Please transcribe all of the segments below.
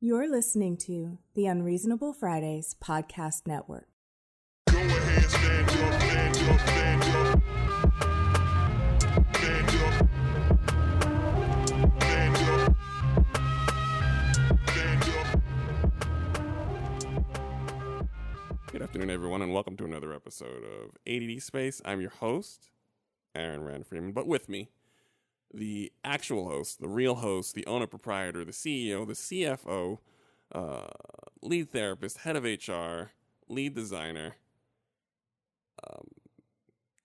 You're listening to the Unreasonable Fridays Podcast Network. Go ahead, stand up, stand up, stand up. Stand up. Stand up. Stand up. Good afternoon, everyone, and welcome to another episode of ADD Space. I'm your host, Aaron Rand Freeman, but with me, the actual host, the real host, the owner, proprietor, the CEO, the CFO, lead therapist, head of HR, lead designer,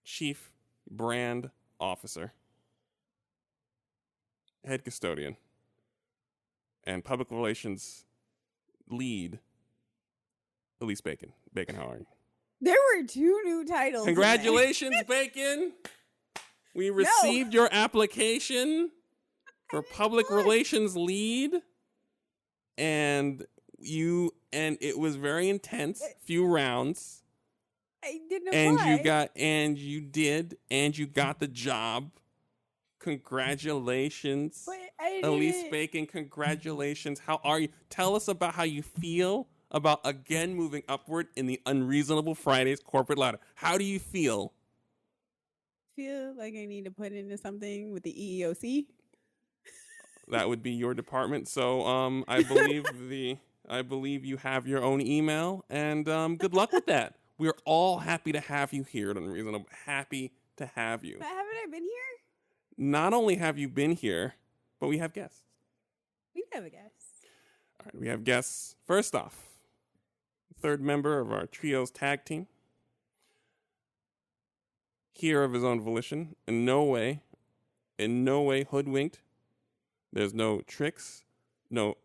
chief brand officer, head custodian, and public relations lead, Elise Bacon. Bacon, how are you? There were two new titles. Congratulations, Bacon! We received your application for public relations lead, and it was very intense, few rounds. I didn't And apply. you got the job. Congratulations. But I Elise didn't. Bacon, congratulations. How are you? Tell us about how you feel about again moving upward in the Unreasonable Fridays corporate ladder. How do you feel? Feel like I need to put into something with the EEOC. That would be your department. So I believe you have your own email, and good luck with that. We're all happy to have you here at Unreasonable. Happy to have you. But haven't I been here? Not only have you been here, but we have guests. We have a guest. All right, we have guests. First off, third member of our Trios tag team. Here of his own volition. In no way hoodwinked. There's no tricks, no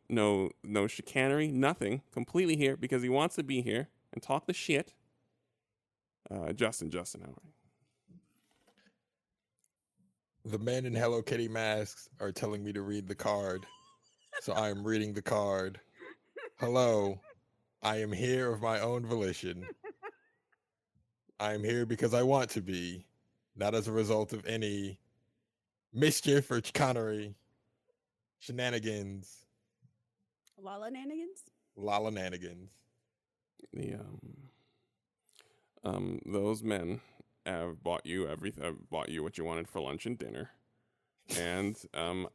chicanery, nothing. Completely here because he wants to be here and talk the shit. Justin, how are you? The men in Hello Kitty masks are telling me to read the card, so I am reading the card. Hello, I am here of my own volition. I am here because I want to be, not as a result of any mischief or chicanery, shenanigans, Lala-nanigans? Those men have bought you what you wanted for lunch and dinner, and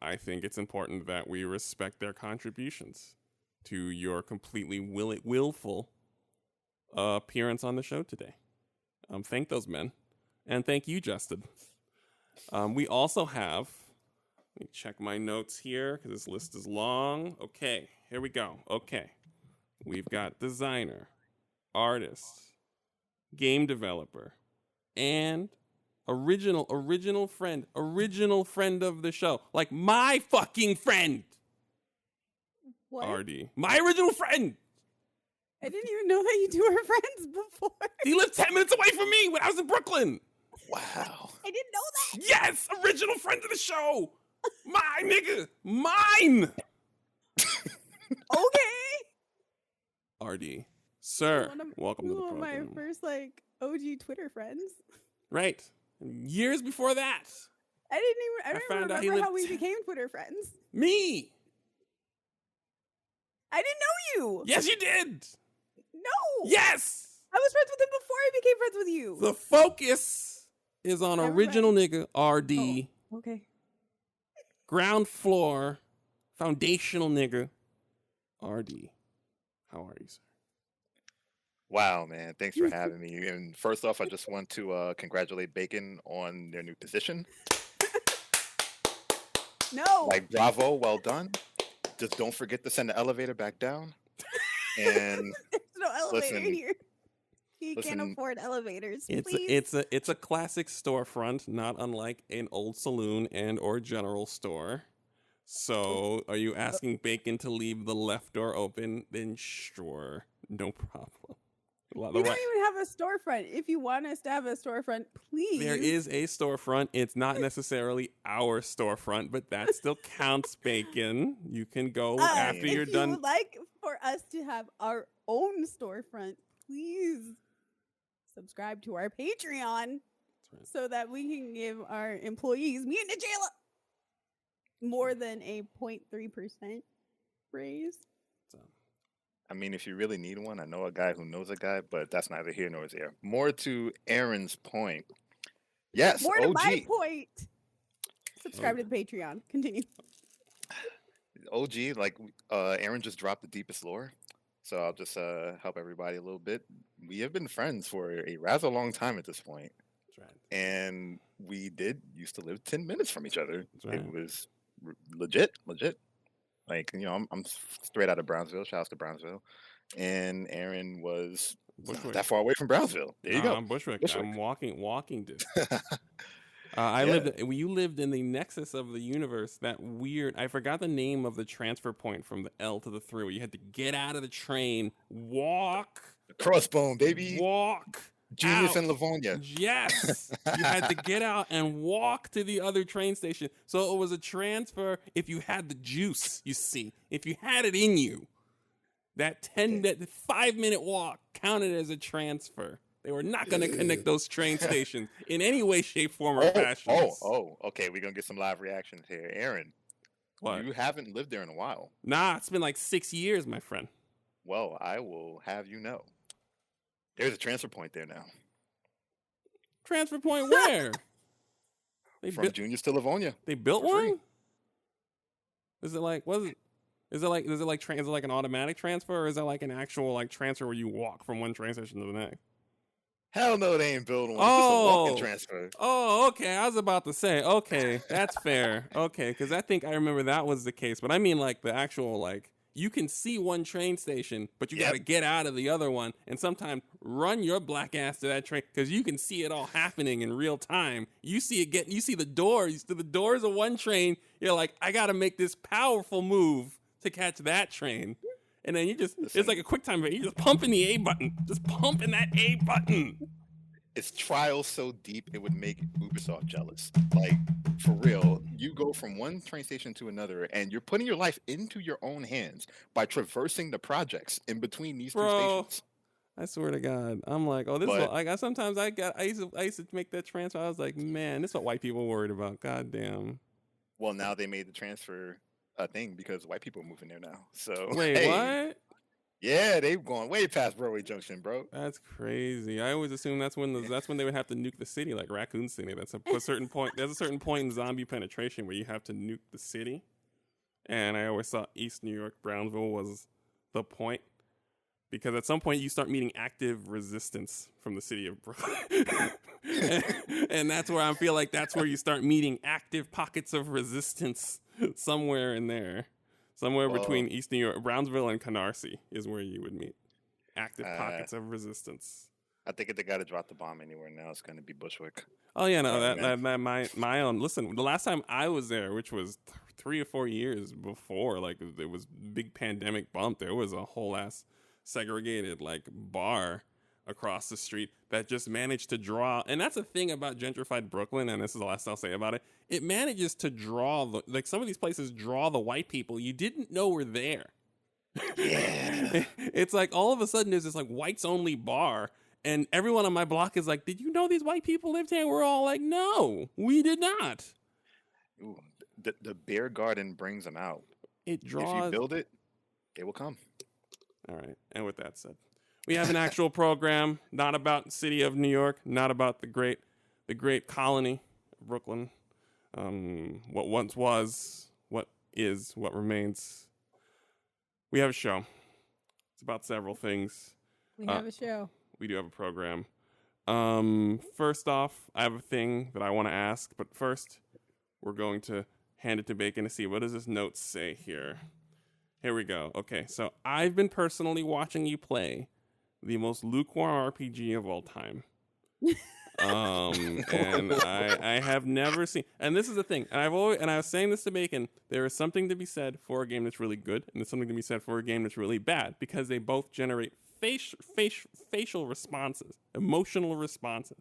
I think it's important that we respect their contributions to your completely willful appearance on the show today. Thank those men, and thank you, Justin. We also have. Let me check my notes here because this list is long. Okay, here we go. Okay, we've got designer, artist, game developer, and original friend of the show, like my fucking friend. What? RD, my original friend. I didn't even know that you two were friends before. He lived 10 minutes away from me when I was in Brooklyn. Wow. I didn't know that. Yes, original friend of the show. My nigga, mine. Okay. RD, sir, welcome to the One of my program. first OG Twitter friends. Right, years before that, I don't found even out he remember how lived- we became Twitter friends. me. I didn't know you. Yes, you did. No. Yes. I was friends with him before I became friends with you. The focus is on Never original nigga RD, Okay. ground floor, foundational nigga RD. How are you, sir? Wow, man. Thanks for having me. And first off, I just want to congratulate Bacon on their new position. No. Like, bravo, well done. Just don't forget to send the elevator back down. And There's no elevator Listen, in here. He can't listen, afford elevators. It's a classic storefront, not unlike an old saloon and or general store. So, are you asking Bacon to leave the left door open? Then sure, no problem. We don't even have a storefront. If you want us to have a storefront, please. There is a storefront. It's not necessarily our storefront, but that still counts, Bacon. You can go after you're if done. you would like for us to have our own storefront, please subscribe to our Patreon right. so that we can give our employees, me and Najela, more than a 0.3% raise. So I mean, if you really need one, I know a guy who knows a guy, but that's neither here nor there. More to Aaron's point. Yes, More to my OG. point. Subscribe to the Patreon. Continue. OG, like Aaron just dropped the deepest lore. So I'll just help everybody a little bit. We have been friends for a rather long time at this point. that's right. And we did used to live 10 minutes from each other. That's right. It was legit. Like, I'm straight out of Brownsville. Shout out to Brownsville. And Aaron was not Bushwick. that far away from Brownsville. There you No, go. I'm Bushwick. Bushwick. I'm walking distance. Yeah. You lived in the nexus of the universe. That weird. I forgot the name of the transfer point from the L to the 3, where you had to get out of the train, walk, Crossbone, baby. walk. Genius out. and Livonia. Yes, you had to get out and walk to the other train station. So it was a transfer if you had the juice. You see, if you had it in you, that 5-minute walk counted as a transfer. They were not going to connect those train stations in any way, shape, form, or fashion. Okay. We're gonna get some live reactions here. Aaron, What? you haven't lived there in a while. Nah, it's been like 6 years, my friend. Well, I will have you know. There's a transfer point there now. Transfer point where? From Junius to Livonia. They built for free. one? Is it like is it like an automatic transfer, or is it like an actual like transfer where you walk from one train station to the next? Hell no, they ain't building one. It's just a walking Oh. transfer. Oh, okay. I was about to say, okay, that's fair. Okay, because I think I remember that was the case. But I mean, like the actual, like you can see one train station, but you got to get out of the other one, and sometimes run your black ass to that train because you can see it all happening in real time. You see it you see the doors to the doors of one train. You're like, I got to make this powerful move to catch that train. And then it's like a quick time, but you're just pumping the A button. Just pumping that A button. It's trials so deep it would make Ubisoft jealous. Like, for real, you go from one train station to another, and you're putting your life into your own hands by traversing the projects in between these two Bro. stations. I swear to God, I'm like, oh, this is But- what, like, sometimes I used to make that transfer. I was like, man, this is what white people worried about. God damn. Well, now they made the transfer a thing because white people are moving there now. So Wait, hey, what? Yeah, they've gone way past Broadway Junction, bro. That's crazy. I always assume that's when they would have to nuke the city, like Raccoon City. That's a certain point. There's a certain point in zombie penetration where you have to nuke the city, and I always thought East New York, Brownsville was the point, because at some point you start meeting active resistance from the city of Brooklyn, and that's where I feel like that's where you start meeting active pockets of resistance somewhere in there. Somewhere between East New York, Brownsville, and Canarsie is where you would meet active pockets of resistance. I think if they got to drop the bomb anywhere now, it's going to be Bushwick. Oh yeah, no, Oh, that my own. Listen, the last time I was there, which was 3 or 4 years before, like it was big pandemic bump. There was a whole ass segregated like bar across the street that just managed to draw. And that's the thing about gentrified Brooklyn, and this is the last I'll say about it. It manages to draw like some of these places draw the white people you didn't know were there. Yeah. It's like all of a sudden there's this like whites only bar, and everyone on my block is like, did you know these white people lived here? And we're all like, no, we did not. Ooh, the beer garden brings them out. It If draws. you build it, they will come. All right. And with that said, we have an actual program, not about the city of New York, not about the great colony of Brooklyn. What once was, what is, what remains. We have a show. It's about several things. We have a show. We do have a program. First off, I have a thing that I want to ask, but first, we're going to hand it to Bacon to see what does this note say here. Here we go. Okay, so I've been personally watching you play the most lukewarm RPG of all time. And I have never seen, and this is the thing, and I was saying this to Bacon, there is something to be said for a game that's really good, and there's something to be said for a game that's really bad, because they both generate facial responses, emotional responses.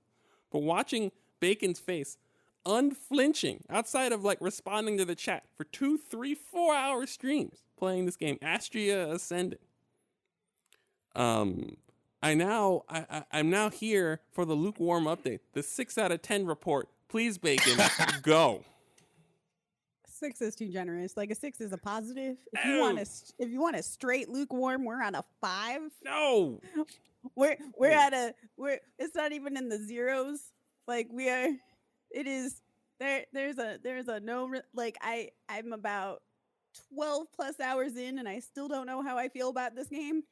But watching Bacon's face unflinching outside of like responding to the chat for 2, 3, 4 hour streams playing this game, Astria Ascending. I'm now here for the lukewarm update, the 6 out of 10 report. Please, Bacon, go. 6 is too generous. Like a 6 is a positive. If you want Oh. if you want a straight lukewarm, we're on a 5. No. We're we're it's not even in the zeros. Like we are, it is there's a no like I'm about 12 plus hours in and I still don't know how I feel about this game.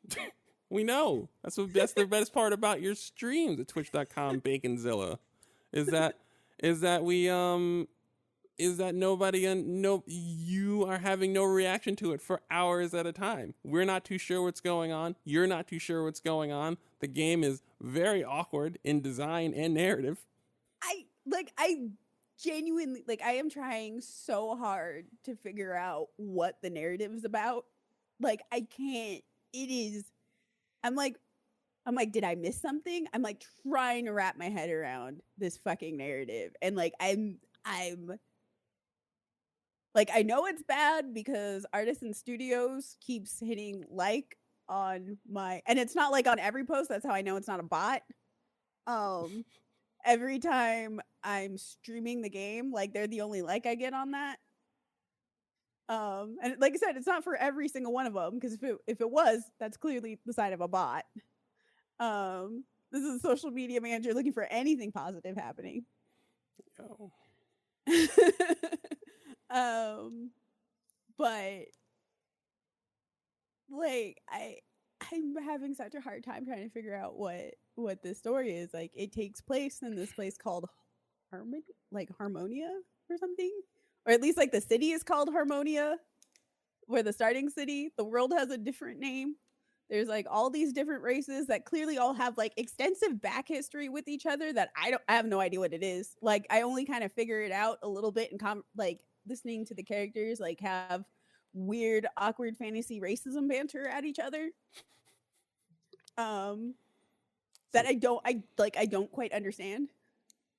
We know. That's the best part about your streams at twitch.com baconzilla. Is that nobody you are having no reaction to it for hours at a time. We're not too sure what's going on. You're not too sure what's going on. The game is very awkward in design and narrative. I genuinely like I am trying so hard to figure out what the narrative is about. Like I can't. It is. I'm like, did I miss something? I'm like trying to wrap my head around this fucking narrative, and like I'm like I know it's bad because Artisan Studios keeps hitting like on my, and it's not like on every post. That's how I know it's not a bot. Every time I'm streaming the game, like they're the only like I get on that. And like I said, it's not for every single one of them because if it was, that's clearly the sign of a bot. This is a social media manager looking for anything positive happening. Yo. But like I'm having such a hard time trying to figure out what this story is. Like it takes place in this place called Harmonia or something, or at least like the city is called Harmonia, where the starting city. The world has a different name. There's like all these different races that clearly all have like extensive back history with each other that I have no idea what it is. Like I only kind of figure it out a little bit and like listening to the characters like have weird, awkward fantasy racism banter at each other. That I don't quite understand.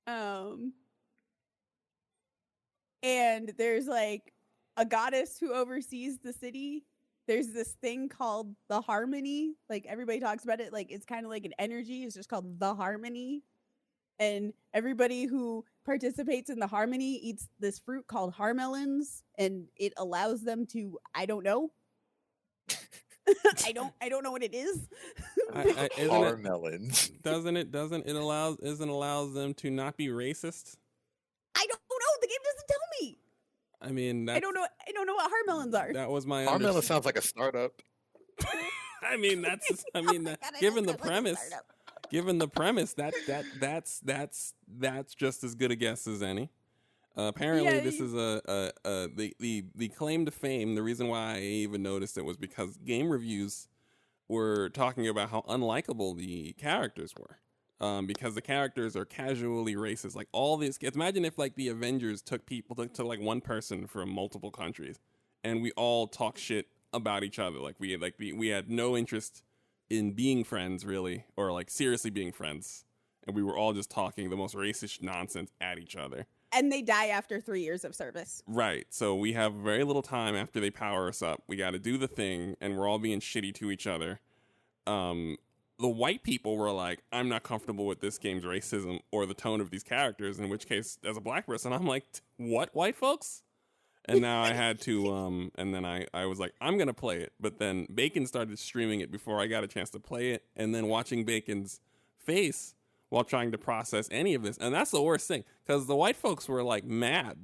And there's like a goddess who oversees the city. There's this thing called the Harmony. Like everybody talks about it. Like it's kind of like an energy. It's just called the Harmony. And everybody who participates in the Harmony eats this fruit called Harmelons, and it allows them to, I don't know. I don't know what it is. Melons. Doesn't it allows them to not be racist? I don't know. The game doesn't tell me. I mean, I don't know what Harmelons are. That was my Harmelon sounds like a startup. I mean, that's given the premise, that's just as good a guess as any. Apparently, this is the claim to fame. The reason why I even noticed it was because game reviews were talking about how unlikable the characters were. Because the characters are casually racist. Like all these kids. Imagine if like the Avengers took like one person from multiple countries, and we all talk shit about each other. Like we had no interest in being friends really, or like seriously being friends, and we were all just talking the most racist nonsense at each other. And they die after 3 years of service. Right. So we have very little time after they power us up. We got to do the thing, and we're all being shitty to each other. The white people were like, I'm not comfortable with this game's racism or the tone of these characters, in which case, as a black person, I'm like, what, white folks? And now I had to, and then I was like, I'm going to play it. But then Bacon started streaming it before I got a chance to play it, and then watching Bacon's face while trying to process any of this. And that's the worst thing, because the white folks were like mad,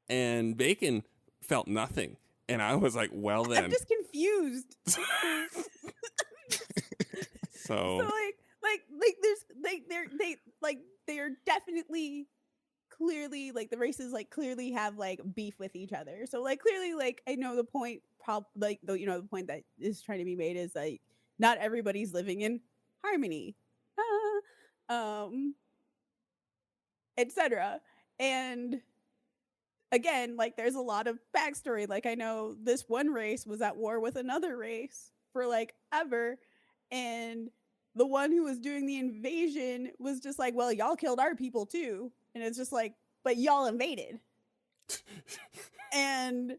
and Bacon felt nothing. And I was like, well then. I'm just confused. So they're definitely clearly like the races like clearly have like beef with each other. So like clearly like I know the point the point that is trying to be made is like not everybody's living in harmony. Etc. And again, like there's a lot of backstory. Like I know this one race was at war with another race for like ever, and the one who was doing the invasion was just like, well, y'all killed our people too. And it's just like, but y'all invaded. And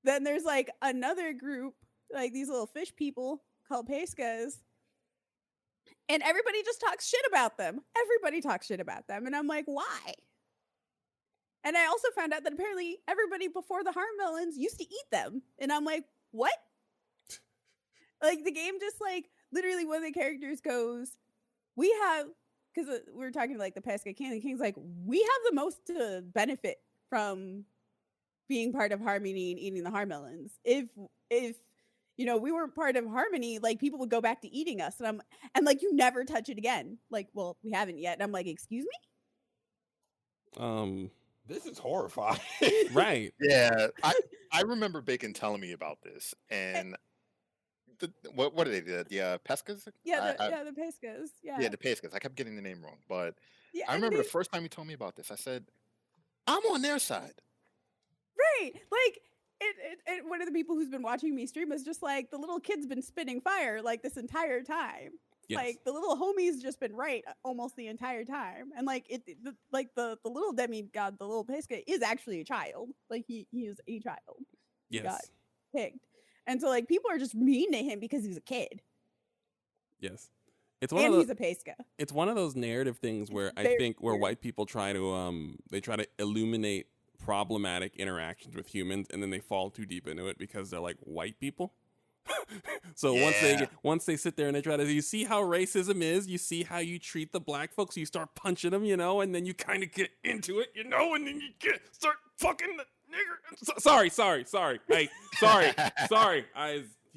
then there's like another group, like these little fish people called Pescas. And everybody just talks shit about them. Everybody talks shit about them. And I'm like, why? And I also found out that apparently everybody before the Harmelons used to eat them. And I'm like, what? Like the game just like literally one of the characters goes, we have, because we were talking like the Pesca King, the King's like, we have the most to benefit from being part of Harmony and eating the Harmelons. If you know, we weren't part of Harmony, like people would go back to eating us. And like you never touch it again. Like, well, we haven't yet. And I'm like, excuse me? This is horrifying. Right. Yeah, I remember Bacon telling me about this, and what are they? The Pescas? Yeah, I- the Pescas. Yeah. yeah, the Pescas. I kept getting the name wrong, but Yeah, I and remember they- the first time he told me about this. I said, "I'm on their side." Right. Like it one of the people who's been watching me stream is just like the little kid's been spitting fire like this entire time. Yes. Like the little homie's just been right almost the entire time. And like the little demigod, the little Pesca is actually a child. Like he is a child. He got Yes. picked. And so like people are just mean to him because he's a kid. Yes. It's one And of he's those, a Pesca. it's one of those narrative things where I very think where weird. white people try to they try to illuminate problematic interactions with humans, and then they fall too deep into it because they're like white people. So Yeah. once they sit there and they try to, you see how racism is, you see how you treat the black folks, you start punching them, you know, and then you kind of get into it, you know, and then you start fucking the nigger. Sorry. Hey, sorry. Sorry. Sorry.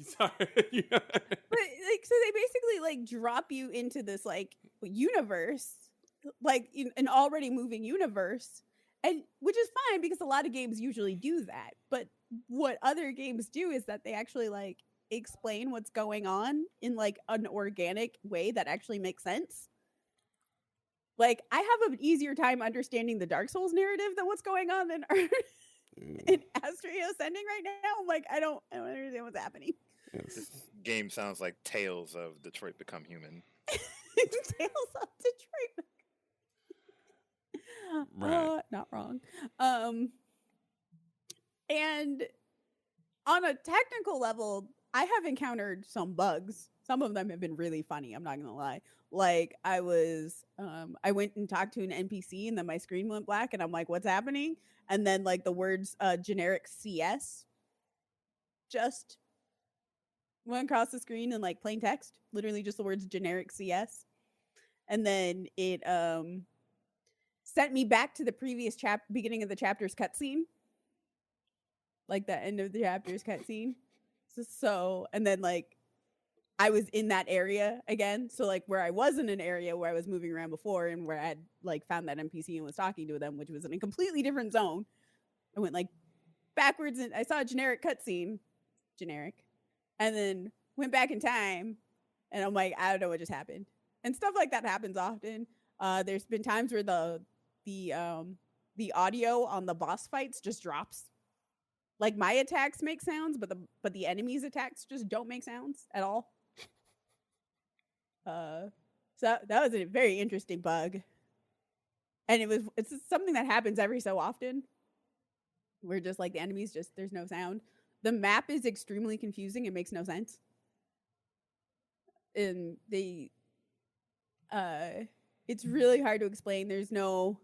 But like so they basically like drop you into this like universe, like an already moving universe, and which is fine because a lot of games usually do that. But what other games do is that they actually like explain what's going on in like an organic way that actually makes sense. Like I have an easier time understanding the Dark Souls narrative than what's going on in in Astria Ascending right now. I'm like I don't understand what's happening. Yes. This game sounds like Tales of Detroit Become Human. Tales of Detroit. Right. Not wrong. And on a technical level, I have encountered some bugs. Some of them have been really funny. I'm not gonna lie. Like I went and talked to an NPC, and then my screen went black, and I'm like, "What's happening?" And then like the words "generic CS" just went across the screen in like plain text, literally just the words "generic CS," and then it sent me back to the previous beginning of the chapter's cutscene, like the end of the chapter's cutscene. So, and then like I was in that area again. So like where I was in an area where I was moving around before, and where I had like found that NPC and was talking to them, which was in a completely different zone. I went like backwards, and I saw a generic cutscene, and then went back in time, and I'm like, I don't know what just happened. And stuff like that happens often. There's been times where the audio on the boss fights just drops. Like my attacks make sounds, but the enemy's attacks just don't make sounds at all. So that was a very interesting bug. And it's something that happens every so often. Where just like the enemies there's no sound. The map is extremely confusing. It makes no sense. And it's really hard to explain. There's no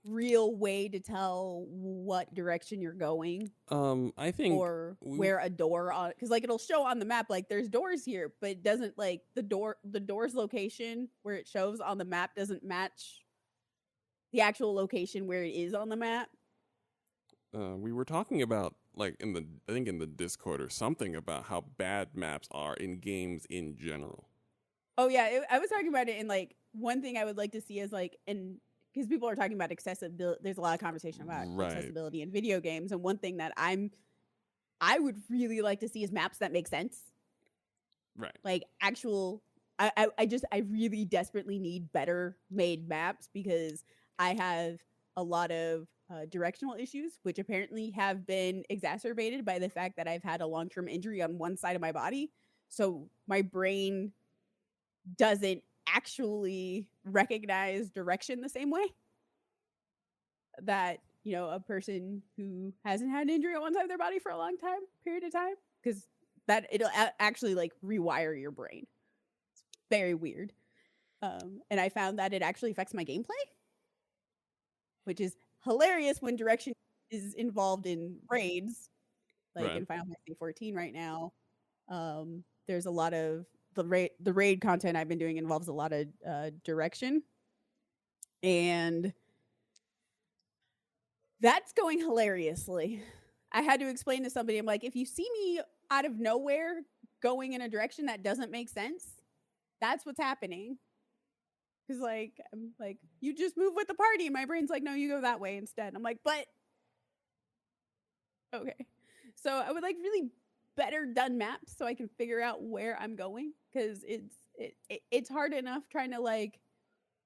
real way to tell what direction you're going, I think or where a door on, because like it'll show on the map like there's doors here, but it doesn't, like the door's location where it shows on the map doesn't match the actual location where it is on the map. we were talking about like in the Discord or something about how bad maps are in games in general. Oh yeah, I was talking about it in like one thing I would like to see is like because people are talking about accessibility. There's a lot of conversation about Right. accessibility in video games, and one thing that I would really like to see is maps that make sense. Right. Like actual, I really desperately need better made maps because I have a lot of directional issues, which apparently have been exacerbated by the fact that I've had a long-term injury on one side of my body. So my brain doesn't actually recognize direction the same way that, you know, a person who hasn't had an injury on one side of their body for a long period of time, because that it'll actually like rewire your brain. It's very weird. And I found that it actually affects my gameplay, which is hilarious when direction is involved in raids, like Right. in Final Fantasy 14 right now. There's a lot of the raid content I've been doing involves a lot of direction, and that's going hilariously. I had to explain to somebody, I'm like, if you see me out of nowhere going in a direction that doesn't make sense, that's what's happening. Because, like, I'm like, you just move with the party. My brain's like, no, you go that way instead. I'm like, but okay. So I would like really better done maps so I can figure out where I'm going, because it's hard enough trying to like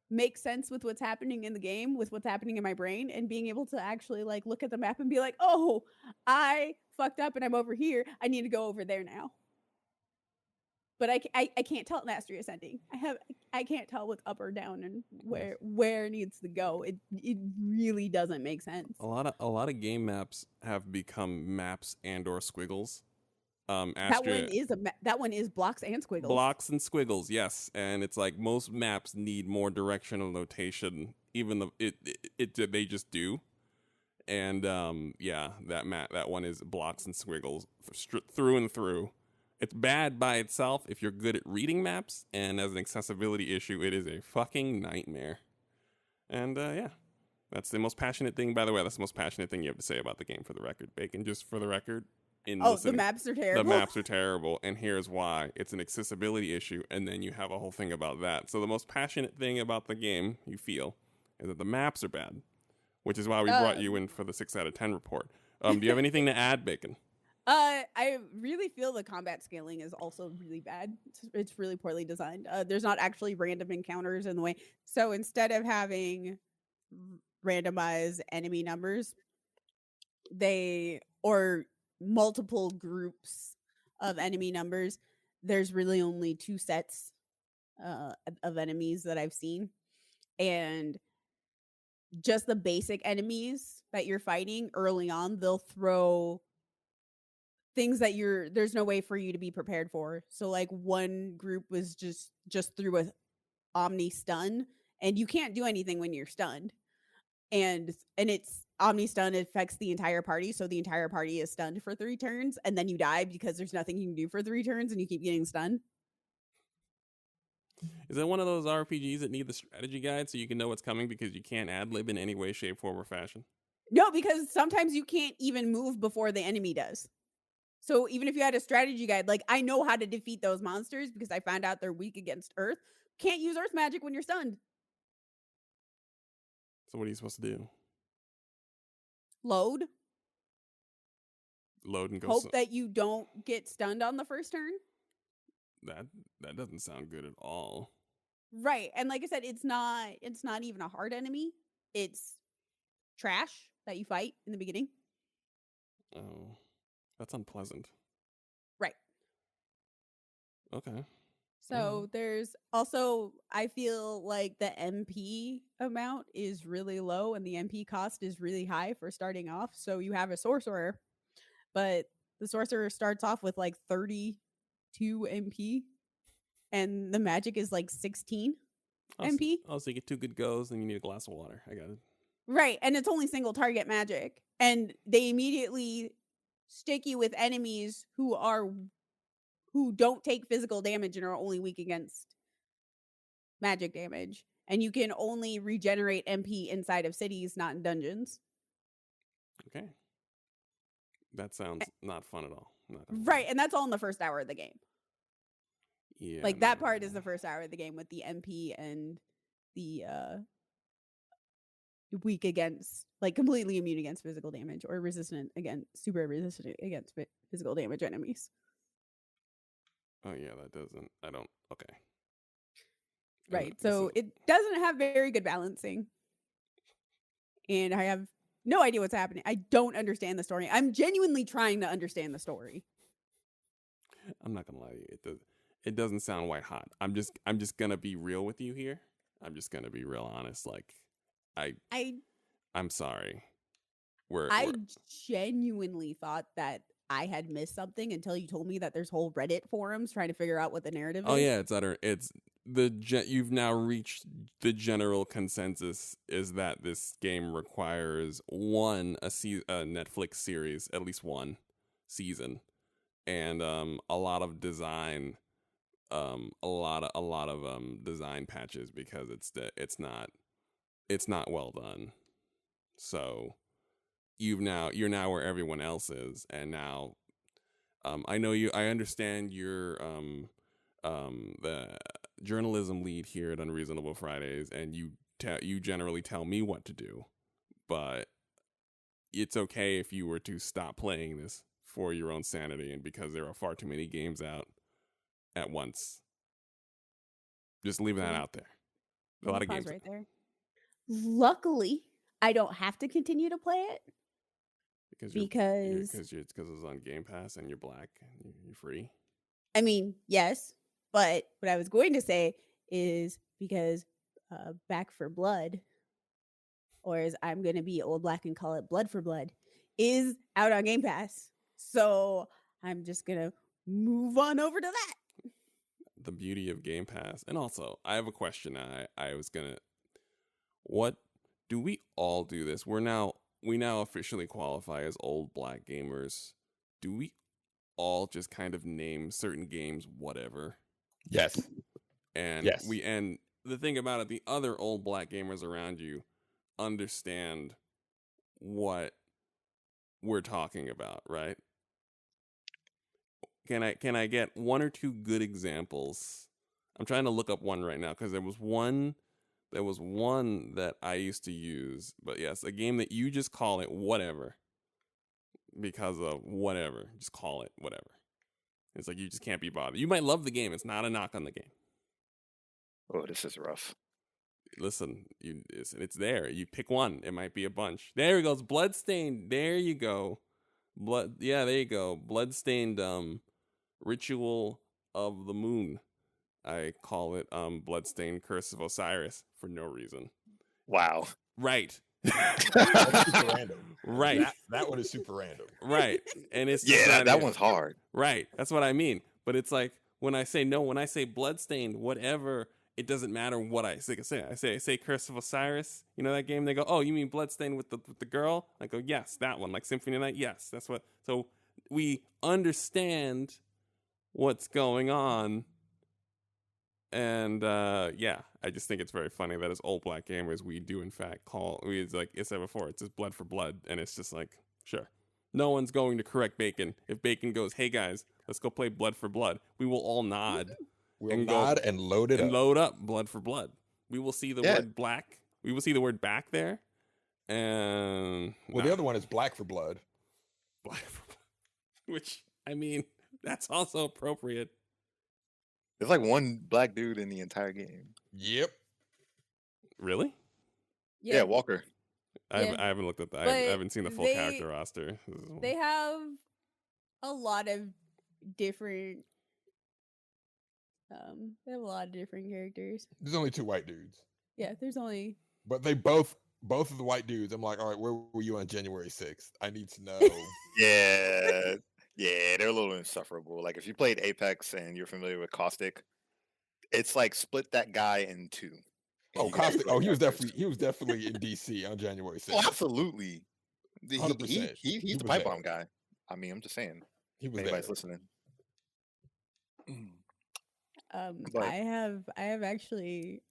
make sense with what's happening in the game with what's happening in my brain, and being able to actually like look at the map and be like, oh, I fucked up and I'm over here. I need to go over there now. But I can't tell mastery ascending. I can't tell what's up or down and where it needs to go. It really doesn't make sense. A lot of game maps have become maps and or squiggles. That one is blocks and squiggles. Blocks and squiggles, yes. And it's like most maps need more directional notation, even though they just do. And yeah, that one is blocks and squiggles through and through. It's bad by itself if you're good at reading maps, and as an accessibility issue, it is a fucking nightmare. And yeah, that's the most passionate thing. By the way, that's the most passionate thing you have to say about the game, for the record, Bacon. Just for the record. The maps are terrible. The maps are terrible, and here's why. It's an accessibility issue, and then you have a whole thing about that. So the most passionate thing about the game, you feel, is that the maps are bad, which is why we brought you in for the 6 out of 10 report. Do you have anything to add, Bacon? I really feel the combat scaling is also really bad. It's really poorly designed. There's not actually random encounters in the way. So instead of having randomized enemy numbers, or multiple groups of enemy numbers, there's really only 2 sets of enemies that I've seen. And just the basic enemies that you're fighting early on, they'll throw things that there's no way for you to be prepared for. So like one group was just threw a Omni stun, and you can't do anything when you're stunned. And it's Omni stun affects the entire party, so the entire party is stunned for 3 turns, and then you die because there's nothing you can do for 3 turns and you keep getting stunned. Is that one of those RPGs that need the strategy guide so you can know what's coming because you can't ad-lib in any way, shape, form, or fashion? No, because sometimes you can't even move before the enemy does. So even if you had a strategy guide, like I know how to defeat those monsters because I found out they're weak against Earth. Can't use Earth magic when you're stunned. So what are you supposed to do? Load And go. Hope that you don't get stunned on the first turn. That doesn't sound good at all. Right. And like I said, it's not even a hard enemy. It's trash that you fight in the beginning. Oh, that's unpleasant. Right. Okay. So there's also, I feel like the MP amount is really low and the MP cost is really high for starting off. So you have a sorcerer, but the sorcerer starts off with like 32 MP and the magic is like 16 MP. Oh, so you get 2 good goes and you need a glass of water. I got it. Right. And it's only single target magic. And they immediately stick you with enemies who don't take physical damage and are only weak against magic damage. And you can only regenerate MP inside of cities, not in dungeons. Okay. That sounds not fun at all. Right. And that's all in the first hour of the game. Yeah. Like that part is the first hour of the game with the MP and the weak against, like completely immune against physical damage or super resistant against physical damage enemies. Oh yeah, okay. Right. So it doesn't have very good balancing. And I have no idea what's happening. I don't understand the story. I'm genuinely trying to understand the story. I'm not gonna lie to you. It doesn't sound white hot. I'm just gonna be real with you here. I'm just gonna be real honest. Like I'm sorry. I genuinely thought that I had missed something until you told me that there's whole Reddit forums trying to figure out what the narrative is. Oh yeah, it's you've now reached the general consensus is that this game requires a Netflix series, at least one season, and a lot of design, a lot of design patches because it's not well done. So you're now where everyone else is, and now I understand you're the journalism lead here at Unreasonable Fridays, and you generally tell me what to do, but it's okay if you were to stop playing this for your own sanity and because there are far too many games out at once. Just leave that out there. A lot of games right there. Luckily, I don't have to continue to play it because it's on Game Pass and you're black and you're free. I mean, yes, but what I was going to say is because Back for Blood, or as I'm going to be old black and call it Blood for Blood, is out on Game Pass. So I'm just going to move on over to that. The beauty of Game Pass. And also, I have a question. I was going to... What do we all do this? We now officially qualify as old black gamers. Do we all just kind of name certain games whatever? Yes. And yes. And the thing about it, the other old black gamers around you understand what we're talking about, right? Can I get one or two good examples? I'm trying to look up one right now because there was one that I used to use, but yes, a game that you just call it whatever because of whatever. Just call it whatever. It's like you just can't be bothered. You might love the game. It's not a knock on the game. Oh, this is rough. Listen, it's there. You pick one. It might be a bunch. There it goes. Bloodstained. There you go. Yeah, there you go. Bloodstained Ritual of the Moon. I call it Bloodstained Curse of Osiris for no reason. Wow. Right. That's super random. Right. That one is super random. Right. And it's that one's hard. Right. That's what I mean. But it's like when I say Bloodstained, whatever, it doesn't matter what I say. I say Curse of Osiris. You know that game? They go, oh, you mean Bloodstained with the girl? I go, yes, that one. Like Symphony of the Night? Yes, that's what. So we understand what's going on. And yeah, I just think it's very funny that as old black gamers, we do in fact it's like I said before, it's just Blood for Blood, and it's just like, sure, no one's going to correct Bacon. If Bacon goes, hey guys, let's go play Blood for Blood, we will all nod. We'll nod and load it up. Load up Blood for Blood. We will see the word black. We will see the word back there. And the other one is Black for Blood. Black for Blood. Which, I mean, that's also appropriate. There's like one black dude in the entire game. Yep. Really? Yeah, Walker. I haven't looked at that. I haven't seen the full character roster. They have a lot of different characters. There's only two white dudes. Yeah, there's only. But they both of the white dudes. I'm like, all right, where were you on January 6th? I need to know. Yeah, they're a little insufferable. Like if you played Apex and you're familiar with Caustic, it's like split that guy in two. Oh, Caustic. Oh, he was definitely in DC on January 6th. Oh, absolutely. 100%. He's the pipe bomb guy. I mean, I'm just saying. He was anybody's there. listening. I have actually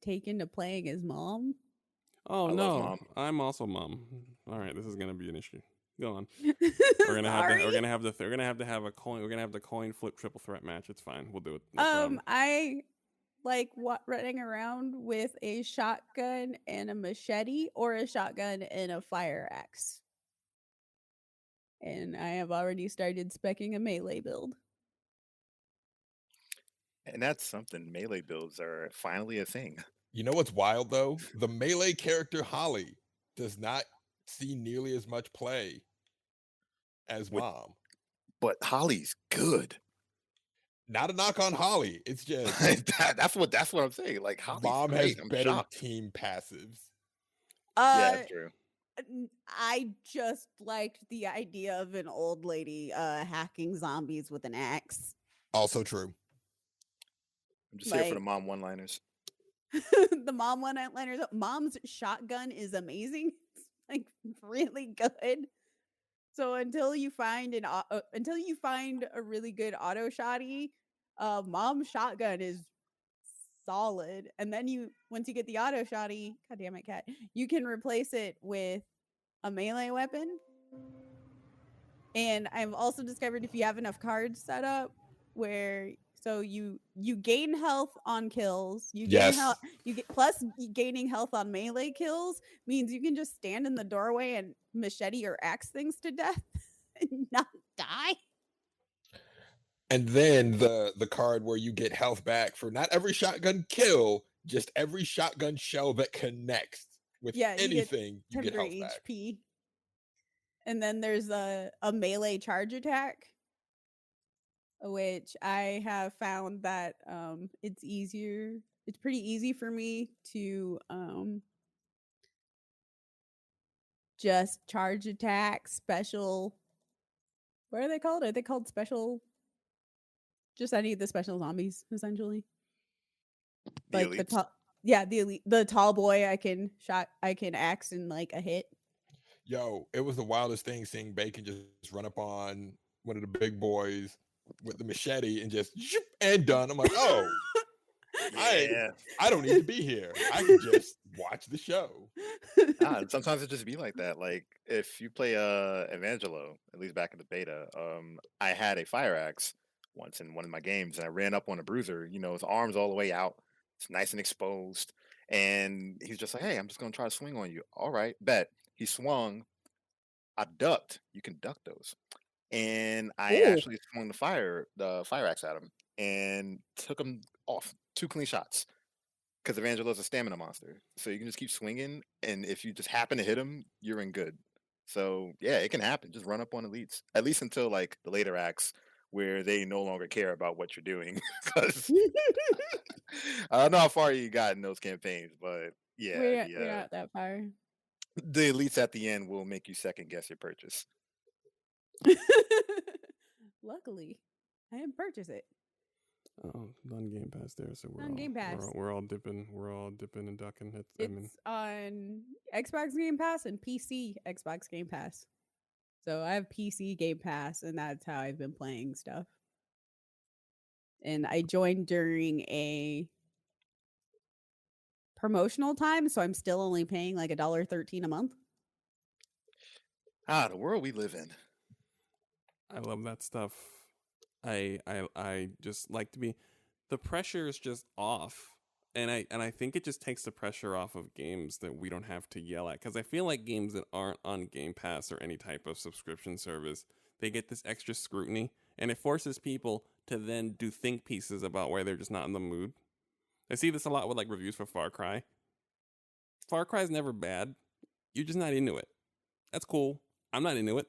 taken to playing as mom. Oh I love no, Mom. I'm also mom. All right, this is gonna be an issue. Go on. We're gonna have to have a coin. We're gonna have the coin flip triple threat match. It's fine. We'll do it. No problem. I like running around with a shotgun and a machete, or a shotgun and a fire axe. And I have already started speccing a melee build. And that's something. Melee builds are finally a thing. You know what's wild though? The melee character Holly does not see nearly as much play as Mom. But Holly's good. Not a knock on Holly. It's just that's what I'm saying. Like Holly's Mom great. has I'm better shocked. team passives. Yeah, that's true. I just liked the idea of an old lady hacking zombies with an axe. Also true. I'm just here for the Like mom one-liners. the mom one-liners. Mom's shotgun is amazing. It's like really good. So until you find until you find a really good auto shotty, mom's shotgun is solid. And then once you get the auto shotty, god damn it, cat, you can replace it with a melee weapon. And I've also discovered if you have enough cards set up where so you gain health on kills, you gain Yes. health, you get plus gaining health on melee kills means you can just stand in the doorway and machete or axe things to death and not die. And then the card where you get health back for not every shotgun kill, just every shotgun shell that connects with Yeah, you get anything, you get temporary health back. HP. And then there's a melee charge attack, which I have found that it's pretty easy for me to just charge attack special. What are they called? Are they called special? Just any of the special zombies, essentially. The Like the elites. tall, yeah, the tall boy I can axe in like a hit. Yo, it was the wildest thing seeing Bacon just run up on one of the big boys with the machete and just zoop, and done. I'm like, oh, Yeah. I don't need to be here. I can just watch the show. Sometimes it just be like that. Like if you play Evangelo, at least back in the beta, I had a fire axe once in one of my games, and I ran up on a bruiser. You know, his arms all the way out, it's nice and exposed, and he's just like, "Hey, I'm just gonna try to swing on you." All right, bet. He swung. I ducked. You can duck those, and I Ooh. actually swung the fire axe at him, and took him off. 2 clean shots. Because Evangelo's a stamina monster, so you can just keep swinging, and if you just happen to hit him, you're in good. So yeah, it can happen. Just run up on elites, at least until like the later acts where they no longer care about what you're doing. Because I don't know how far you got in those campaigns, but yeah, We're not that far. the elites at the end will make you second guess your purchase. Luckily, I didn't purchase it. Oh, on Game Pass there, so On Game Pass. we're all dipping and ducking. It's on Xbox Game Pass and PC Xbox Game Pass. So I have PC Game Pass, and that's how I've been playing stuff. And I joined during a promotional time, so I'm still only paying like $1.13 a month. The world we live in. I love that stuff. I just like to be. The pressure is just off, and I think it just takes the pressure off of games that we don't have to yell at. Because I feel like games that aren't on Game Pass or any type of subscription service, they get this extra scrutiny, and it forces people to then do think pieces about why they're just not in the mood. I see this a lot with like reviews for Far Cry. Far Cry's never bad. You're just not into it. That's cool. I'm not into it.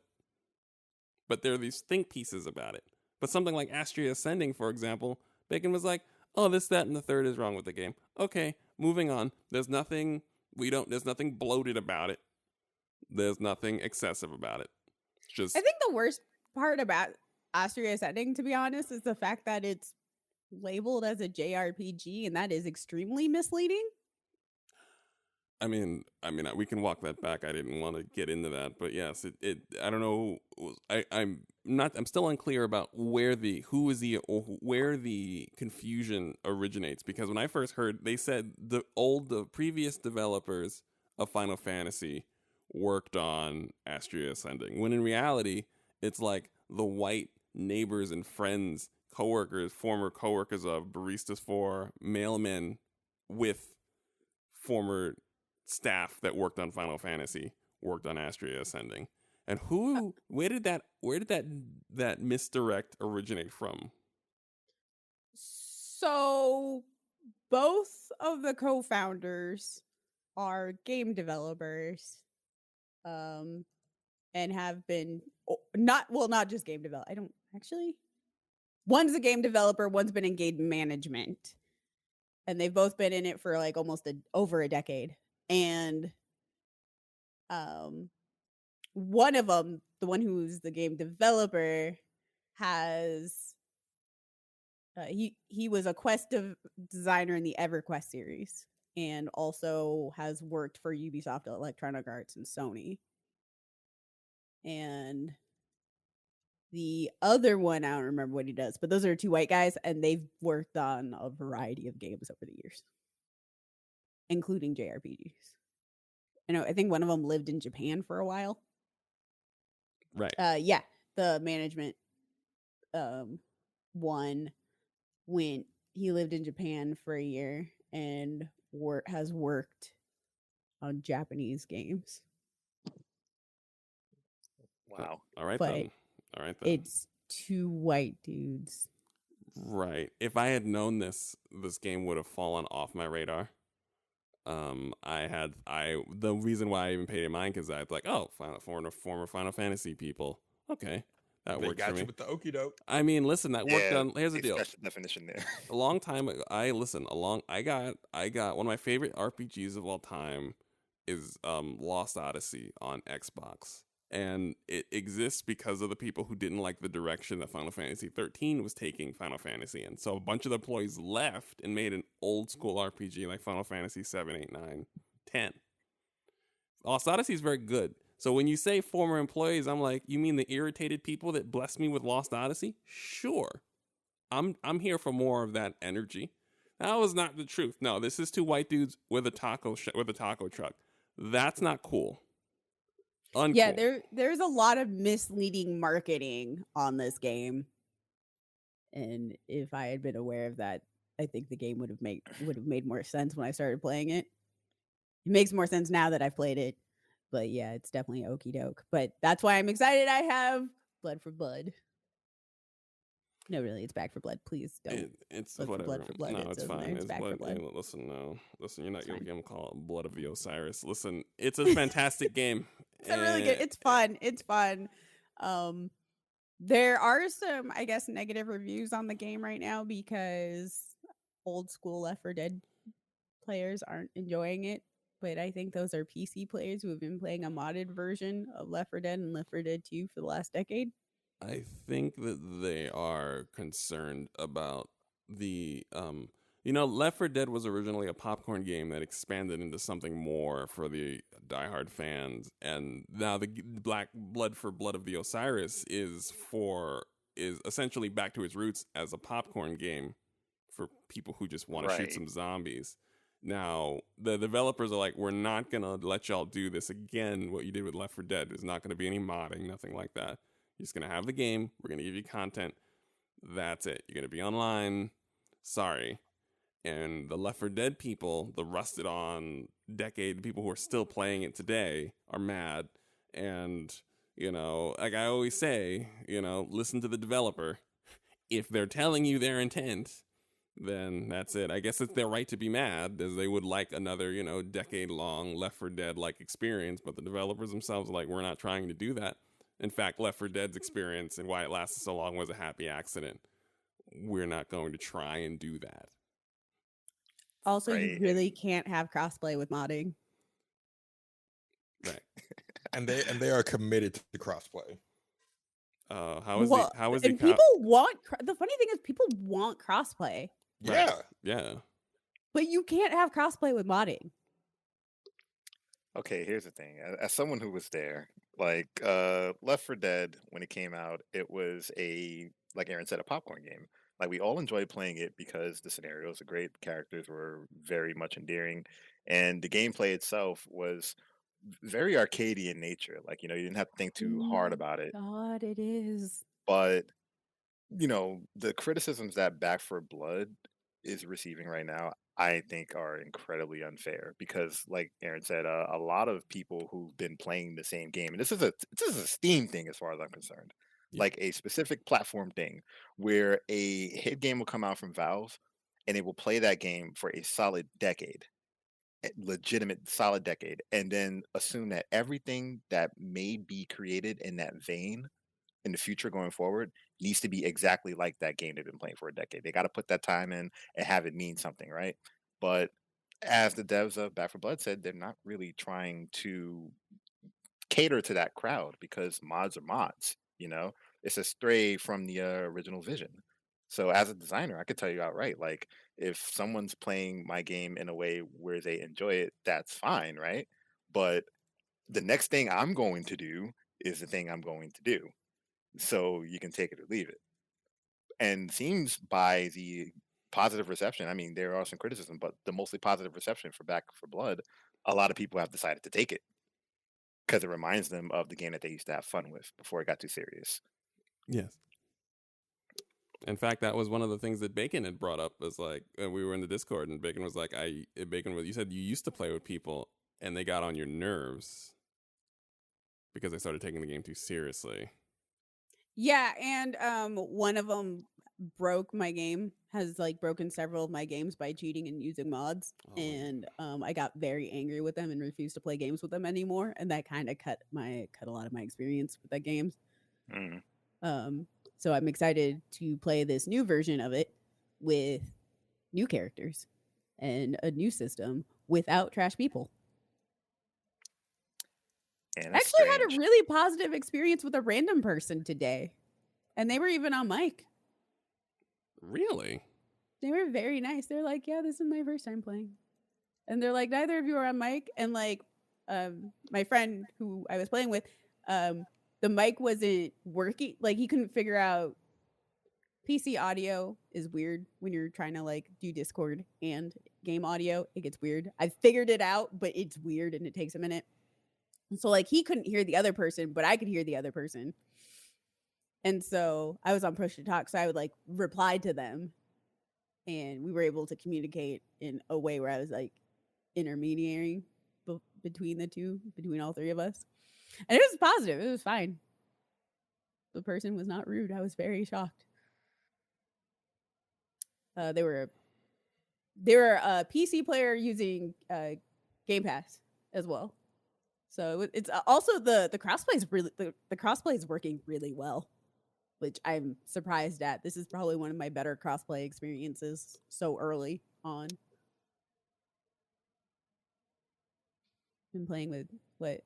But there are these think pieces about it. But something like Astria Ascending, for example, Bacon was like, oh, this, that, and the third is wrong with the game. Okay, moving on. There's nothing bloated about it. There's nothing excessive about it. Just I think the worst part about Astria Ascending, to be honest, is the fact that it's labeled as a JRPG, and that is extremely misleading. I mean, we can walk that back. I didn't want to get into that, but yes, I don't know. I'm still unclear about where the confusion originates, because when I first heard, they said the previous developers of Final Fantasy worked on Astria Ascending, when in reality, it's like the white neighbors and friends, former coworkers of Baristas for Mailmen with former staff that worked on Final Fantasy worked on Astria Ascending. And where did that misdirect originate from? So both of the co-founders are game developers, and have been not just game develop. I don't actually. One's a game developer, one's been in game management, and they've both been in it for like almost over a decade. And one of them, the one who's the game developer, has He was a designer in the EverQuest series, and also has worked for Ubisoft, Electronic Arts, and Sony. And the other one, I don't remember what he does, but those are two white guys, and they've worked on a variety of games over the years, including JRPGs. I think one of them lived in Japan for a while. Right. Yeah, the management one he lived in Japan for a year and has worked on Japanese games. Wow. All right But then. All right then. it's two white dudes. Right. If I had known this game would have fallen off my radar. The reason why I even paid it mind because I was like, oh, former Final Fantasy people. Okay, that They works for got me. you with the okie doke. I mean, listen, that worked on. Here's the deal. That's the definition there. A long time ago, I got one of my favorite RPGs of all time is Lost Odyssey on Xbox. And it exists because of the people who didn't like the direction that Final Fantasy 13 was taking Final Fantasy in. So a bunch of the employees left and made an old school RPG like Final Fantasy 7, 8, 9, 10. Lost Odyssey is very good. So when you say former employees, I'm like, you mean the irritated people that blessed me with Lost Odyssey? Sure. I'm here for more of that energy. That was not the truth. No, this is two white dudes with a taco truck. That's not cool. Uncool. Yeah, there's a lot of misleading marketing on this game, and if I had been aware of that, I think the game would have made more sense when I started playing it. It makes more sense now that I've played it, but yeah, it's definitely okie doke. But that's why I'm excited. I have Blood for Blood. No, really, it's Back for Blood. Please don't. It's look for whatever. Blood for Blood. No, It it's says in fine. there, it's It's Back for blood. Blood. Listen, you're not It's going fine. to call it Blood of the Osiris. Listen, it's a fantastic game. It's a really good. It's fun. It's fun. There are some, I guess, negative reviews on the game right now because old school Left 4 Dead players aren't enjoying it. But I think those are PC players who have been playing a modded version of Left 4 Dead and Left 4 Dead 2 for the last decade. I think that they are concerned about the Left 4 Dead was originally a popcorn game that expanded into something more for the diehard fans, and now the Black Blood for Blood of the Osiris is essentially back to its roots as a popcorn game for people who just want to shoot Right. some zombies. Now, the developers are like, we're not going to let y'all do this again. What you did with Left 4 Dead is not going to be any modding, nothing like that. You're just going to have the game. We're going to give you content. That's it. You're going to be online. Sorry. And the Left 4 Dead people, the rusted on decade people who are still playing it today are mad. And, like I always say, listen to the developer. If they're telling you their intent, then that's it. I guess it's their right to be mad, as they would like another, decade-long Left 4 Dead-like experience. But the developers themselves are like, we're not trying to do that. In fact, Left 4 Dead's experience and why it lasted so long was a happy accident. We're not going to try and do that. Also, you Right. really can't have crossplay with modding. Right. And they are committed to crossplay. How is Well, the and people want the funny thing is people want crossplay, Yeah. Yeah. but you can't have crossplay with modding. Okay, here's the thing. As someone who was there, like Left 4 Dead, when it came out, it was like Aaron said, a popcorn game. Like we all enjoyed playing it because the scenarios are great, the characters were very much endearing, and the gameplay itself was very arcadey in nature. Like, you didn't have to think too hard about it. God, it is. But, the criticisms that Back 4 Blood is receiving right now, I think are incredibly unfair because, like Aaron said, a lot of people who've been playing the same game, and this is a Steam thing as far as I'm concerned, Yeah. like a specific platform thing, where a hit game will come out from Valve, and it will play that game for a solid decade, legitimate solid decade, and then assume that everything that may be created in that vein in the future going forward needs to be exactly like that game they've been playing for a decade. They got to put that time in and have it mean something, right? But as the devs of Back 4 Blood said, they're not really trying to cater to that crowd because mods are mods. It's a stray from the original vision. So as a designer, I could tell you outright, like if someone's playing my game in a way where they enjoy it, that's fine, right? But the next thing I'm going to do is the thing I'm going to do. So you can take it or leave it. And seems by the positive reception, I mean, there are some criticism, but the mostly positive reception for Back for Blood, a lot of people have decided to take it because it reminds them of the game that they used to have fun with before it got too serious. Yes. In fact, that was one of the things that Bacon had brought up. Was like we were in the Discord, and Bacon was like, you said you used to play with people, and they got on your nerves because they started taking the game too seriously." Yeah, and one of them broke my game, has like broken several of my games by cheating and using mods. Oh, And I got very angry with them and refused to play games with them anymore. And that kind of cut a lot of my experience with that game. Mm. So I'm excited to play this new version of it with new characters and a new system without trash people. And I it's actually had a strange. really positive experience with a random person today. And they were even on mic. Really? They were very nice. They're like, yeah, this is my first time playing. And they're like, neither of you are on mic. And like, my friend who I was playing with, the mic wasn't working. Like, he couldn't figure out. PC audio is weird when you're trying to like do Discord and game audio. It gets weird. I figured it out, but it's weird and it takes a minute. So like, he couldn't hear the other person, but I could hear the other person. And so I was on push to talk, so I would like reply to them, and we were able to communicate in a way where I was like intermediary between the two, between all three of us. And it was positive. It was fine. The person was not rude. I was very shocked. They were a PC player using Game Pass as well. So it's also the crossplay is really the crossplay is working really well, which I'm surprised at. This is probably one of my better crossplay experiences so early on. Been playing with what?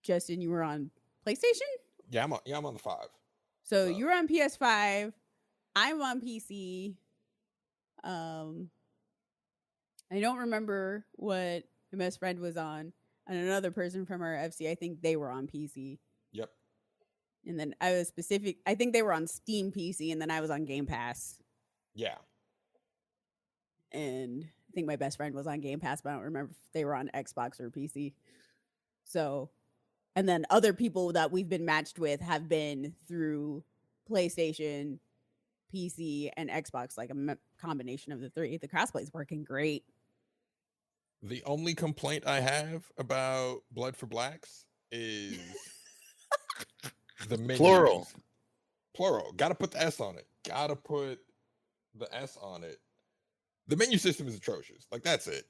Justin, you were on PlayStation? Yeah, I'm on the 5. So you were on PS5. I'm on PC. I don't remember what my best friend was on, and another person from our FC. I think they were on PC. Yep. And then I was specific. I think they were on Steam PC, and then I was on Game Pass. Yeah. And I think my best friend was on Game Pass, but I don't remember if they were on Xbox or PC. So, and then other people that we've been matched with have been through PlayStation, PC, and Xbox, like a combination of the three. The crossplay is working great. The only complaint I have about Blood for Blacks is the menus. Plural. Gotta put the S on it. Gotta put the S on it. The menu system is atrocious. Like, that's it.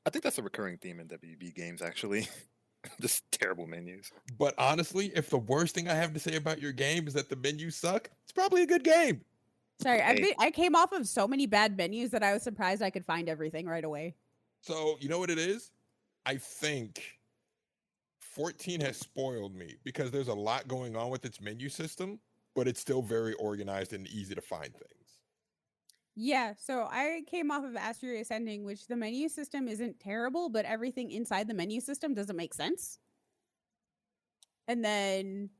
I think that's a recurring theme in WB games, actually. Just terrible menus. But honestly, if the worst thing I have to say about your game is that the menus suck, it's probably a good game. Sorry, Hey. I came off of so many bad menus that I was surprised I could find everything right away. So, you know what it is? I think 14 has spoiled me because there's a lot going on with its menu system, but it's still very organized and easy to find things. Yeah, so I came off of Astria Ascending, which the menu system isn't terrible, but everything inside the menu system doesn't make sense. And then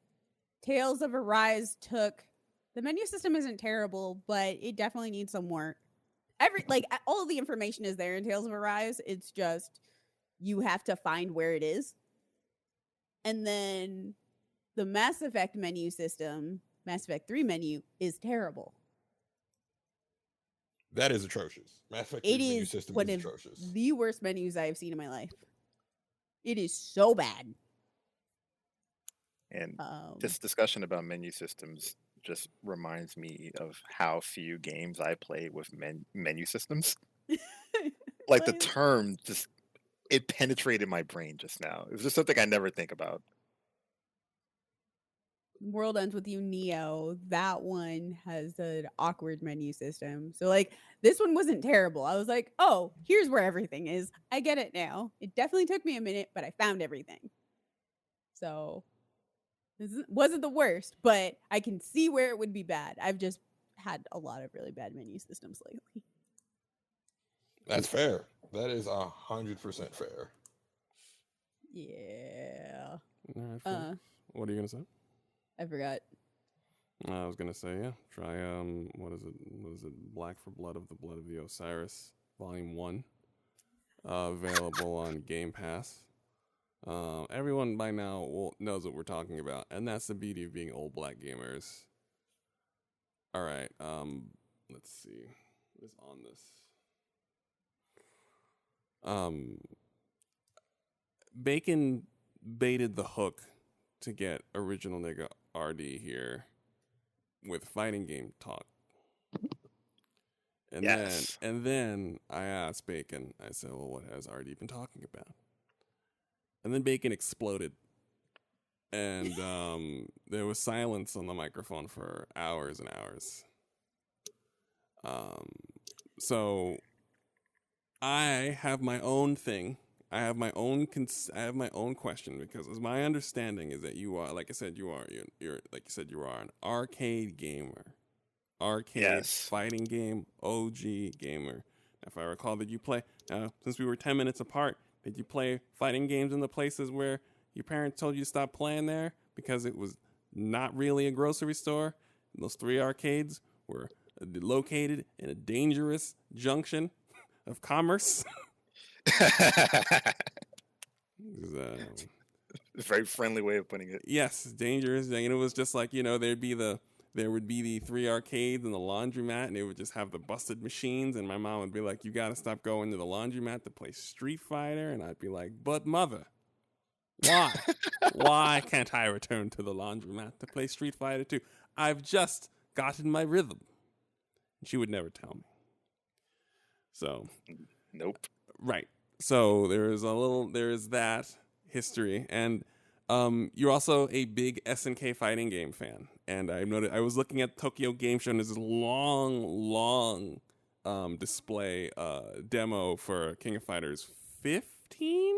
Tales of Arise took the menu system isn't terrible, but it definitely needs some work. All of the information is there in Tales of Arise. It's just you have to find where it is. And then the Mass Effect menu system, Mass Effect 3 menu, is terrible. That is atrocious. Mass Effect It 3's menu is system one is of atrocious. the worst menus I have seen in my life. It is so bad. And this discussion about menu systems just reminds me of how few games I play with menu systems. Like the term just, it penetrated my brain just now. It was just something I never think about. World Ends With You Neo, that one has an awkward menu system. So like this one wasn't terrible. I was like, oh, here's where everything is. I get it now. It definitely took me a minute, but I found everything. So Wasn't the worst, but I can see where it would be bad. I've just had a lot of really bad menu systems lately. That's fair. That is 100% fair. Yeah. All right, Phil. What are you gonna say? I forgot. I was gonna say, yeah, try what is it? Black for Blood of the Osiris, Volume 1, available on Game Pass. Everyone by now knows what we're talking about, and that's the beauty of being old black gamers. All right, let's see what is on this. Bacon baited the hook to get original nigga RD here with fighting game talk. And Yes. then I asked Bacon, I said, well, what has RD been talking about? And then Bacon exploded. And there was silence on the microphone for hours and hours. So I have my own thing. I have my own question, because as my understanding is that you are, like I said, you're like you said, you are an arcade gamer. Arcade Yes. fighting game, OG gamer. If I recall, did you play, since we were 10 minutes apart, did you play fighting games in the places where your parents told you to stop playing there because it was not really a grocery store? And those 3 arcades were located in a dangerous junction of commerce. Very friendly way of putting it. Yes, dangerous. And it was just like, there would be the 3 arcades and the laundromat, and they would just have the busted machines. And my mom would be like, you got to stop going to the laundromat to play Street Fighter. And I'd be like, but mother, why? Why can't I return to the laundromat to play Street Fighter 2? I've just gotten my rhythm. And she would never tell me. So, Nope. right. So there is that history, and you're also a big SNK fighting game fan. And I noted, I was looking at Tokyo Game Show, and there's this long display demo for King of Fighters 15.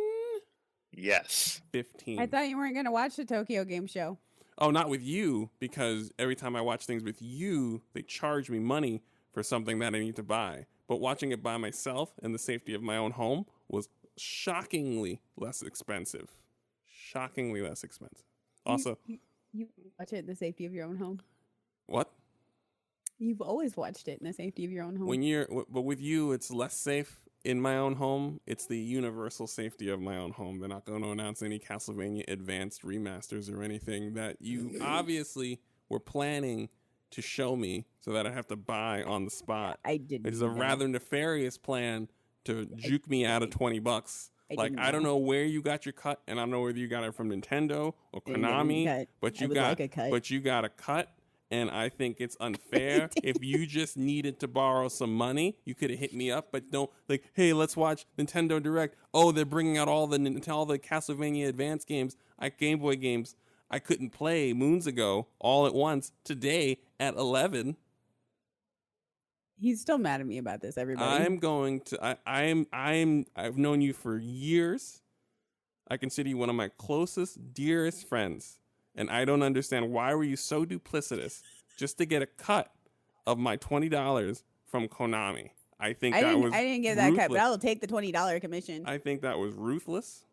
Yes. 15. I thought you weren't going to watch the Tokyo Game Show. Oh, not with you, because every time I watch things with you, they charge me money for something that I need to buy. But watching it by myself in the safety of my own home was shockingly less expensive. Shockingly less expensive. Also, You watch it in the safety of your own home. what? You've always watched it in the safety of your own home. But with you, it's less safe in my own home. It's the universal safety of my own home. They're not going to announce any Castlevania Advanced remasters or anything that you obviously were planning to show me so that I have to buy on the spot. I didn't. It is a rather nefarious plan to juke me out of $20. I don't know where you got your cut, and I don't know whether you got it from Nintendo or Didn't get Konami, a cut. but I you would got like a cut. but you got a cut, and I think it's unfair. If you just needed to borrow some money, you could have hit me up, but don't hey, let's watch Nintendo Direct. Oh, they're bringing out all the Castlevania Advance games, Game Boy games I couldn't play moons ago all at once today at 11. He's still mad at me about this, everybody. I'm going to. I've known you for years. I consider you one of my closest, dearest friends, and I don't understand why were you so duplicitous just to get a cut of my $20 from Konami. I think I that was. didn't get that cut, but ruthless. I'll take the $20 commission. I think that was ruthless,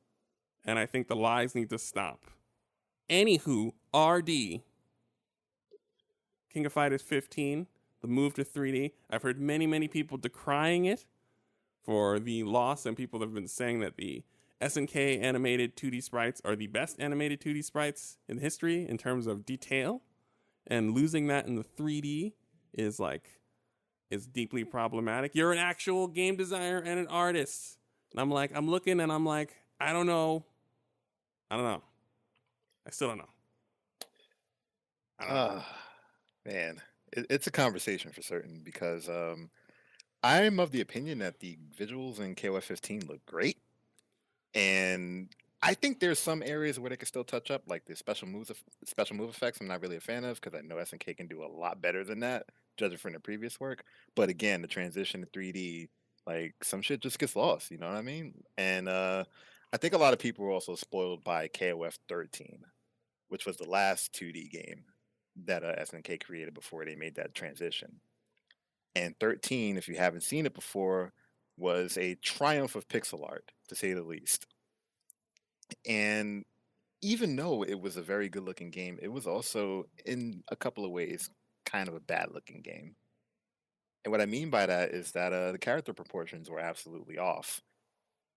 and I think the lies need to stop. Anywho, RD, King of Fighters 15. The move to 3D. I've heard many people decrying it for the loss, and people have been saying that the SNK animated 2D sprites are the best animated 2D sprites in history in terms of detail, and losing that in the 3D is deeply problematic. You're an actual game designer and an artist, and I'm looking and I'm like, I don't know. I still don't know. Man. It's a conversation for certain, because I'm of the opinion that the visuals in KOF 15 look great, and I think there's some areas where they can still touch up, like the special move effects. I'm not really a fan of, because I know SNK can do a lot better than that, judging from their previous work. But again, the transition to 3D, some shit just gets lost. You know what I mean? And I think a lot of people were also spoiled by KOF 13. which was the last 2D game that SNK created before they made that transition. And 13, if you haven't seen it before, was a triumph of pixel art, to say the least. And even though it was a very good looking game, it was also, in a couple of ways, kind of a bad looking game. And what I mean by that is that the character proportions were absolutely off.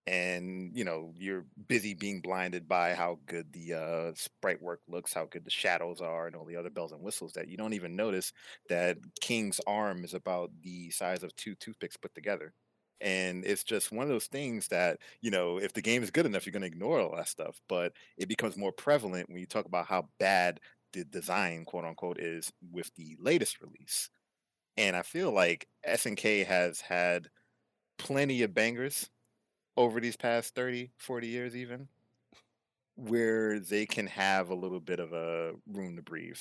And, you're busy being blinded by how good the sprite work looks, how good the shadows are, and all the other bells and whistles that you don't even notice that King's arm is about the size of 2 toothpicks put together. And it's just one of those things that, if the game is good enough, you're going to ignore all that stuff. But it becomes more prevalent when you talk about how bad the design, quote unquote, is with the latest release. And I feel like SNK has had plenty of bangers over these past 30, 40 years even, where they can have a little bit of a room to breathe.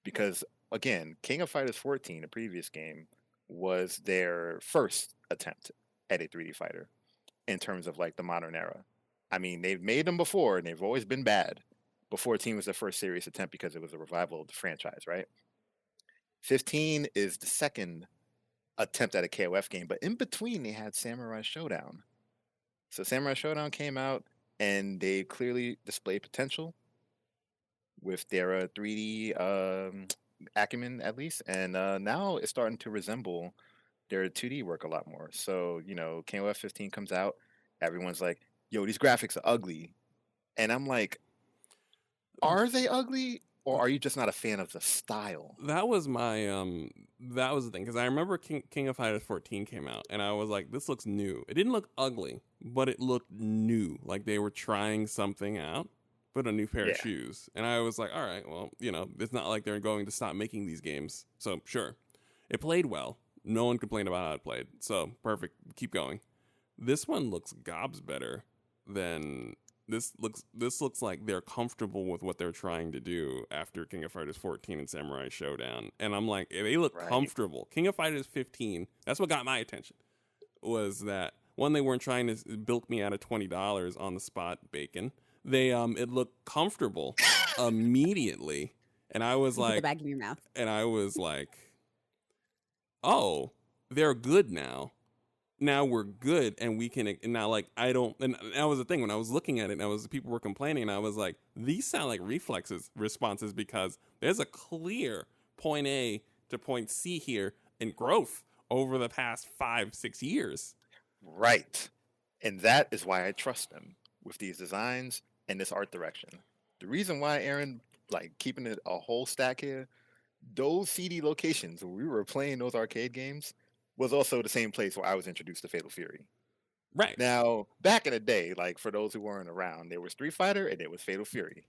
Because, again, King of Fighters 14, the previous game, was their first attempt at a 3D fighter in terms of, like, the modern era. I mean, they've made them before, and they've always been bad. But 14 was their first serious attempt because it was a revival of the franchise, right? 15 is the second attempt at a KOF game, but in between, they had Samurai Showdown. So Samurai Showdown came out, and they clearly displayed potential with their 3D acumen, at least. And now it's starting to resemble their 2D work a lot more. So, KOF 15 comes out, everyone's like, yo, these graphics are ugly. And I'm like, are they ugly? Or are you just not a fan of the style? That was my that was the thing, because I remember King of Fighters 14 came out, and I was like, this looks new. It didn't look ugly, but it looked new, like they were trying something out, but a new pair of shoes. And I was like, all right, well, it's not like they're going to stop making these games, so sure. It played well. No one complained about how it played, so perfect. Keep going. This one looks gobs better than this looks like they're comfortable with what they're trying to do after King of Fighters 14 and Samurai Showdown. And I'm like, they look comfortable. King of Fighters 15, that's what got my attention, was that, one, they weren't trying to bilk me out of $20 on the spot bacon. They it looked comfortable immediately. And I was like, put the bag in your mouth. And I was like, oh, they're good now. Now we're good, and we can, and now, like, I don't, and that was the thing, when I was looking at it, and people were complaining, and I was like, these sound like responses, because there's a clear point A to point C here in growth over the past 5-6 years. Right. And that is why I trust them with these designs and this art direction. The reason why, Aaron, like, keeping it a whole stack here, those CD locations where we were playing those arcade games was also the same place where I was introduced to Fatal Fury. Right. Now, back in the day, like, for those who weren't around, there was Street Fighter and there was Fatal Fury.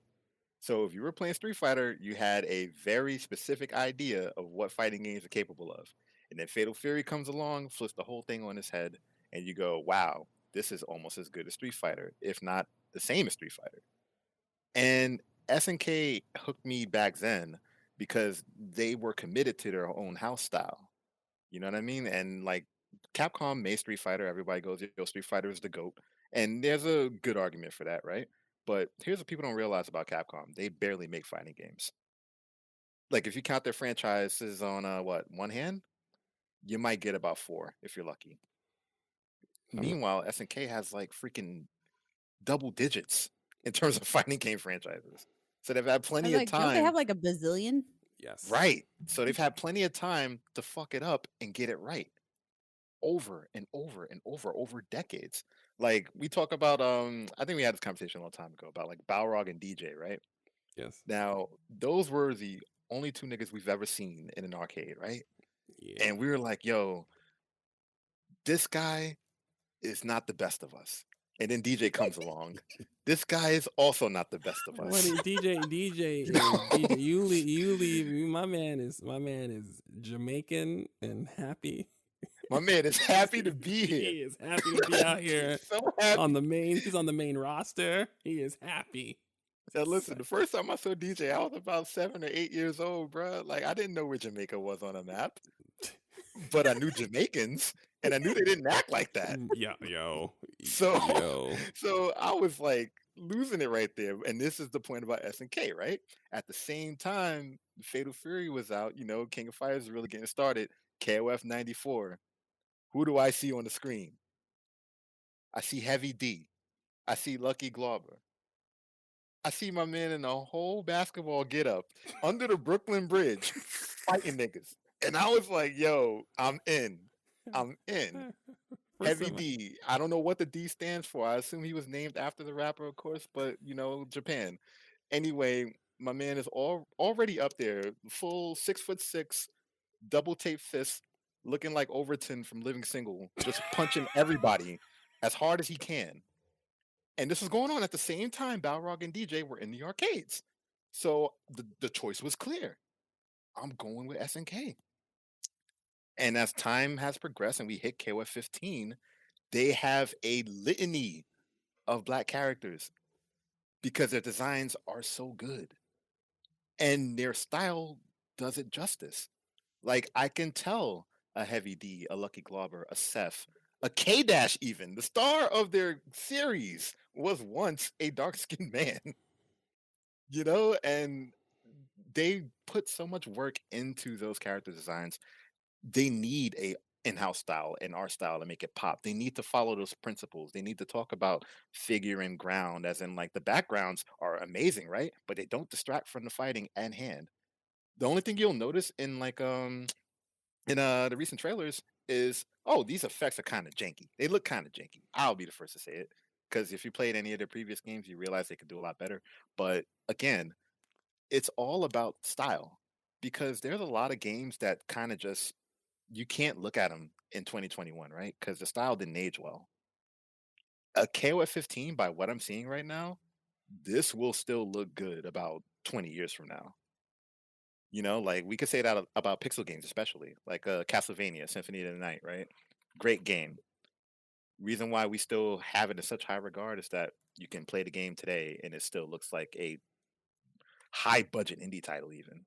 So if you were playing Street Fighter, you had a very specific idea of what fighting games are capable of. And then Fatal Fury comes along, flips the whole thing on its head, and you go, wow, this is almost as good as Street Fighter, if not the same as Street Fighter. And SNK hooked me back then because they were committed to their own house style. You know what I mean? And, like, Capcom made Street Fighter. Everybody goes, yo, Street Fighter is the GOAT. And there's a good argument for that, right? But here's what people don't realize about Capcom. They barely make fighting games. Like, if you count their franchises on, one hand, you might get about 4 if you're lucky. Meanwhile, SNK has, like, freaking double digits in terms of fighting game franchises. So they've had plenty of time. Don't they have, like, a bazillion? Yes. Right. So they've had plenty of time to fuck it up and get it right. Over and over and over decades. Like, we talk about I think we had this conversation a long time ago about, like, Balrog and DJ, right? Yes. Now, those were the only 2 niggas we've ever seen in an arcade, right? Yeah. And we were like, yo, this guy is not the best of us. And then DJ comes along. This guy is also not the best of us. What is DJ, you leave. My man is Jamaican and happy. My man is happy to be here. He is happy to be out here. So happy. He's on the main roster. He is happy. So listen, the first time I saw DJ, I was about 7 or 8 years old, bro. Like, I didn't know where Jamaica was on a map, but I knew Jamaicans, and I knew they didn't act like that. Yeah, yo. So I was like losing it right there. And this is the point about SNK, right? At the same time, Fatal Fury was out, King of Fighters is really getting started. KOF 94. Who do I see on the screen? I see Heavy D. I see Lucky Glauber. I see my man in a whole basketball get up under the Brooklyn Bridge fighting niggas. And I was like, yo, I'm in. I'm in. First Heavy of all- D. I don't know what the D stands for. I assume he was named after the rapper, of course, but Japan. Anyway, my man is already up there, full 6'6", double tape fist, looking like Overton from Living Single, just punching everybody as hard as he can. And this was going on at the same time Balrog and DJ were in the arcades. So the choice was clear. I'm going with SNK. And as time has progressed and we hit KOF 15, they have a litany of black characters because their designs are so good. And their style does it justice. Like, I can tell a Heavy D, a Lucky Glauber, a Seth, a K-Dash even. The star of their series was once a dark-skinned man. And they put so much work into those character designs. They need a in-house style and art style to make it pop. They need to follow those principles. They need to talk about figure and ground, as in like the backgrounds are amazing, right? But they don't distract from the fighting at hand. The only thing you'll notice in the recent trailers is, oh, these effects are kind of janky. They look kind of janky. I'll be the first to say it, because if you played any of their previous games, you realize they could do a lot better. But again, it's all about style, because there's a lot of games that kind of just, you can't look at them in 2021, right? Because the style didn't age well. A KOF 15, by what I'm seeing right now, this will still look good about 20 years from now. Like we could say that about pixel games, especially like Castlevania Symphony of the Night, right? Great game. Reason why we still have it in such high regard is that you can play the game today and it still looks like a high budget indie title, even.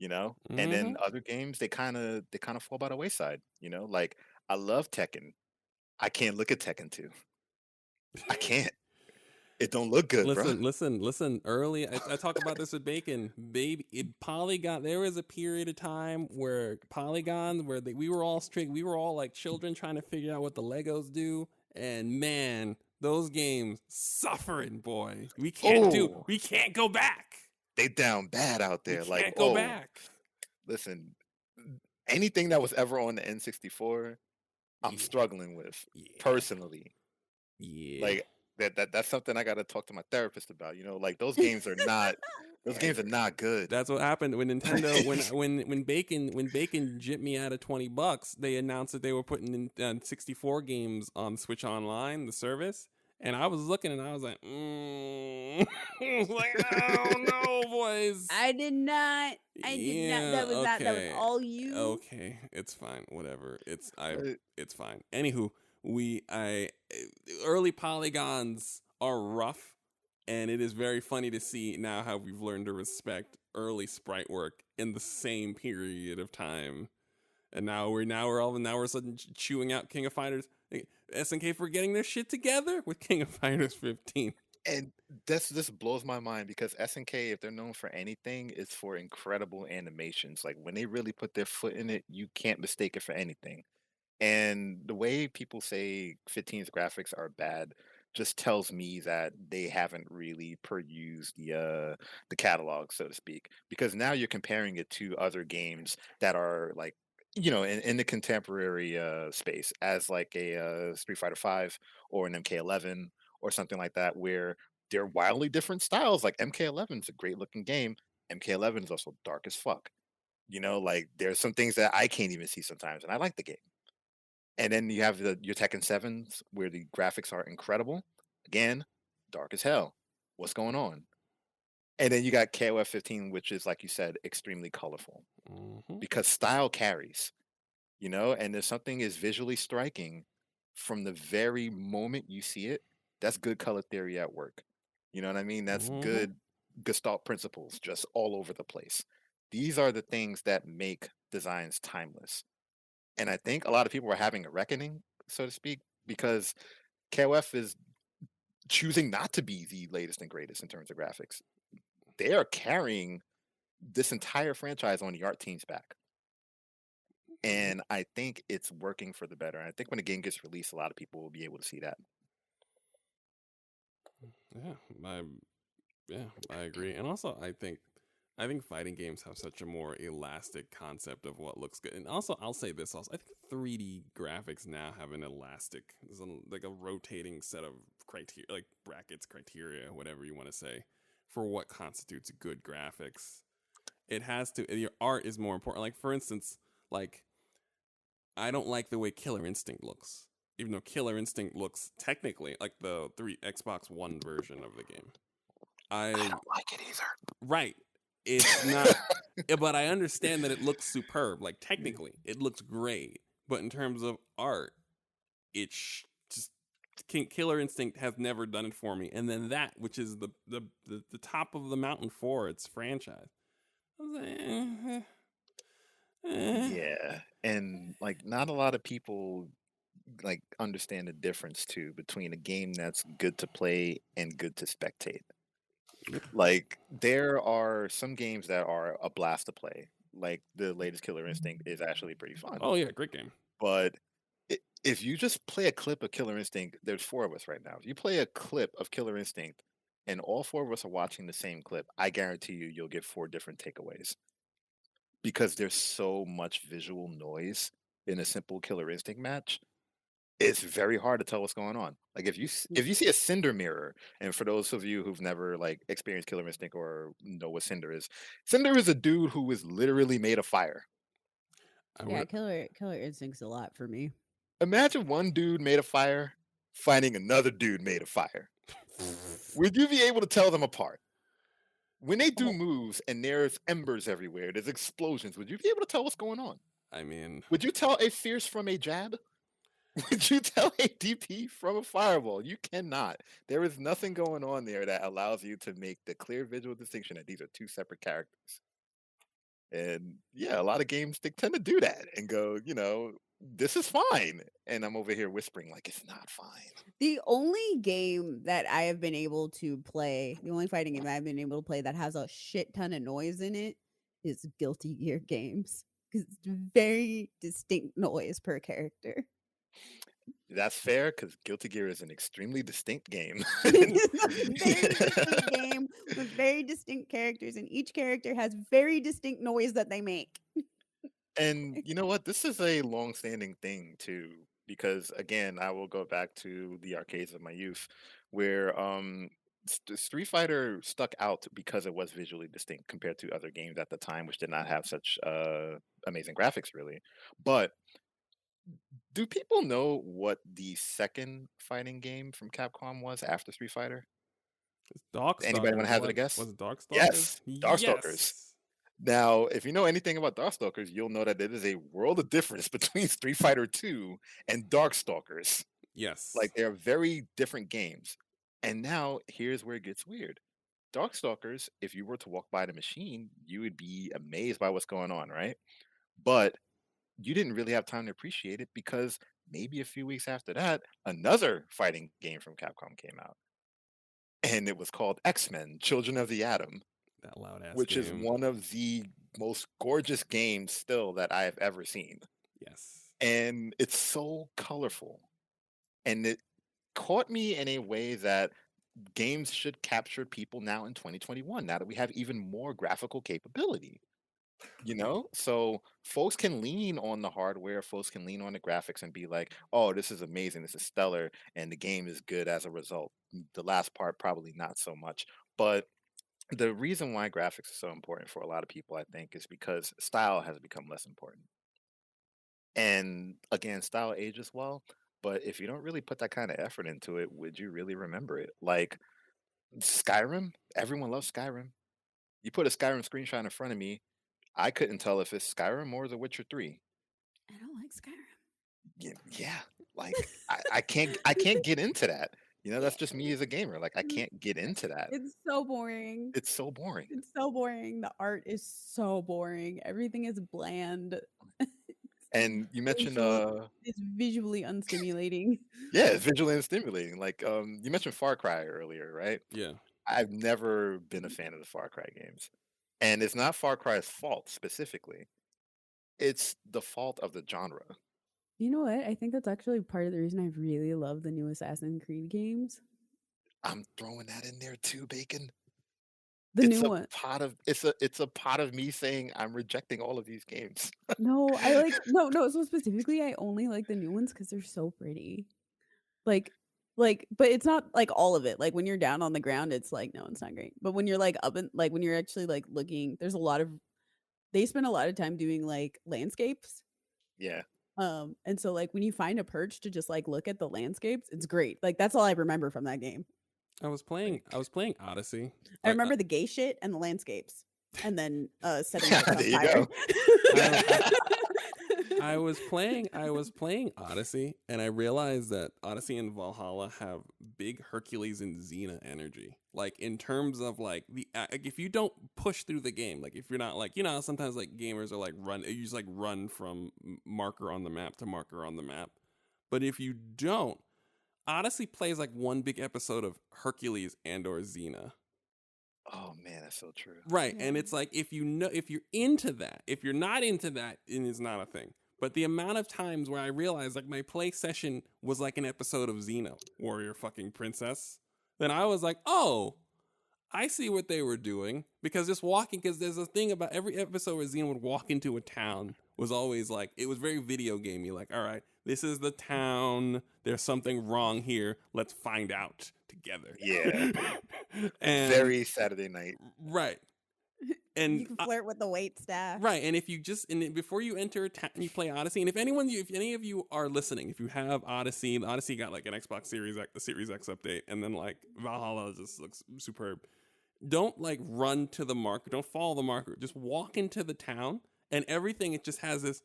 And then other games, they kind of fall by the wayside. Like, I love Tekken. I can't look at Tekken 2. I can't. It don't look good, bro. Listen. Early, I talk about this with Bacon. Baby, Polygon. There was a period of time where Polygon, where we were all strict. We were all like children trying to figure out what the Legos do. And man, those games suffering, boy. We can't go back. They down bad out there. We can't go back. Listen, anything that was ever on the N64, I'm struggling with personally. Yeah. Like that's something I got to talk to my therapist about. Like those games are not. Those games are not good. That's what happened when Nintendo when Bacon jipped me out of $20. They announced that they were putting in 64 games on Switch Online, the service. And I was looking and I was like, I was like, oh no, boys. I did not. That was that. That was all you. Okay, it's fine. Whatever. It's fine. Anywho, early polygons are rough, and it is very funny to see now how we've learned to respect early sprite work in the same period of time. And now we're suddenly chewing out King of Fighters. SNK for getting their shit together with King of Fighters 15. And this blows my mind, because SNK, if they're known for anything, is for incredible animations. Like, when they really put their foot in it, you can't mistake it for anything. And the way people say 15's graphics are bad just tells me that they haven't really perused the catalog, so to speak. Because now you're comparing it to other games that are like, in the contemporary space, as like a Street Fighter 5 or an MK11 or something like that, where they're wildly different styles. Like, MK11 is a great looking game. MK11 is also dark as fuck. Like, there's some things that I can't even see sometimes, and I like the game. And then you have your Tekken 7s, where the graphics are incredible. Again, dark as hell. What's going on? And then you got KOF 15, which is, like you said, extremely colorful. Because style carries, and if something is visually striking from the very moment you see it, that's good color theory at work. You know what I mean? That's good Gestalt principles just all over the place. These are the things that make designs timeless. And I think a lot of people are having a reckoning, so to speak, because KOF is choosing not to be the latest and greatest in terms of graphics. They are carrying this entire franchise on the art team's back. And I think it's working for the better. And I think when the game gets released, a lot of people will be able to see that. I agree. And also, I think fighting games have such a more elastic concept of what looks good. And also, I'll say this also, I think 3D graphics now have an elastic, like a rotating set of criteria, like brackets, criteria, whatever you want to say, for what constitutes good graphics. It has to, your art is more important. Like, for instance, like, I don't like the way Killer Instinct looks, even though Killer Instinct looks technically like the Xbox One version of the game. I don't like it either. Right. It's not, but I understand that it looks superb. Like, technically, it looks great. But in terms of art, it's just, Killer Instinct has never done it for me. And then that, which is the top of the mountain for its franchise. I was like, Yeah. And like, not a lot of people like understand the difference too between a game that's good to play and good to spectate. Like, there are some games that are a blast to play. Like, the latest Killer Instinct is actually pretty fun. Oh yeah, great game. But if you just play a clip of Killer Instinct, there's 4 of us right now. If you play a clip of Killer Instinct and all 4 of us are watching the same clip, I guarantee you'll get 4 different takeaways. Because there's so much visual noise in a simple Killer Instinct match. It's very hard to tell what's going on. Like, if you see a Cinder mirror, and for those of you who've never like experienced Killer Instinct or know what Cinder is a dude who is literally made of fire. Yeah, Killer Instinct's a lot for me. Imagine one dude made of fire finding another dude made of fire. Would you be able to tell them apart? When they do moves and there's embers everywhere, there's explosions, would you be able to tell what's going on? I mean, would you tell a Fierce from a jab? Would you tell a DP from a fireball? You cannot. There is nothing going on there that allows you to make the clear visual distinction that these are 2 separate characters. And yeah, a lot of games, they tend to do that and go, this is fine. And I'm over here whispering like it's not fine. The only game that I have been able to play, the only fighting game I've been able to play that has a shit ton of noise in it is Guilty Gear games. Because it's very distinct noise per character. That's fair, because Guilty Gear is an extremely distinct game. It's a very distinct game with very distinct characters, and each character has very distinct noise that they make. And you know what? This is a long-standing thing too, because again, I will go back to the arcades of my youth, where Street Fighter stuck out because it was visually distinct compared to other games at the time, which did not have such amazing graphics, really. But do people know what the second fighting game from Capcom was after Street Fighter? Anybody want to hazard a guess? Was it Darkstalkers? Yes, Darkstalkers. Yes. Now, if you know anything about Darkstalkers, you'll know that there is a world of difference between Street Fighter 2 and Darkstalkers. Yes. Like, they are very different games. And now, here's where it gets weird. Darkstalkers, if you were to walk by the machine, you would be amazed by what's going on, right? But you didn't really have time to appreciate it because maybe a few weeks after that, another fighting game from Capcom came out. And it was called X-Men, Children of the Atom. That loud ass which game. is one of the most gorgeous games still that I have ever seen. Yes. And it's so colorful. And it caught me in a way that games should capture people now in 2021, now that we have even more graphical capability. So folks can lean on the hardware, folks can lean on the graphics and be like, oh, this is amazing, this is stellar, and the game is good as a result. The last part, probably not so much. But the reason why graphics are so important for a lot of people, I think, is because style has become less important. And again, style ages well, but if you don't really put that kind of effort into it, would you really remember it? Like Skyrim, everyone loves Skyrim. You put a Skyrim screenshot in front of me, I couldn't tell if it's Skyrim or The Witcher 3. I don't like Skyrim. Yeah. Like I can't get into that. That's just me as a gamer. Like, I can't get into that. It's so boring. It's so boring. It's so boring. The art is so boring. Everything is bland. And you mentioned Also, it's visually unstimulating. yeah, it's visually and stimulating. Like you mentioned Far Cry earlier, right? Yeah. I've never been a fan of the Far Cry games. And it's not Far Cry's fault specifically. It's the fault of the genre. You know what? I think that's actually part of the reason I really love the new Assassin's Creed games. I'm throwing that in there too, Bacon. The It's new a one. pot of it's a pot of me saying I'm rejecting all of these games. No, I like no. So specifically, I only like the new ones because they're so pretty. Like, but it's not like all of it. Like when you're down on the ground, it's like no, it's not great. But when you're like up and like when you're actually like looking, there's a lot of they spend a lot of time doing like landscapes. Yeah. And so like when you find a perch to just like look at the landscapes, it's great. Like that's all I remember from that game. I was playing Odyssey. I remember the gay shit and the landscapes, and then setting it on There you fire. I was playing Odyssey, and I realized that Odyssey and Valhalla have big Hercules and Xena energy. Like in terms of like like if you don't push through the game, like if you're not like sometimes like gamers are like you just like run from marker on the map to marker on the map, but if you don't, Odyssey plays like one big episode of Hercules and or Xena. Oh man, that's so true. Right. Yeah. And it's like if you're into that, if you're not into that, it is not a thing. But the amount of times where I realized like my play session was like an episode of Xena, Warrior fucking Princess, then I was like, oh, I see what they were doing. Because just walking, because there's a thing about every episode where Xena would walk into a town was always like, it was very video gamey. Like, all right, this is the town. There's something wrong here. Let's find out together. Yeah. And Very Saturday night. right. And You can flirt with the wait staff. right, and if you just before you enter a town, you play Odyssey, and if any of you are listening, if you have Odyssey, the Odyssey got like an Xbox Series X, the Series X update, and then like Valhalla just looks superb. Don't like run to the marker, don't follow the marker, just walk into the town, and everything it just has this,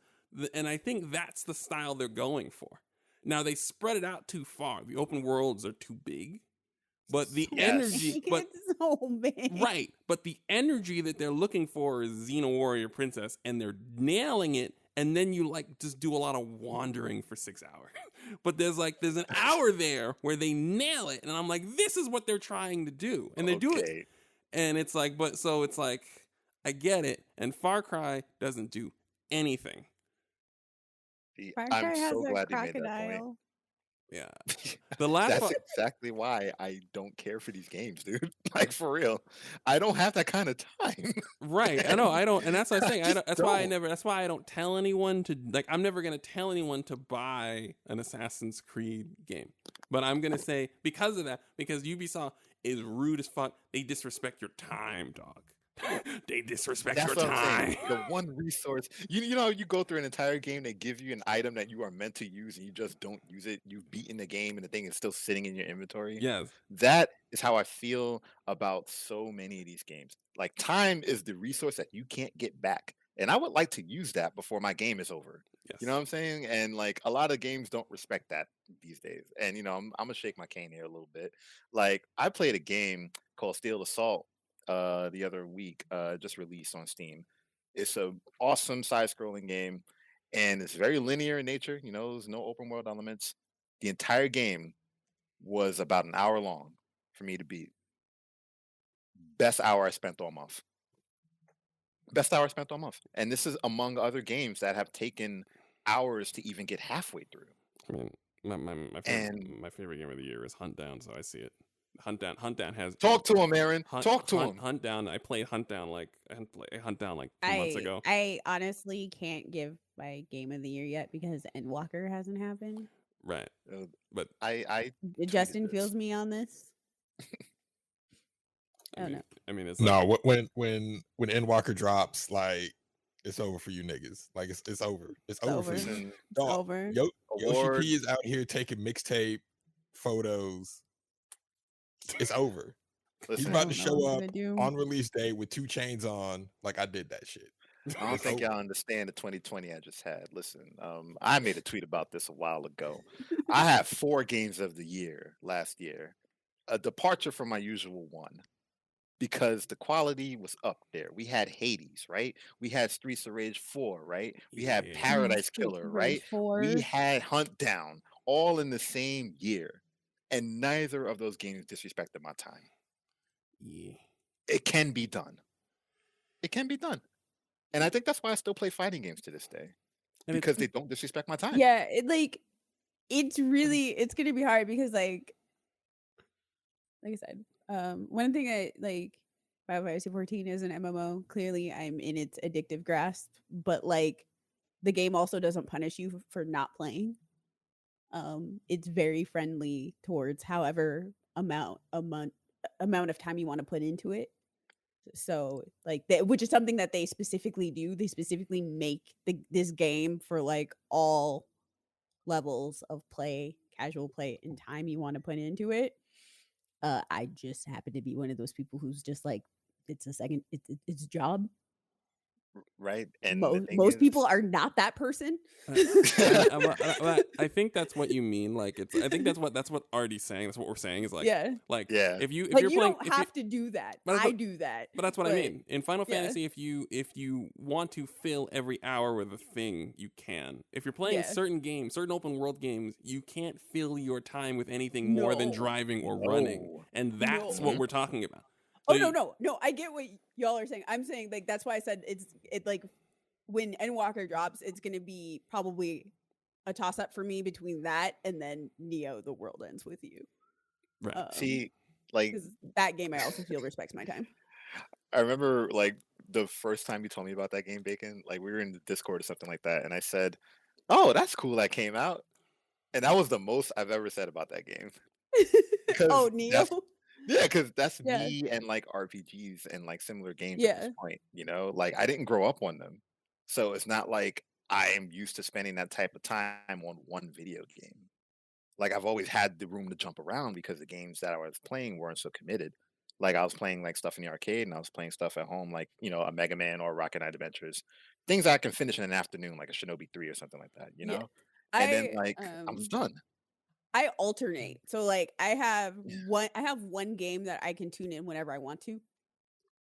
and I think that's the style they're going for. Now they spread it out too far. The open worlds are too big. But the Yes. energy, but It's so big. right, but the energy that they're looking for is Xena Warrior Princess, and they're nailing it. And then you like just do a lot of wandering for 6 hours. But there's an hour there where they nail it, and I'm like, this is what they're trying to do, and they do it. Okay. And it's like, but so it's like, I get it. And Far Cry doesn't do anything. See, Far I'm Cry has so a glad you made that point. crocodile. Yeah, the last That's one. exactly why I don't care for these games, dude. Like for real, I don't have that kind of time. Right, I know, I don't, and that's what I'm saying. Just That's why don't. That's why I don't tell anyone to like. I'm never gonna tell anyone to buy an Assassin's Creed game, but I'm gonna say because of that, because Ubisoft is rude as fuck. They disrespect your time, dog. They disrespect That's your what I'm time. saying. The one resource, you know, you go through an entire game, they give you an item that you are meant to use, and you just don't use it. You've beaten the game, and the thing is still sitting in your inventory. Yes, That is how I feel about so many of these games. Like time is the resource that you can't get back, and I would like to use that before my game is over. yes. You know what I'm saying? And like a lot of games don't respect that these days. And you know, I'm gonna shake my cane here a little bit. Like I played a game called Steel Assault the other week, just released on Steam. It's a awesome side-scrolling game, and it's very linear in nature. You know, there's no open world elements. The entire game was about an hour long for me to beat. Best hour I spent all month. Best hour I spent all month. And this is among other games that have taken hours to even get halfway through. I mean, And my favorite game of the year is Hunt Down, so I see it. Hunt Down has talk to him, Aaron. Talk to him. Hunt Down. I played Hunt Down like 2 months ago. I honestly can't give my game of the year yet because Endwalker hasn't happened. Right, but I Justin this. feels me on this. Oh, no. I mean, it's No, when Endwalker drops, like it's over for you niggas. Like it's over. It's over for over. you. Listen, It's over. Yoshi Award. P is out here taking mixtape photos. It's over. He's listen, about I to don't know show what I'm up gonna do. on release day with 2 chains on. Like I did that shit. I don't It's think over. y'all understand the 2020 I just had. Listen, I made a tweet about this a while ago. I had 4 games of the year last year, a departure from my usual one. because the quality was up there. We had Hades, right? We had Streets of Rage 4, right? We had Yeah. Paradise Streets Killer, of Rage right? 4. We had Hunt Down, all in the same year. And neither of those games disrespected my time. Yeah. It can be done. It can be done. And I think that's why I still play fighting games to this day. And Because they don't disrespect my time. Yeah, it's gonna be hard because like I said, one thing I like Final Fantasy 14 is an MMO. Clearly I'm in its addictive grasp, but like the game also doesn't punish you for not playing. It's very friendly towards however amount of time you want to put into it. So like which is something that they specifically do. They specifically make this game for like all levels of play, casual play, and time you want to put into it. I just happen to be one of those people who's just like it's a job. Right. And Most people are not that person. I think that's what you mean. Like I think that's what Artie's saying. That's what we're saying is like, Yeah. like Yeah. if you're Like you playing, don't have to do that. But I do that. but that's what I but- mean. In Final yeah. Fantasy, if you want to fill every hour with a thing, you can. If you're playing Yeah. certain games, certain open world games, you can't fill your time with anything more than No. driving or running. No. And that's No. what we're talking about. Oh So no! I get what y'all are saying. I'm saying like that's why I said it like when Endwalker drops, it's gonna be probably a toss up for me between that and then Neo: The World Ends with You. Right. See, like because that game I also feel respects my time. I remember like the first time you told me about that game, Bacon, like we were in the Discord or something like that, and I said, "Oh, that's cool that came out." And that was the most I've ever said about that game. Because Oh, Neo. that's- Yeah, because that's Yeah. me and like RPGs and like similar games at Yeah. this point, like I didn't grow up on them. So it's not like I am used to spending that type of time on one video game. Like I've always had the room to jump around because the games that I was playing weren't so committed. Like I was playing like stuff in the arcade and I was playing stuff at home, like, a Mega Man or Rocket Knight Adventures. Things I can finish in an afternoon, like a Shinobi 3 or something like that, Yeah. And then like I'm done. I alternate. So like I have Yeah. one game that I can tune in whenever I want to.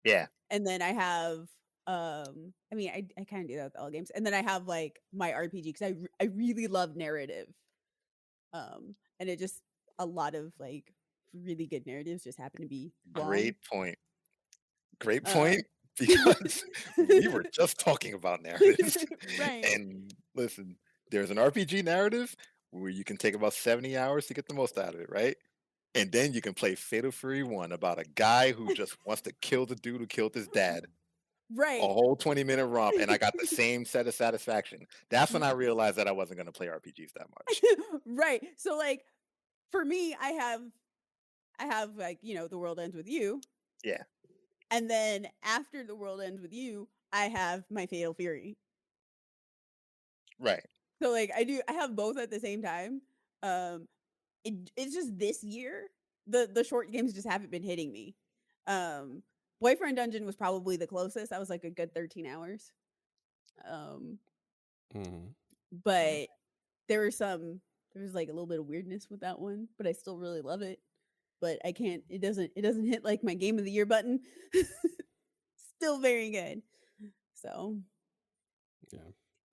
Yeah. And then I have I mean I kind of do that with all games. And then I have like my RPG because I really love narrative. And it just a lot of like really good narratives just happen to be long. Great point. Great Uh, point. Because we were just talking about narratives. Right. And listen, there's an RPG narrative where you can take about 70 hours to get the most out of it, right? And then you can play Fatal Fury 1 about a guy who just wants to kill the dude who killed his dad. Right. A whole 20-minute romp, and I got the same set of satisfaction. That's when I realized that I wasn't going to play RPGs that much. Right. So like for me, I have like, The World Ends with You. Yeah. And then after The World Ends with You, I have my Fatal Fury. Right. So like I have both at the same time. It's just this year the short games just haven't been hitting me. Boyfriend Dungeon was probably the closest. I was like a good 13 hours. Mhm. But there was like a little bit of weirdness with that one, but I still really love it. But I can't it doesn't hit like my game of the year button. Still very good. So Yeah.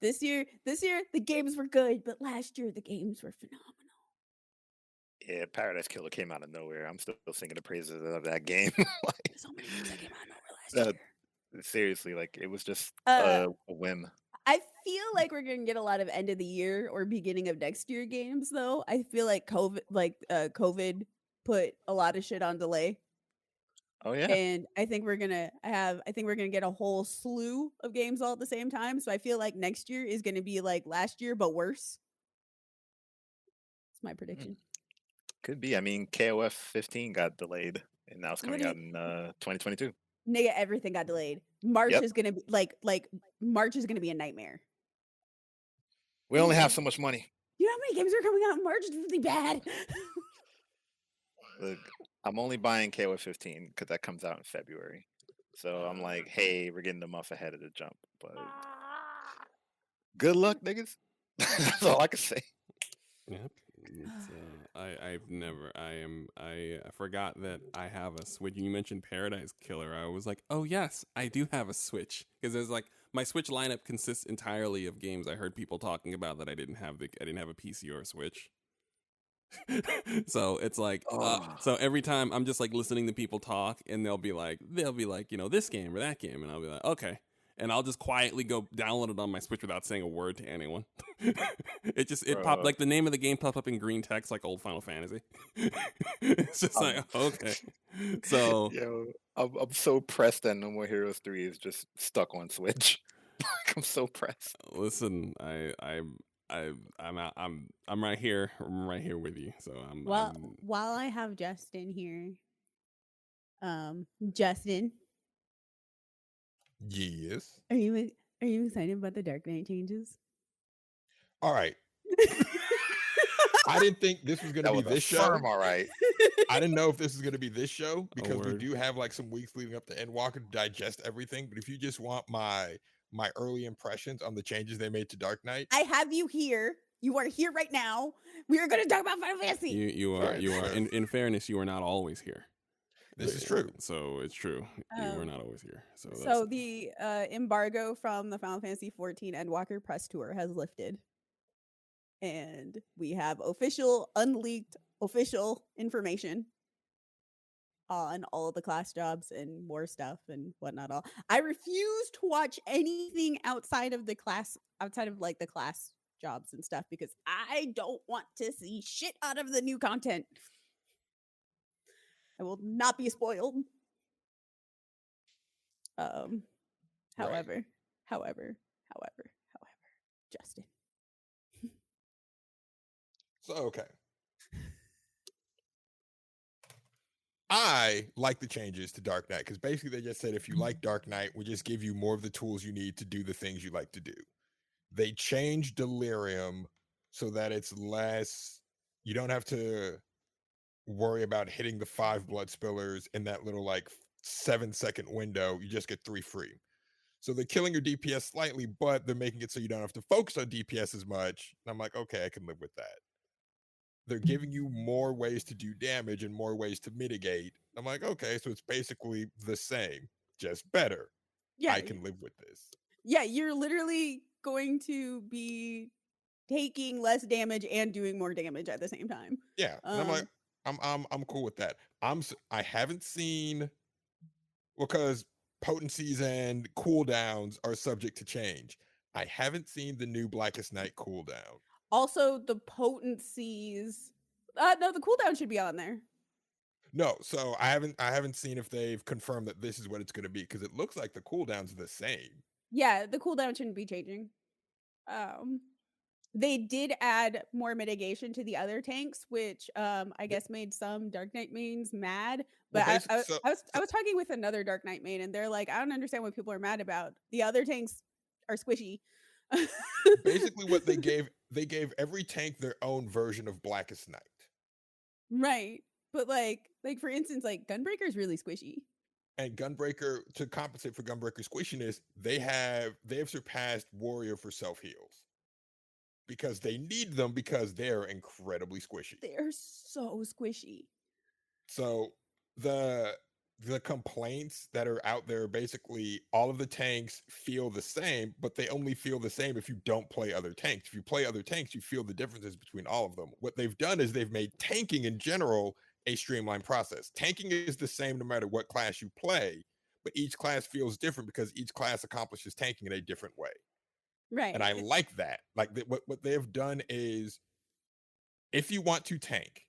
this year the games were good, but last year the games were phenomenal. Yeah, Paradise Killer came out of nowhere. I'm still singing the praises of that game. Like, So many games that came out of nowhere last that- year. seriously, like it was just Uh, a whim. I feel like we're gonna get a lot of end of the year or beginning of next year games though. I feel like COVID put a lot of shit on delay. Oh yeah. And I think we're gonna get a whole slew of games all at the same time. So I feel like next year is gonna be like last year, but worse. It's my prediction. Could be. I mean, KOF 15 got delayed, and now it's coming out in 2022. Nigga, everything got delayed. March Yep. is gonna be like March is gonna be a nightmare. We only have so much money. You know how many games are coming out in March? It's really bad. Look, I'm only buying KOF 15 because that comes out in February. So I'm like, hey, we're getting the month ahead of the jump. But good luck, niggas. That's all I can say. Yep. I forgot that I have a Switch. You mentioned Paradise Killer. I was like, oh yes, I do have a Switch, because there's like my Switch lineup consists entirely of games I heard people talking about that I didn't have a PC or a Switch. So it's like, so every time I'm just like listening to people talk, and they'll be like, you know, this game or that game, and I'll be like, okay, and I'll just quietly go download it on my Switch without saying a word to anyone. It popped, like the name of the game popped up in green text, like old Final Fantasy. It's just like, okay, so Yo, I'm so pressed that No More Heroes 3 is just stuck on Switch. Like, I'm so pressed. listen, I'm right here. I'm right here with you. So Well, while I have Justin here, Justin, Yes. are you excited about the Dark Knight changes? All right. I didn't think this was going to That be was a this show. firm, all right. I didn't know if this is going to be this show, because we word. do have like some weeks leading up to Endwalker to digest everything. But if you just want my early impressions on the changes they made to Dark Knight, I have you here. You are here right now. We are going to talk about Final Fantasy. you are Fair. in fairness, you are not always here. this is true. So it's true. You were not always here. So So the embargo from the Final Fantasy 14 Endwalker press tour has lifted. And we have unleaked official information on all of the class jobs and more stuff and whatnot. I refuse to watch anything outside of the class jobs and stuff, because I don't want to see shit out of the new content. I will not be spoiled. However, Justin. So, okay. I like the changes to Dark Knight, because basically they just said, if you like Dark Knight, we just give you more of the tools you need to do the things you like to do. They changed Delirium so that it's less, you don't have to worry about hitting the 5 blood spillers in that little like 7-second window. You just get 3 free. So they're killing your DPS slightly, but they're making it so you don't have to focus on DPS as much. And I'm like, okay, I can live with that. They're giving you more ways to do damage and more ways to mitigate. I'm like, okay, so it's basically the same, just better. Yeah, I can live with this. yeah, you're literally going to be taking less damage and doing more damage at the same time. Yeah, and I'm like, I'm cool with that. I haven't seen, because potencies and cooldowns are subject to change. I haven't seen the new Blackest Night cooldown. Also, the potencies. No, the cooldown should be on there. No, so I haven't seen if they've confirmed that this is what it's going to be, because it looks like the cooldown's the same. Yeah, the cooldown shouldn't be changing. They did add more mitigation to the other tanks, which I guess made some Dark Knight mains mad. But Well, I was talking with another Dark Knight main, and they're like, I don't understand what people are mad about. The other tanks are squishy. basically what they gave every tank their own version of Blackest Night. Right. But like for instance, like Gunbreaker's really squishy. And Gunbreaker, to compensate for Gunbreaker squishiness, they have surpassed Warrior for self-heals, because they need them, because they're incredibly squishy. They're so squishy. So the complaints that are out there, basically all of the tanks feel the same, but they only feel the same if you don't play other tanks. If you play other tanks, you feel the differences between all of them. What they've done is they've made tanking in general a streamlined process. Tanking is the same no matter what class you play, but each class feels different because each class accomplishes tanking in a different way. Right. And I like that. Like what they have done is, if you want to tank,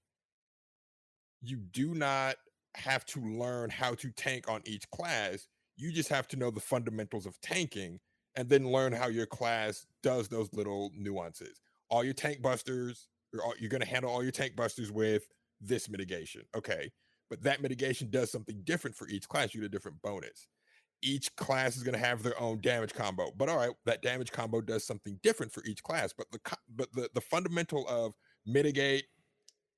you do not have to learn how to tank on each class. You just have to know the fundamentals of tanking, and then learn how your class does those little nuances. All your tank busters, you're going to handle all your tank busters with this mitigation. Okay. But that mitigation does something different for each class. You get a different bonus. Each class is going to have their own damage combo. But all right, that damage combo does something different for each class. But the fundamental of mitigate,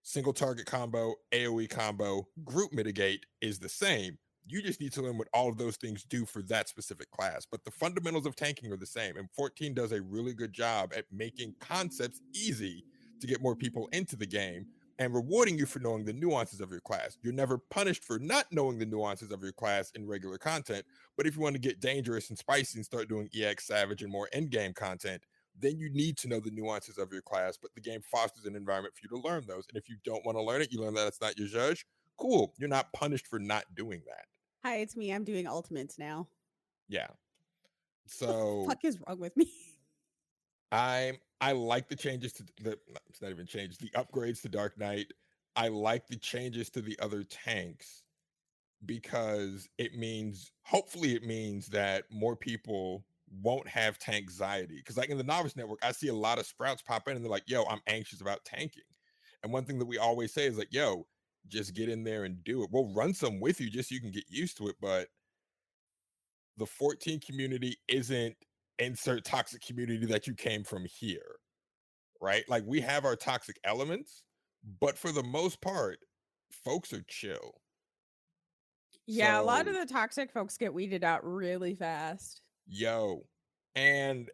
single target combo, AoE combo, group mitigate is the same. You just need to learn what all of those things do for that specific class. But the fundamentals of tanking are the same. And 14 does a really good job at making concepts easy to get more people into the game. and rewarding you for knowing the nuances of your class. You're never punished for not knowing the nuances of your class in regular content. But if you want to get dangerous and spicy and start doing EX Savage and more end-game content, then you need to know the nuances of your class. But the game fosters an environment for you to learn those. And if you don't want to learn it, you learn that it's not your judge. Cool. You're not punished for not doing that. Hi, it's me. I'm doing ultimates now. Yeah. What So the fuck is wrong with me? I like the changes to it's not even changes, the upgrades to Dark Knight. I like the changes to the other tanks because hopefully it means that more people won't have tank anxiety. Because like in the Novice Network, I see a lot of sprouts pop in and they're like, yo, I'm anxious about tanking. And one thing that we always say is like, yo, just get in there and do it. We'll run some with you just so you can get used to it. But the 14 community isn't insert toxic community that you came from here, right? Like we have our toxic elements, but for the most part, folks are chill. Yeah, a lot of So, the toxic folks get weeded out really fast. yo, and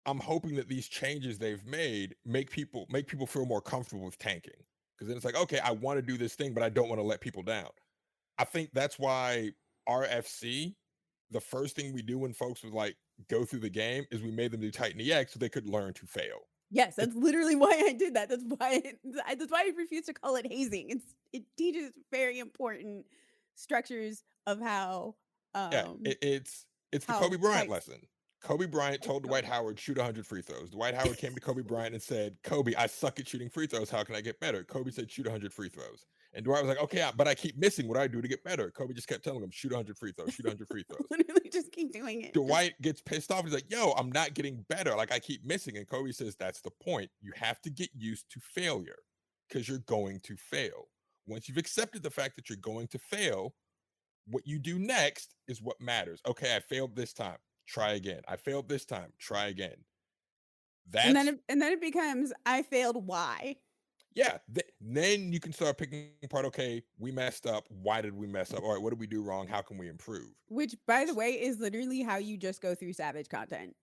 I'm hoping that these changes they've made make people feel more comfortable with tanking. Because then it's like, okay, I want to do this thing, but I don't want to let people down. I think that's why RFC, the first thing we do when folks would like go through the game is we made them do Titan EX so they could learn to fail. Yes, that's literally why I did that. That's why I refuse to call it hazing. It teaches very important structures of how Yeah, it's the how Kobe Bryant fights- lesson. Kobe Bryant told Dwight Howard, shoot 100 free throws. Dwight Howard came to Kobe Bryant and said, Kobe, I suck at shooting free throws. How can I get better? Kobe said, shoot 100 free throws. And Dwight was like, okay, but I keep missing. What do I do to get better? Kobe just kept telling him, shoot 100 free throws, shoot 100 free throws. literally just keep doing it. Dwight gets pissed off. He's like, yo, I'm not getting better. Like I keep missing. And Kobe says, that's the point. You have to get used to failure because you're going to fail. Once you've accepted the fact that you're going to fail, what you do next is what matters. Okay, I failed this time. Try again. I failed this time. Try again. And then it becomes I failed. Why? Yeah. Then you can start picking apart. Okay, we messed up. Why did we mess up? All right, what did we do wrong? How can we improve? Which, by the way, is literally how you just go through Savage content.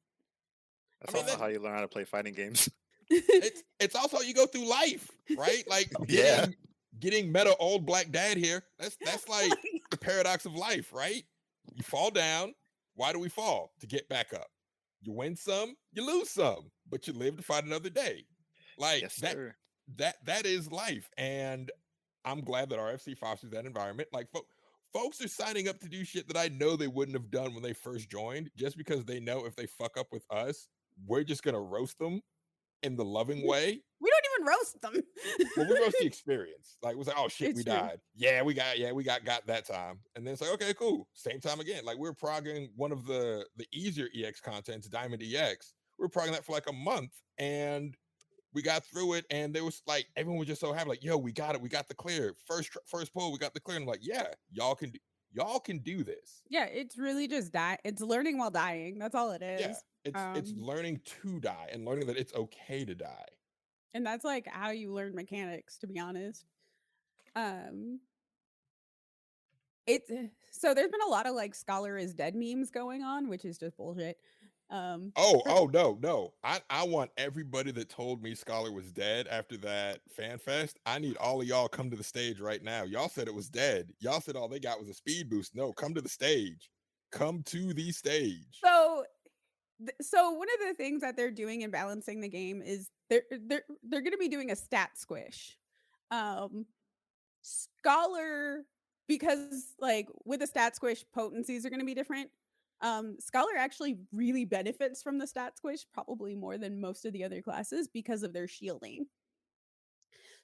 That's I mean, also how you learn how to play fighting games. It's also you go through life, right? Like Yeah. getting meta old black dad here. That's like the paradox of life, right? You fall down. Why do we fall? To get back up. You win some, you lose some, but you live to fight another day. Like Yes, sir. that is life. And I'm glad that RFC fosters that environment. Like folks are signing up to do shit that I know they wouldn't have done when they first joined, just because they know if they fuck up with us, we're just gonna roast them in the loving way. We don't even roast them. Well, we roast the experience. Like it was like, oh shit, It's we true. died. Yeah, we got that time. And then it's like, okay, cool. Same time again. Like we're progging one of the easier EX contents, Diamond EX. We were progging that for like a month and we got through it. And there was like everyone was just so happy, like, yo, we got it. We got the clear. First pull, we got the clear. And I'm like, yeah, y'all can do this. Yeah, it's really just it's learning while dying. That's all it is. Yeah. It's learning to die and learning that it's okay to die. And that's like how you learn mechanics, to be honest. It's so there's been a lot of like Scholar is dead memes going on, which is just bullshit. Oh no. I want everybody that told me Scholar was dead after that fan fest. I need all of y'all come to the stage right now. Y'all said it was dead. Y'all said all they got was a speed boost. No, come to the stage. Come to the stage. So one of the things that they're doing in balancing the game is they're going to be doing a stat squish. Scholar, because like with the stat squish, potencies are going to be different. Scholar actually really benefits from the stat squish probably more than most of the other classes because of their shielding.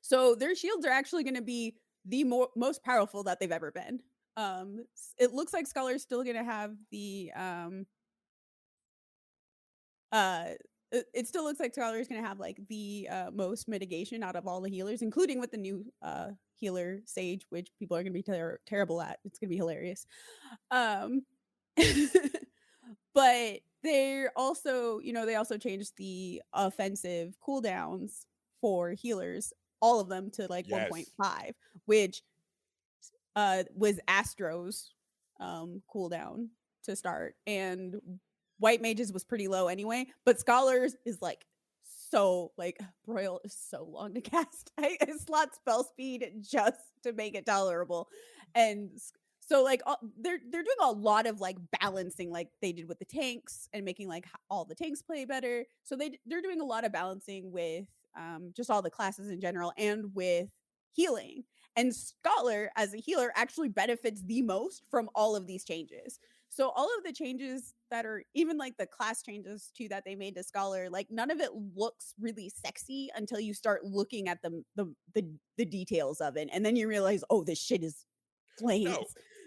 So their shields are actually going to be the most powerful that they've ever been. It looks like Scholar is still going to have the it still looks like Scholar is going to have like the most mitigation out of all the healers, including with the new healer Sage, which people are going to be terrible at. It's going to be hilarious. But they're also, they also changed the offensive cooldowns for healers, all of them to like 1.5, which was Astro's cooldown to start, and White Mages was pretty low anyway, but Scholars is like so like Broil is so long to cast. I slot spell speed just to make it tolerable, and so like they're doing a lot of like balancing, like they did with the tanks and making like all the tanks play better. So they're doing a lot of balancing with just all the classes in general and with healing. And Scholar as a healer actually benefits the most from all of these changes. So all of the changes that are even like the class changes too that they made to Scholar, like none of it looks really sexy until you start looking at the details of it, and then you realize, oh, this shit is flames.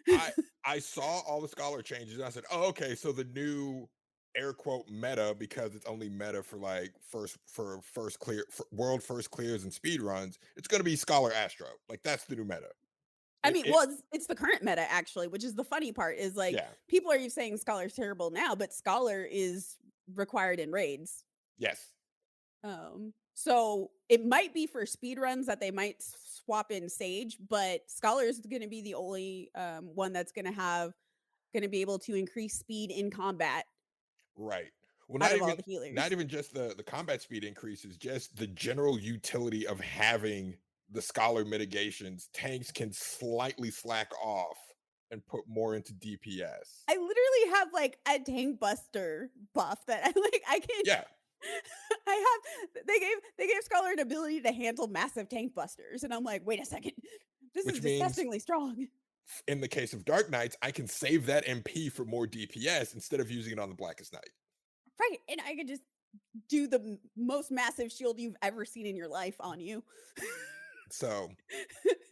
No, I saw all the Scholar changes and I said, oh, okay, so the new air quote meta, because it's only meta for like world first clears and speed runs, it's gonna be Scholar Astro. Like that's the new meta. I mean, well, it's the current meta actually, which is the funny part. Is like Yeah. people are saying Scholar's terrible now, but Scholar is required in raids. Yes. So it might be for speed runs that they might swap in Sage, but Scholar is going to be the only one that's going to be able to increase speed in combat. Right. Well, out of all the healers. not even just the combat speed increases, just the general utility of having the Scholar mitigations. Tanks can slightly slack off and put more into DPS. I literally have like a tank buster buff that I can. Yeah. I have. They gave Scholar an ability to handle massive tank busters, and I'm like, wait a second, this Which is means- disgustingly strong. In the case of Dark Knights, I can save that MP for more DPS instead of using it on the Blackest Night. Right, and I could just do the most massive shield you've ever seen in your life on you. So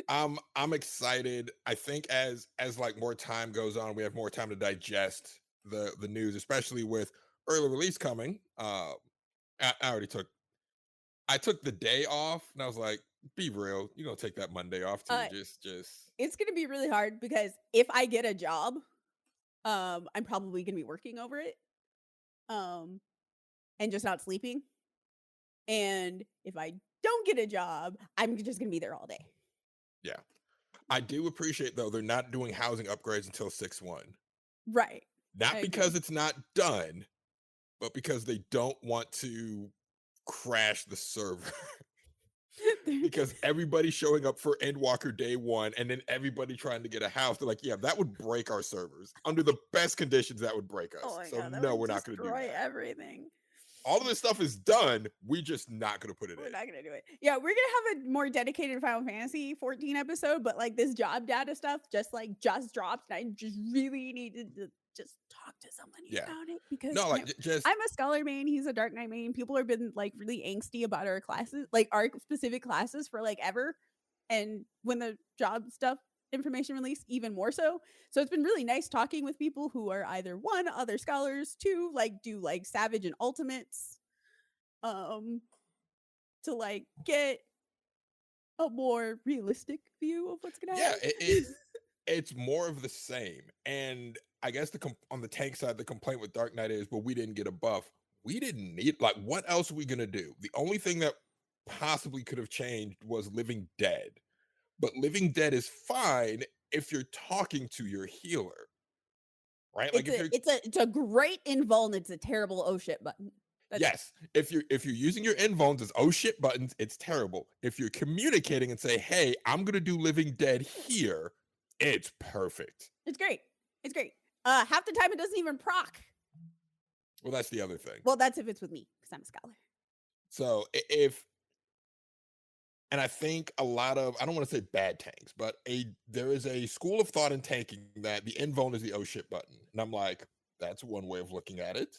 I'm excited. I think as like more time goes on, we have more time to digest the news, especially with early release coming. I took the day off and I was like, be real, you're gonna take that Monday off too. Just It's gonna be really hard because if I get a job, I'm probably gonna be working over it. And just not sleeping. And if I don't get a job, I'm just gonna be there all day. yeah. I do appreciate though they're not doing housing upgrades until 6/1. Right. Not I because agree. it's not done, but because they don't want to crash the server. Because everybody showing up for Endwalker day one and then everybody trying to get a house, they're like, yeah, that would break our servers. Under the best conditions, that would break us. Oh my So God, that no, would we're not going to do destroy that. everything. All of this stuff is done. We just not going to put it We're in. not gonna do it. Yeah, we're gonna have a more dedicated Final Fantasy 14 episode, but like this job data stuff just dropped, and I just really needed to just talk to somebody Yeah. about it because No, like just I'm a Scholar main, he's a Dark Knight main. People have been like really angsty about our classes, like our specific classes for like ever. And when the job stuff information released, even more so. So it's been really nice talking with people who are either one, other Scholars, two, like do like Savage and Ultimates. To like get a more realistic view of what's gonna yeah, happen. it's more of the same. And I guess on the tank side, the complaint with Dark Knight is, well, we didn't get a buff. We didn't need, like, what else are we gonna do? The only thing that possibly could have changed was Living Dead. But Living Dead is fine if you're talking to your healer. Right? Like It's a great invul and it's a terrible oh shit button. Yes, if you're using your invulns as oh shit buttons, it's terrible. If you're communicating and say, hey, I'm gonna do Living Dead here, it's perfect. It's great. It's great. Half the time it doesn't even proc. Well, that's the other thing. Well, that's if it's with me, because I'm a Scholar. So and I think a lot of, I don't want to say bad tanks, but there is a school of thought in tanking that the invuln is the oh shit button. And I'm like, that's one way of looking at it.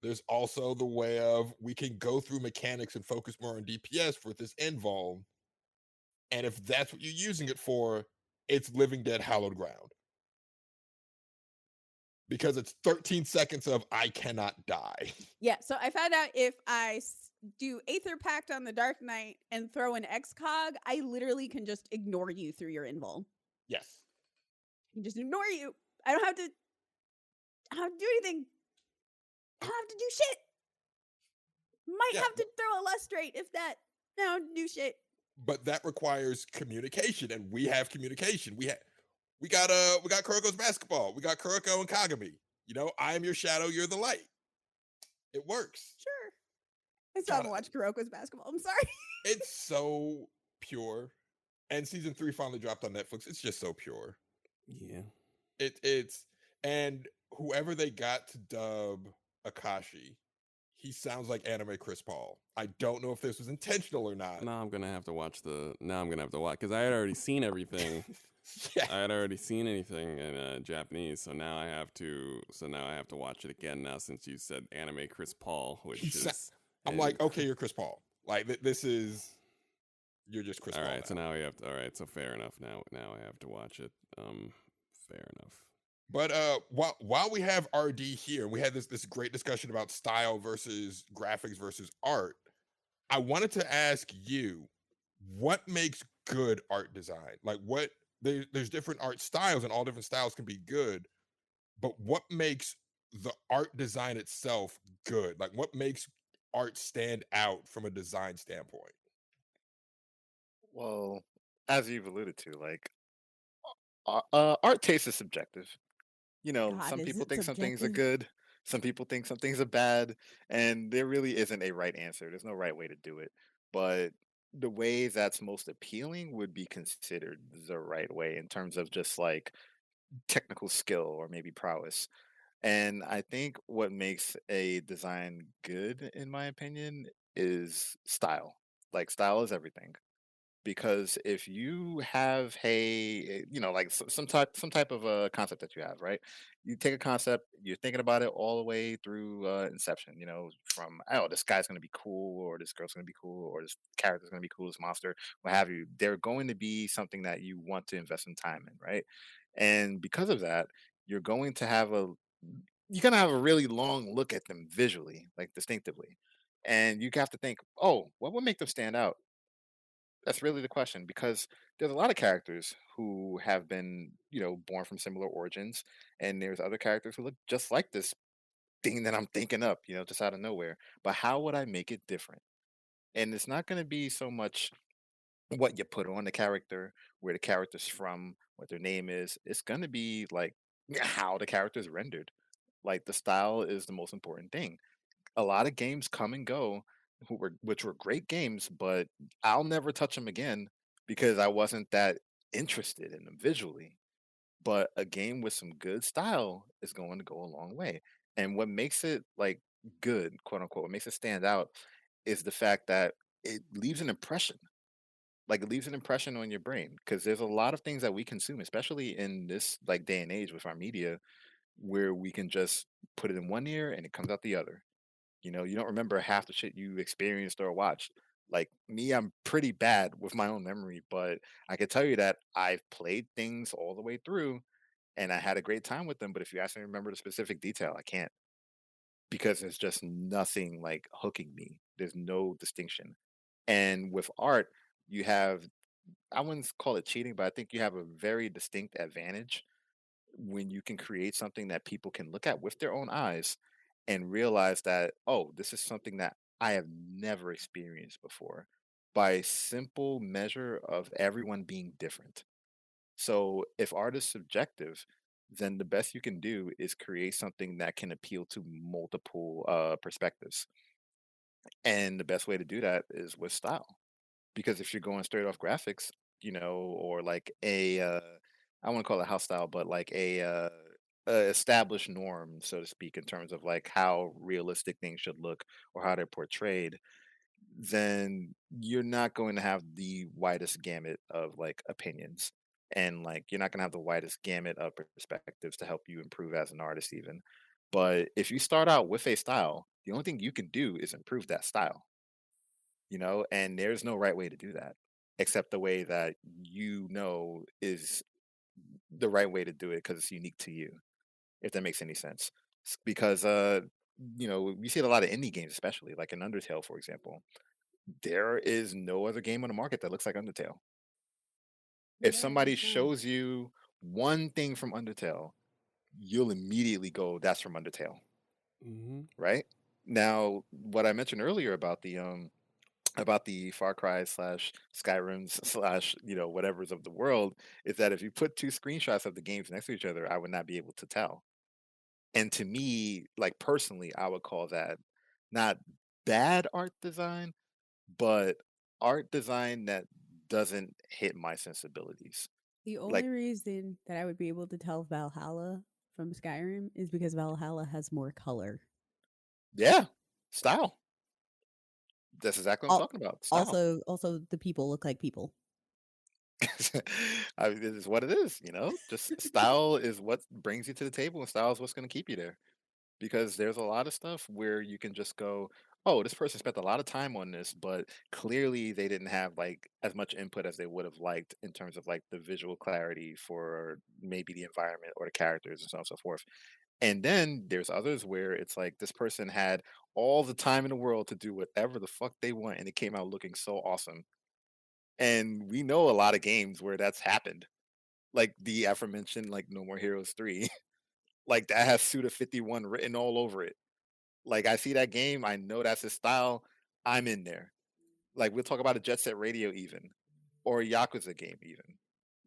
There's also the way of, we can go through mechanics and focus more on DPS for this invuln. And if that's what you're using it for, it's Living Dead Hallowed Ground. Because it's 13 seconds of I cannot die. Yeah, so I found out if I do Aether Pact on the Dark Knight and throw an XCOG, I literally can just ignore you through your invul. Yes. I can just ignore you. I don't have to do anything. I don't have to do shit. Might have to throw a lustrate if that. I don't do shit. But that requires communication, and we have communication. We got Kuroko's basketball. We got Kuroko and Kagami. You know, I am your shadow, you're the light. It works. Sure. I still haven't watched Kuroko's basketball. I'm sorry. It's so pure. And season 3 finally dropped on Netflix. It's just so pure. Yeah. It's and whoever they got to dub Akashi, he sounds like anime Chris Paul. I don't know if this was intentional or not. Now I'm gonna have to watch because I had already seen everything. Yeah. I had already seen anything in Japanese, so now I have to watch it again now since you said anime Chris Paul, which is. I'm like, okay, you're Chris Paul. Like this is, you're just Chris all Paul. right, now. so now we have to. All right, so fair enough. Now I have to watch it. Fair enough. But while we have RD here, we had this great discussion about style versus graphics versus art. I wanted to ask you, what makes good art design? Like there's different art styles, and all different styles can be good. But what makes the art design itself good? Like what makes art stand out from a design standpoint? Well, as you've alluded to, like art taste is subjective. You know, God, some is people it think some things are subjective? good, some people think some things are bad, and there really isn't a right answer. There's no right way to do it. But the way that's most appealing would be considered the right way in terms of just like technical skill or maybe prowess. And I think what makes a design good, in my opinion, is style. Like style is everything. Because if you have like some type of a concept that you have, right? You take a concept, you're thinking about it all the way through inception. You know, from oh, this guy's gonna be cool, or this girl's gonna be cool, or this character's gonna be cool, this monster, what have you. They're going to be something that you want to invest some time in, right? And because of that, you're going to have a you're gonna have a really long look at them visually, like distinctively. And you have to think, oh, what would make them stand out? That's really the question because there's a lot of characters who have been, born from similar origins, and there's other characters who look just like this thing that I'm thinking up, just out of nowhere. But how would I make it different? And it's not going to be so much what you put on the character, where the character's from, what their name is. It's going to be like how the character's rendered. Like the style is the most important thing. A lot of games come and go which were great games, but I'll never touch them again because I wasn't that interested in them visually. But a game with some good style is going to go a long way. And what makes it like good, quote unquote, what makes it stand out is the fact that it leaves an impression. Like it leaves an impression on your brain because there's a lot of things that we consume, especially in this like day and age with our media, where we can just put it in one ear and it comes out the other. You don't remember half the shit you experienced or watched. Like me, I'm pretty bad with my own memory, but I can tell you that I've played things all the way through and I had a great time with them. But if you ask me to remember the specific detail, I can't because there's just nothing like hooking me. There's no distinction. And with art, you have, I wouldn't call it cheating, but I think you have a very distinct advantage when you can create something that people can look at with their own eyes and realize that, oh, this is something that I have never experienced before by simple measure of everyone being different. So if art is subjective, then the best you can do is create something that can appeal to multiple perspectives. And the best way to do that is with style. Because if you're going straight off graphics, or like I want to call it house style, but like a established norm, so to speak, in terms of like how realistic things should look or how they're portrayed, then you're not going to have the widest gamut of like opinions. And like you're not going to have the widest gamut of perspectives to help you improve as an artist, even. But if you start out with a style, the only thing you can do is improve that style, and there's no right way to do that except the way that is the right way to do it because it's unique to you, if that makes any sense. Because we see it a lot of indie games, especially like in Undertale, for example. There is no other game on the market that looks like Undertale. If Yeah, somebody good point. shows you one thing from Undertale, you'll immediately go, that's from Undertale, Mm-hmm. right? Now, what I mentioned earlier about the Far Cry slash Skyrims slash whatever's of the world is that if you put two screenshots of the games next to each other, I would not be able to tell. And to me, like personally, I would call that not bad art design, but art design that doesn't hit my sensibilities. The Like, only reason that I would be able to tell Valhalla from Skyrim is because Valhalla has more color. yeah, style. That's exactly what I'm Al- talking about. Style. Also, the people look like people. It is what it is, you know? Just style is what brings you to the table, and style is what's going to keep you there. Because there's a lot of stuff where you can just go, oh, this person spent a lot of time on this, but clearly they didn't have like as much input as they would have liked in terms of like the visual clarity for maybe the environment or the characters and so on and so forth. And then there's others where it's like this person had all the time in the world to do whatever the fuck they want, and it came out looking so awesome. And we know a lot of games where that's happened. Like the aforementioned like No More Heroes 3. Like that has Suda 51 written all over it. Like I see that game, I know that's his style. I'm in there. Like we'll talk about a Jet Set Radio even, or a Yakuza game even.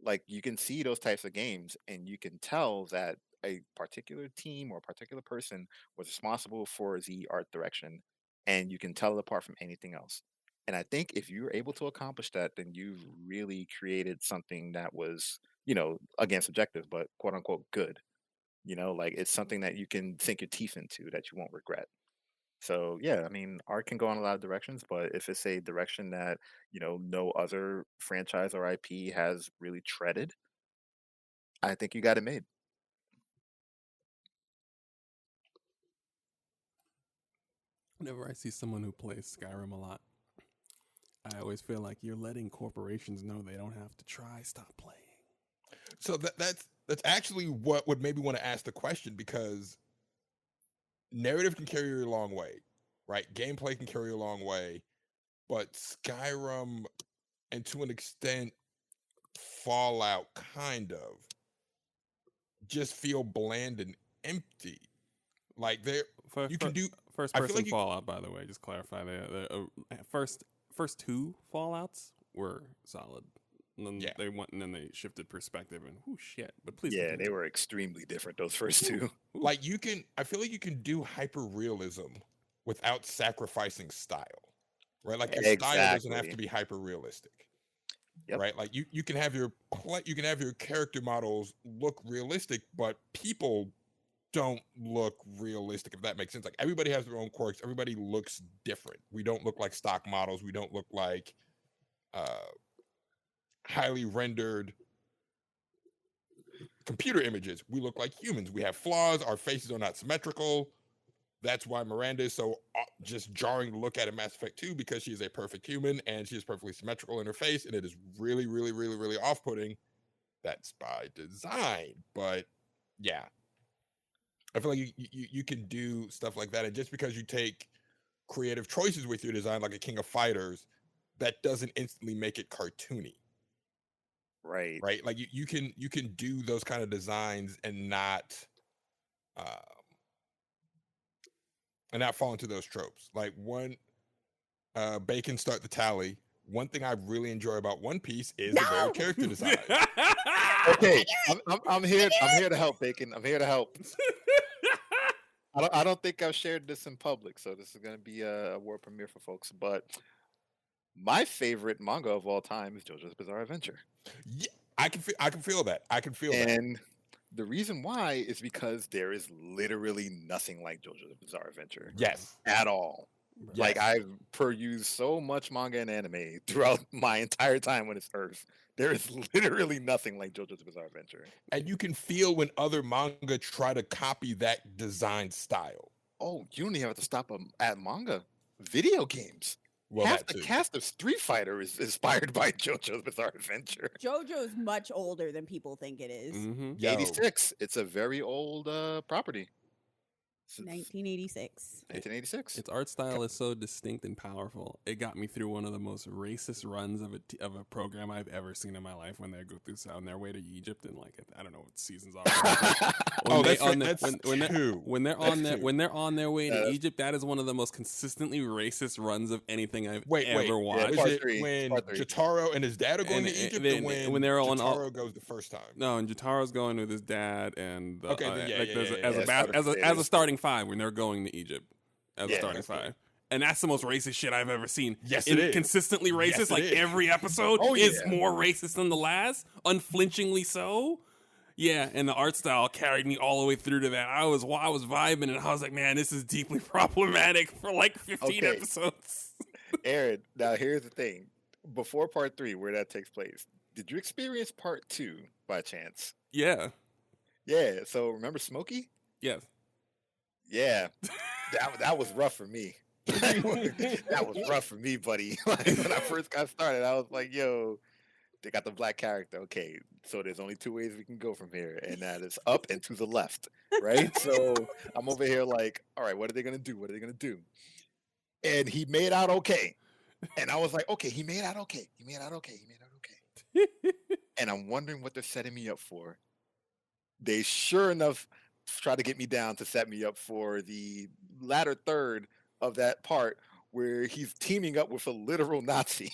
Like you can see those types of games, and you can tell that a particular team or a particular person was responsible for the art direction, and you can tell it apart from anything else. And I think if you're able to accomplish that, then you've really created something that was, again, subjective, but quote unquote good. Like it's something that you can sink your teeth into that you won't regret. So yeah, I mean, art can go in a lot of directions, but if it's a direction that, no other franchise or IP has really treaded, I think you got it made. Whenever I see someone who plays Skyrim a lot, I always feel like you're letting corporations know they don't have to try. Stop playing. So that's actually what would maybe want to ask the question, because narrative can carry you a long way, right? Gameplay can carry you a long way, but Skyrim, and to an extent Fallout, kind of just feel bland and empty. Like you can do first I feel person like you- Fallout, by the way. Just clarify the first two Fallouts were solid. And then Yeah. they went and then they shifted perspective and oh shit. But please, Yeah, they continue. were extremely different, those first two. Ooh. like I feel like you can do hyper realism without sacrificing style, right? Like your style doesn't have Exactly. to be hyper realistic. Yep. Right? Like you can have your character models look realistic, but people don't look realistic, if that makes sense. Like everybody has their own quirks, everybody looks different. We don't look like stock models, we don't look like highly rendered computer images. We look like humans. We have flaws, our faces are not symmetrical. That's why Miranda is so just jarring to look at in Mass Effect 2, because she is a perfect human and she is perfectly symmetrical in her face, and it is really, really, really, really off-putting. That's by design, but yeah, I feel like you can do stuff like that, and just because you take creative choices with your design, like a King of Fighters, that doesn't instantly make it cartoony, Right. right? Like you can do those kind of designs and not fall into those tropes. Like Bacon start the tally. One thing I really enjoy about One Piece is the very character design. Okay, I'm here to help, Bacon. I'm here to help. I don't think I've shared this in public, so this is going to be a world premiere for folks. But my favorite manga of all time is JoJo's Bizarre Adventure. Yeah, I can feel that. I can feel that. And the reason why is because there is literally nothing like JoJo's Bizarre Adventure. Yes. At all. Yes. Like I've perused so much manga and anime throughout my entire time on this earth. There is literally nothing like JoJo's Bizarre Adventure. And you can feel when other manga try to copy that design style. Oh, you don't even have to stop at manga. Video games. Well, Half that the too. cast of Street Fighter is inspired by JoJo's Bizarre Adventure. JoJo's much older than people think it is. Mm-hmm. Yo, 86. It's a very old property. Since 1986. 1986. Its art style is so distinct and powerful. It got me through one of the most racist runs of a program I've ever seen in my life. When they go on their way to Egypt and like I don't know what seasons are. Oh, When that's they- on the- that's when two. when they're That's on their two. when they're on their way to Yeah. Egypt, that is one of the most consistently racist runs of anything I've Wait. ever watched. Is part it three, when part three. Jotaro and his dad are going And- to Egypt, and or when they're on Jotaro goes the first time? No, and Jotaro's going with his dad, and Okay, then, yeah, like yeah, there's yeah, a- yeah, as yeah, a starting as a five as a is- starting five when they're going to Egypt as a Yeah, starting that's good. five, And that's the most racist shit I've ever seen. Yes, it is. Consistently racist. Yes, it like is. every episode Oh, is yeah. more racist than the last, unflinchingly so. Yeah, and the art style carried me all the way through to that. I was vibing, and I was like, man, this is deeply problematic for like 15 Okay. episodes. Aaron, now here's the thing. Before part 3, where that takes place, did you experience part 2 by chance? Yeah, Yeah. So remember Smokey? yes. Yeah. That was rough for me. That was rough for me, buddy. Like, when I first got started, I was like, yo, they got the black character. Okay, so there's only 2 ways we can go from here, and that is up and to the left, right? So I'm over here like, all right, what are they gonna do? What are they gonna do? And he made out okay. And I was like, okay, he made out okay. He made out okay. He made out okay. And I'm wondering what they're setting me up for. They sure enough try to get me down to set me up for the latter third of that part where he's teaming up with a literal Nazi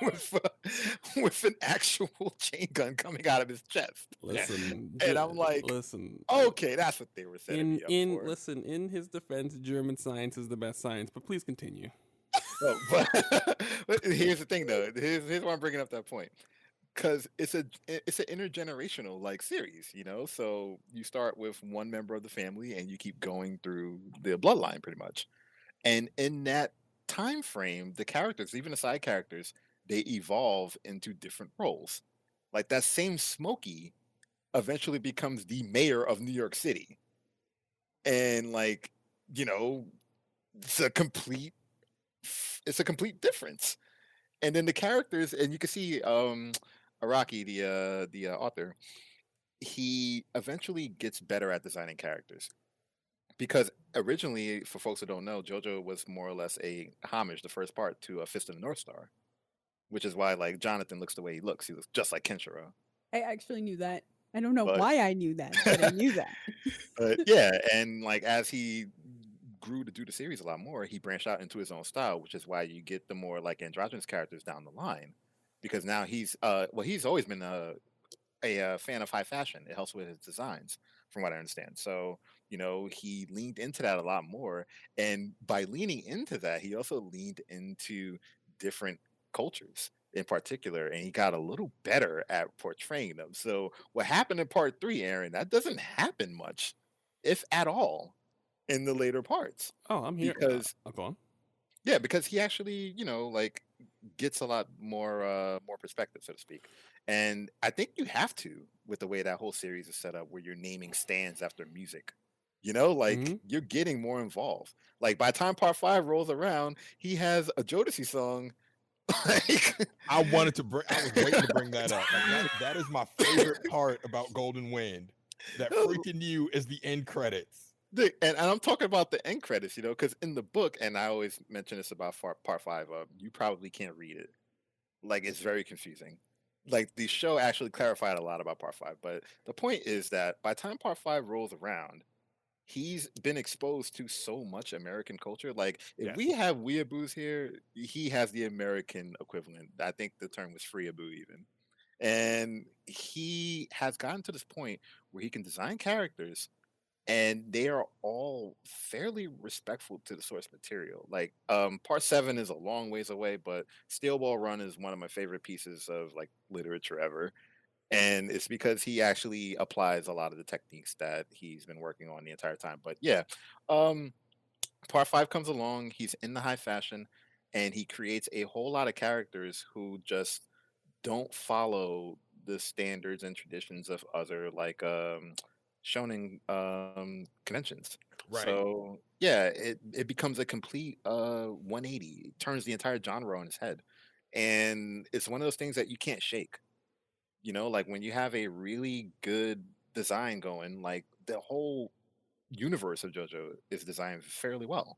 with an actual chain gun coming out of his chest. Listen, And I'm like, listen. okay, that's what they were setting me up for. Listen, in his defense, German science is the best science. But please continue. Oh, but here's the thing, though. Here's why I'm bringing up that point. Because it's an intergenerational like series, you know. So you start with one member of the family, and you keep going through the bloodline, pretty much. And in that time frame, the characters, even the side characters, they evolve into different roles. Like that same Smokey eventually becomes the mayor of New York City, and like, you know, it's a complete difference. And then the characters, and you can see Araki, the author, he eventually gets better at designing characters. Because originally, for folks who don't know, JoJo was more or less a homage, the first part, to a Fist of the North Star, which is why like Jonathan looks the way he looks. He looks just like Kenshiro. I actually knew that. I don't know But- why I knew that, but I knew that. But yeah, and like as he grew to do the series a lot more, he branched out into his own style, which is why you get the more like androgynous characters down the line. Because now he's he's always been a fan of high fashion. It helps with his designs, from what I understand. So, you know, he leaned into that a lot more. And by leaning into that, he also leaned into different cultures in particular, and he got a little better at portraying them. So what happened in part 3, Aaron, that doesn't happen much, if at all, in the later parts. Oh, I'm here. Because Go on. yeah, because he actually, you know, like gets a lot more perspective, so to speak. And I think you have to, with the way that whole series is set up, where you're naming stands after music. You know, like Mhm. you're getting more involved. Like by the time part 5 rolls around, he has a Jodeci song. Like I was waiting to bring that up. Like, that is my favorite part about Golden Wind. That freaking you is the end credits. And I'm talking about the end credits, you know, because in the book, and I always mention this about part 5, you probably can't read it. Like it's very confusing. Like the show actually clarified a lot about part 5, but the point is that by the time part 5 rolls around, he's been exposed to so much American culture. Like if Yes. we have weeaboos here, he has the American equivalent. I think the term was freeaboo even. And he has gotten to this point where he can design characters and they are all fairly respectful to the source material. Like part 7 is a long ways away, but Steel Ball Run is one of my favorite pieces of like literature ever. And it's because he actually applies a lot of the techniques that he's been working on the entire time. But yeah, part 5 comes along, he's in the high fashion, and he creates a whole lot of characters who just don't follow the standards and traditions of other like shonen conventions. Right. So yeah, it becomes a complete 180. It turns the entire genre on its head. And it's one of those things that you can't shake. You know, like when you have a really good design going, like the whole universe of JoJo is designed fairly well.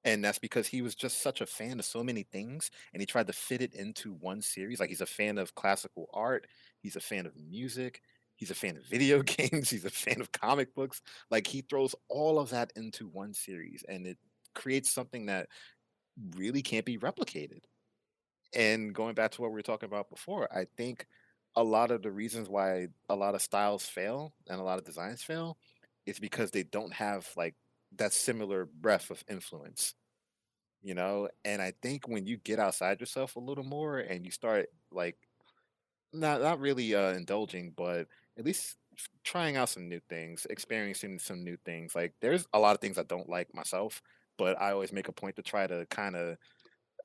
And that's because he was just such a fan of so many things and he tried to fit it into one series. Like he's a fan of classical art, he's a fan of music, he's a fan of video games, he's a fan of comic books. Like he throws all of that into one series and it creates something that really can't be replicated. And going back to what we were talking about before, I think a lot of the reasons why a lot of styles fail and a lot of designs fail is because they don't have like that similar breadth of influence. you know. And I think when you get outside yourself a little more and you start like not really indulging, but at least trying out some new things, experiencing some new things. Like there's a lot of things I don't like myself, but I always make a point to try to kind of,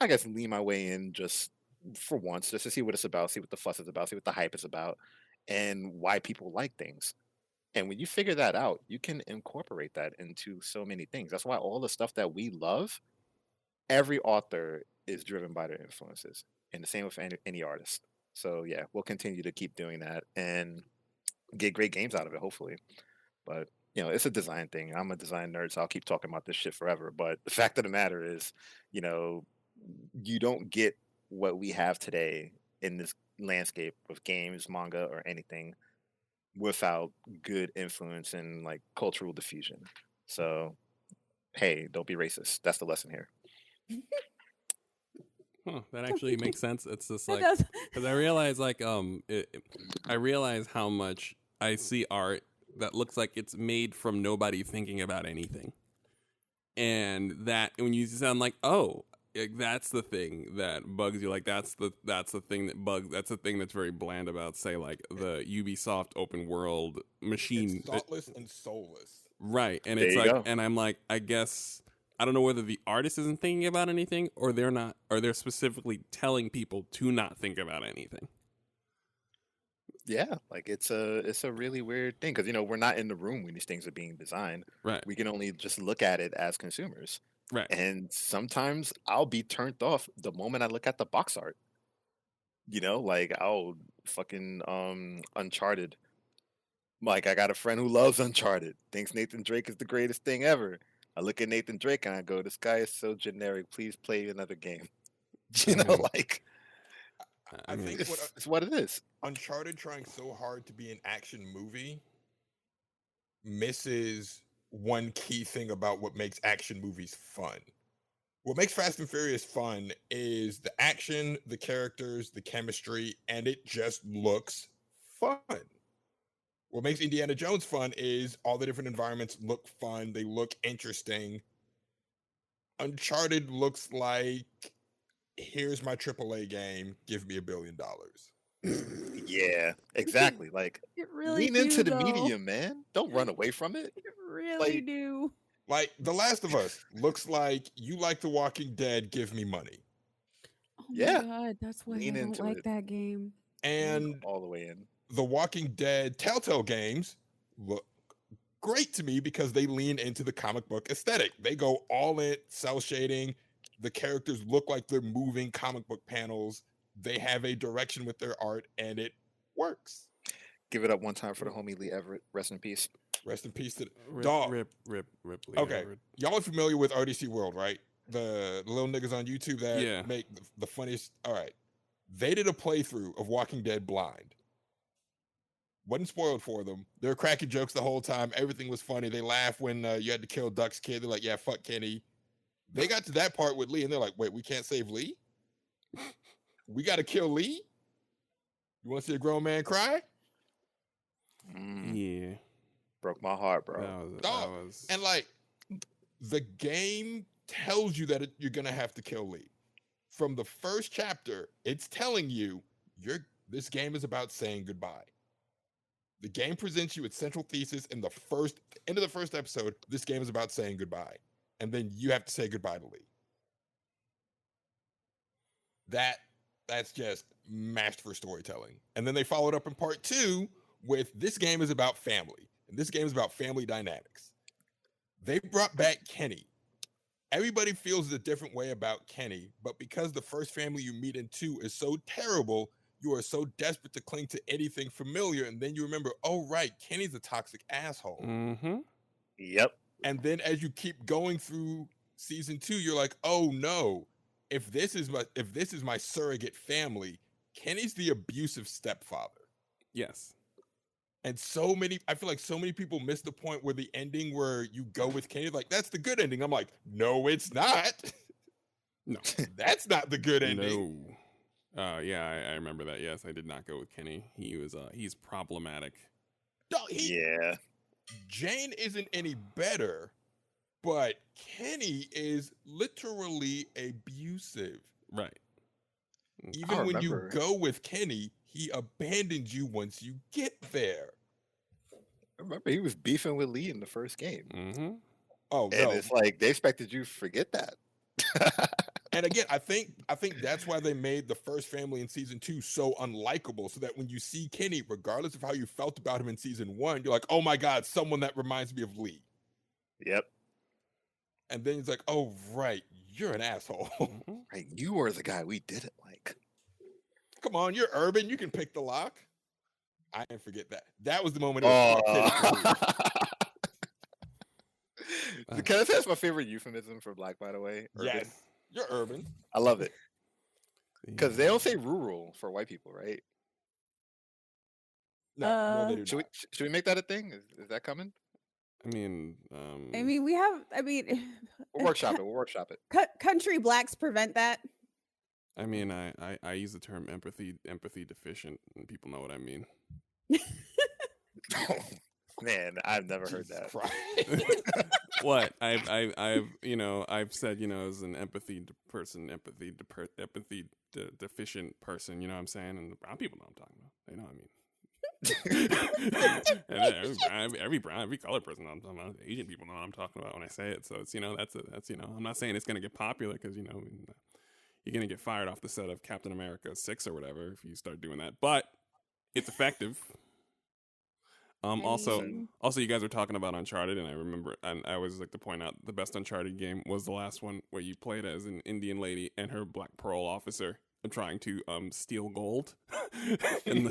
I guess, lean my way in just for once, just to see what it's about, see what the fuss is about, see what the hype is about, and why people like things. And when you figure that out, you can incorporate that into so many things. That's why all the stuff that we love, every author is driven by their influences, and the same with any artist. So yeah, we'll continue to keep doing that and get great games out of it, hopefully. But you know, it's a design thing. I'm a design nerd, so I'll keep talking about this shit forever. But the fact of the matter is, you know, you don't get what we have today in this landscape of games, manga, or anything without good influence and like cultural diffusion. So hey, don't be racist. That's the lesson here. Huh, that actually makes sense. It's just That like, does. because I realize I realize how much I see art that looks like it's made from nobody thinking about anything, and that when you sound like, oh, like, that's the thing that bugs you. Like that's the thing that bugs. That's the thing that's very bland about, say, like the Ubisoft open world machine, It's thoughtless and soulless. right? And There it's you like, go. and I'm like, I guess. I don't know whether the artist isn't thinking about anything or they're not, or they're specifically telling people to not think about anything. Yeah, like it's a really weird thing because you know we're not in the room when these things are being designed. Right. We can only just look at it as consumers. Right. And sometimes I'll be turned off the moment I look at the box art. You know, like I'll fucking Uncharted. Like I got a friend who loves Uncharted, thinks Nathan Drake is the greatest thing ever. I look at Nathan Drake and I go, "This guy is so generic. Please play another game." You know, Mhm. like I think it's what it is. Uncharted trying so hard to be an action movie misses one key thing about what makes action movies fun. What makes Fast and Furious fun is the action, the characters, the chemistry, and it just looks fun. What makes Indiana Jones fun is all the different environments look fun, they look interesting. Uncharted looks like, here's my AAA game, give me $1 billion. Yeah, exactly. Like It really lean into do, the though. medium, man. Don't run away from it. It really Like- do. Like The Last of Us looks like, you like The Walking Dead, give me money. Oh Yeah. my god, that's why Lean I don't into like it. that game. And All the way in. The Walking Dead Telltale games look great to me because they lean into the comic book aesthetic. They go all in, cell shading. The characters look like they're moving comic book panels. They have a direction with their art, and it works. Give it up one time for the homie Lee Everett. Rest in peace. Rest in peace to Rip, dog. Rip Lee Okay. Everett. Y'all are familiar with RDC World, right? The little niggas on YouTube that Yeah. make the funniest. All right. They did a playthrough of Walking Dead blind. Wasn't spoiled for them. They were cracking jokes the whole time. Everything was funny. They laughed when you had to kill Duck's kid. They're like, yeah, fuck Kenny. They got to that part with Lee, and they're like, wait, we can't save Lee? We got to kill Lee? You want to see a grown man cry? Mm, Yeah. broke my heart, bro. That Dog. was And like, the game tells you that you're gonna have to kill Lee. From the first chapter, it's telling you this game is about saying goodbye. The game presents you its central thesis in the end of the first episode. This game is about saying goodbye, and then you have to say goodbye to Lee. That's just masterful storytelling. And then they followed up in part 2 with this game is about family, and this game is about family dynamics. They brought back Kenny. Everybody feels a different way about Kenny, but because the first family you meet in 2 is so terrible, you are so desperate to cling to anything familiar, and then you remember, oh right, Kenny's a toxic asshole. Mm-hmm. Yep. And then as you keep going through season 2, you're like, oh no, if this is my surrogate family, Kenny's the abusive stepfather. Yes. And I feel like so many people miss the point where the ending where you go with Kenny, like, that's the good ending. I'm like, no, it's not. No. That's not the good ending. No. Yeah, I remember that. Yes, I did not go with Kenny. He's problematic. No, Yeah. Jane isn't any better, but Kenny is literally abusive. Right. Even when you remember. go with Kenny, he abandons you once you get there. Remember, he was beefing with Lee in the first game, Mm-hmm. Oh and no! it's like they expected you to forget that. And again, I think that's why they made the first family in season 2 so unlikable, so that when you see Kenny, regardless of how you felt about him in season 1, you're like, oh my god, someone that reminds me of Lee. Yep. And then he's like, oh right, you're an asshole. Mm-hmm. Right. You were the guy we didn't like. Come on, you're urban. You can pick the lock. I didn't forget that. That was the moment it was fuck Kenny for me. Can I say that's my favorite euphemism for black, by the way? Urban. Yes, you're urban. I love it. Because they don't say rural for white people, right? No, they do Should we, not. should we make that a thing? Is that coming? I mean, I mean, We'll workshop it. We'll workshop it. country blacks prevent that. I mean, I use the term empathy deficient, and people know what I mean. Man, I've never heard Jesus that. Christ. What I've said, as an empathy deficient person, you know what I'm saying, and the brown people know what I'm talking about. They know what I mean. And every colored person knows what I'm talking about. Asian people know what I'm talking about when I say it. So it's that's I'm not saying it's gonna get popular because you're gonna get fired off the set of Captain America 6 or whatever if you start doing that, but it's effective. Also, you guys were talking about Uncharted, and I remember, and I always like to point out the best Uncharted game was the last one where you played as an Indian lady and her black parole officer trying to steal gold. And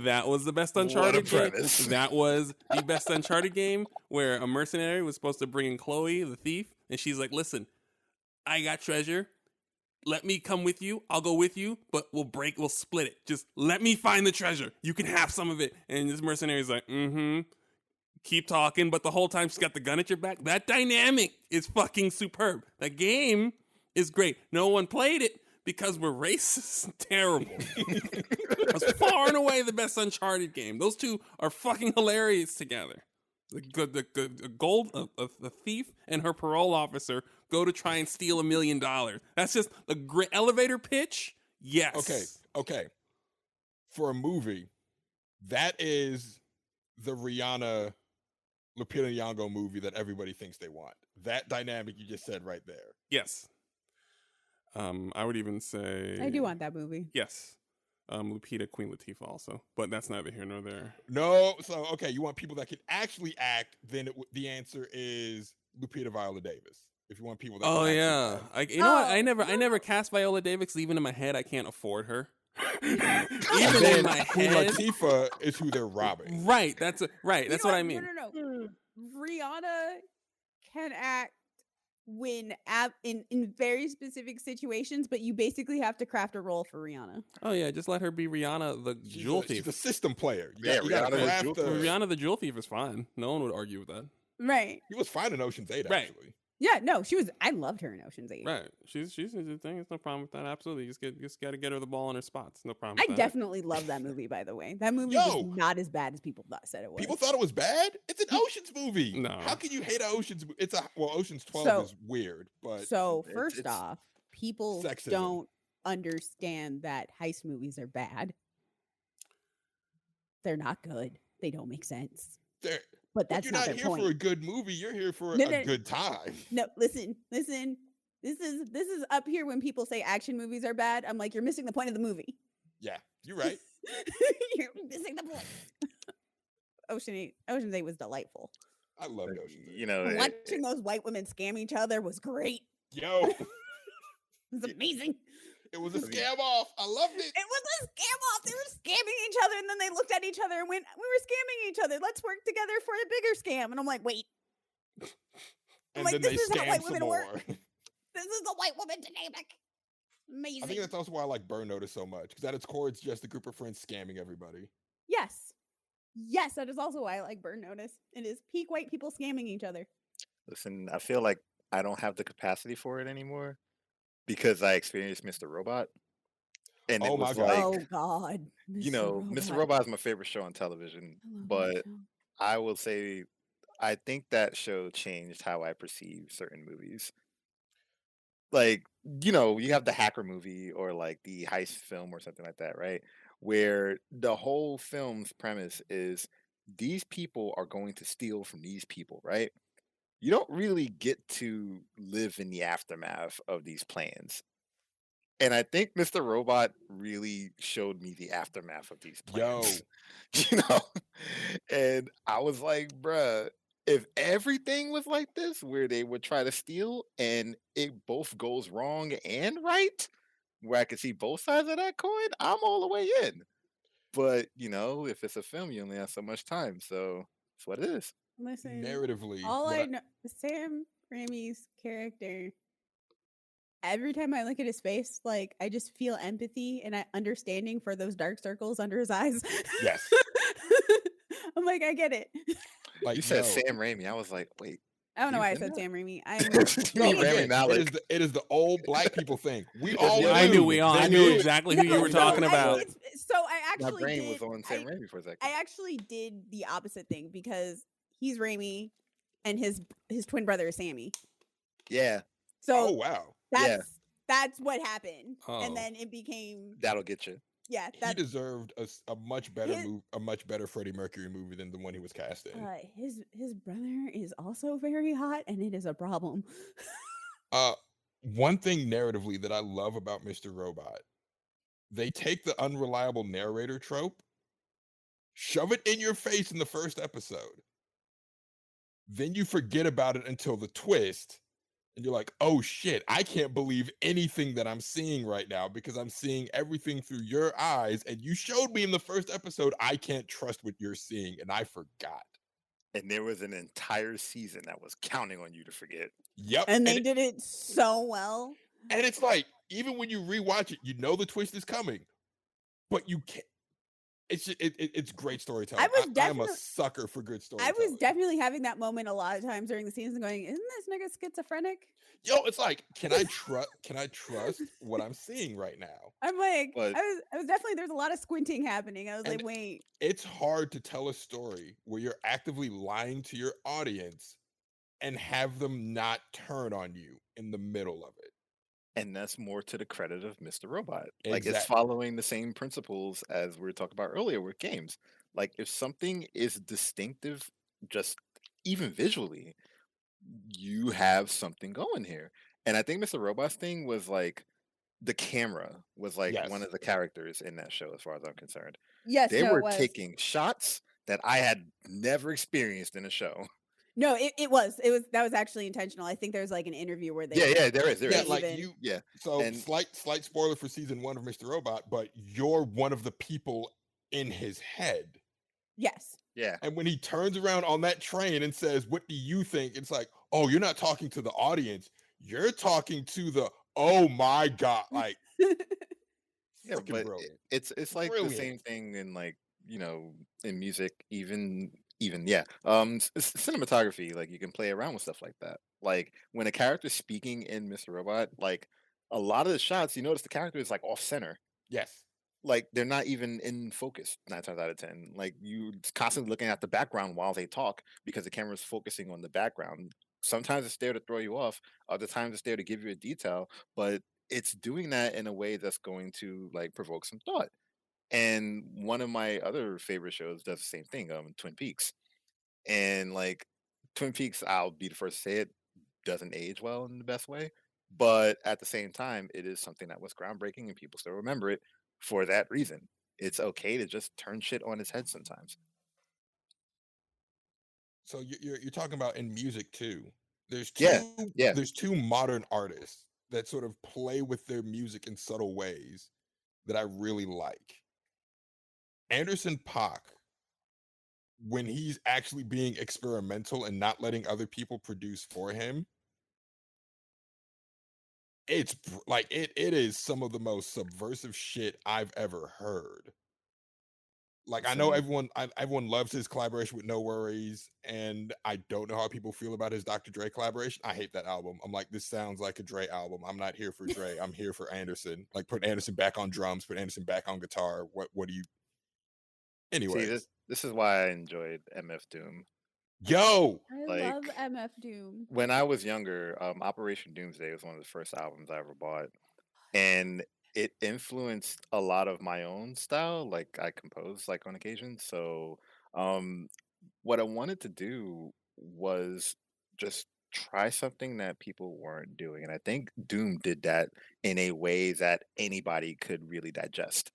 that was the best Uncharted game. premise. That was the best Uncharted game where a mercenary was supposed to bring in Chloe, the thief, and she's like, "Listen, I got treasure. Let me come with you. I'll go with you, but we'll split it. Just let me find the treasure. You can have some of it." And this mercenary's like, keep talking, but the whole time she's got the gun at your back. That dynamic is fucking superb. That game is great. No one played it because we're racist and terrible. It's far and away the best Uncharted game. Those two are fucking hilarious together. The gold, the thief and her parole officer go to try and steal $1 million. That's just a great elevator pitch. Yes. Okay. For a movie, that is the Rihanna Lupita Nyong'o movie that everybody thinks they want. That dynamic you just said right there. Yes. I would even say I do want that movie. Yes. Lupita, Queen Latifah also, but that's neither here nor there. No, so okay, you want people that can actually act, then the answer is Lupita Viola Davis. If you want people that Oh can yeah, actually you know what? Oh, I never cast Viola Davis. Even in my head, I can't afford her. And Even then in my Queen head, Latifah is who they're robbing. right? That's right. You That's know what I mean. No. Rihanna can act in very specific situations, but you basically have to craft a role for Rihanna. Oh yeah, just let her be Rihanna, the jewel thief. She's a system player. Yeah, You gotta Rihanna the craft jewel the- thief. Rihanna, the jewel thief, is fine. No one would argue with that. Right. He was fine in Ocean's 8, Right. actually. Yeah, no, I loved her in Ocean's 8. Right? She's a thing. There's no problem with that. Absolutely. You just got to get her the ball in her spots. No problem. I with that. definitely love that movie, by the way. That movie Yo! was not as bad as people said it was. People thought it was bad. It's an Ocean's movie. No. How can you hate an Ocean's? Ocean's 12 So- is weird, but So It's- first it's off, people sexism. don't understand that heist movies are bad. They're not good. They don't make sense. they're- But but that's you're not not their here point. for a good movie. You're here for No, a no. good time. No, listen. This is up here when people say action movies are bad. I'm like, you're missing the point of the movie. Yeah, you're right. You're missing the point. Ocean's 8 was delightful. I love Ocean's 8. You know, Watching those white women scam each other was great. Yo, It was amazing. it was a scam off. I loved it. It was a scam off. They were scamming each other, and then they looked at each other and went, "We were scamming each other. Let's work together for a bigger scam." And I'm like, "Wait, And like, then this they is how scam white some women more. work. This is the white woman dynamic." Amazing. I think that's also why I like Burn Notice so much, because at its core, it's just a group of friends scamming everybody. Yes, that is also why I like Burn Notice. It is peak white people scamming each other. listen, I feel like I don't have the capacity for it anymore because I experienced Mr. Robot. And Oh it my was God. like, Oh God, you know, Mr. Robot is my favorite show on television, I love that but show. I will say I think that show changed how I perceive certain movies. Like, you have the hacker movie or like the heist film or something like that, right? Where the whole film's premise is these people are going to steal from these people, right? You don't really get to live in the aftermath of these plans. And I think Mr. Robot really showed me the aftermath of these Yo, plans. you know? And I was like, bruh, if everything was like this, where they would try to steal and it both goes wrong and right, where I could see both sides of that coin, I'm all the way in. But, if it's a film, you only have so much time. So it's what it is. Listen, narratively, all what I know, Sam Raimi's character. Every time I look at his face, like I just feel empathy and understanding for those dark circles under his eyes. Yes. I'm like, I get it. like You said yo, Sam Raimi. I was like, wait. I don't know He's why I in said that? Sam Raimi. You no, mean Rami again, Malek? it is the old black people thing. We Because all I knew knew. I They knew knew. exactly who you were So talking I- about. so I My actually brain did. was on Sam Raimi for a second. I actually did the opposite thing because he's Raimi and his twin brother is Sammy. Yeah, So Oh wow. that's what happened, Oh. and then it became that'll get you. yeah. He That's deserved a much better His- a much better Freddie Mercury movie than the one he was cast in. his brother is also very hot, and it is a problem. One thing narratively that I love about Mr. Robot, they take the unreliable narrator trope, shove it in your face in the first episode. Then you forget about it until the twist, and you're like, oh shit, I can't believe anything that I'm seeing right now because I'm seeing everything through your eyes. And you showed me in the first episode, I can't trust what you're seeing, and I forgot. And there was an entire season that was counting on you to forget. Yep. And they did it so well. And it's like, even when you rewatch it, you know the twist is coming, but you can't. It's great storytelling. was I'm a definitely- sucker for good I storytelling. was definitely having that moment a lot of times during the season, going, "Isn't this nigga schizophrenic?" Yo, it's like, can I trust what I'm seeing right now? I'm like, But- I was definitely there's a lot of squinting happening. I was like, And- wait, It's hard to tell a story where you're actively lying to your audience and have them not turn on you in the middle of it. And that's more to the credit of Mr. Robot. Like, it's Exactly. following the same principles as we were talking about earlier with games. Like, if something is distinctive, just even visually, you have something going here. And I think Mr. Robot's thing was like the camera was like one Yes. of the characters in that show, as far as I'm concerned. yes, They no, were it was. taking shots that I had never experienced in a show. No, it was that was actually intentional. I think there's like an interview where they Yeah, there is. Yeah, is. like even- you. Yeah. So And- slight spoiler for season 1 of Mr. Robot, but you're one of the people in his head. yes. Yeah. And when he turns around on that train and says, "What do you think?" It's like, oh, you're not talking to the audience. You're talking to the, oh my God, like Yeah, freaking but brilliant. it's like the same Brilliant. thing in like in music, even yeah. Cinematography, like you can play around with stuff like that. Like when a character's speaking in Mr. Robot, like a lot of the shots, you notice the character is like off center. Yes. Like they're not even in focus 9 times out of 10. Like you constantly looking at the background while they talk because the camera's focusing on the background. Sometimes it's there to throw you off, other times it's there to give you a detail, but it's doing that in a way that's going to like provoke some thought. And one of my other favorite shows does the same thing, Twin Peaks. And like Twin Peaks, I'll be the first to say it, doesn't age well in the best way. But at the same time, it is something that was groundbreaking and people still remember it for that reason. It's okay to just turn shit on its head sometimes. So you're talking about in music too. There's Yeah, yeah. There's two modern artists that sort of play with their music in subtle ways that I really like. Anderson .Paak, when he's actually being experimental and not letting other people produce for him, it's like it is some of the most subversive shit I've ever heard. Like I know Same. everyone loves his collaboration with No Worries, and I don't know how people feel about his Dr. Dre collaboration. I hate that album. I'm like, this sounds like a Dre album. I'm not here for Dre. I'm here for Anderson. Like put Anderson back on drums, put Anderson back on guitar. What do you? Anyway, See, this is why I enjoyed MF Doom. Yo, I Like, love MF Doom. when I was younger, Operation Doomsday was one of the first albums I ever bought, and it influenced a lot of my own style. Like I compose like on occasion, so um, what I wanted to do was just try something that people weren't doing, and I think Doom did that in a way that anybody could really digest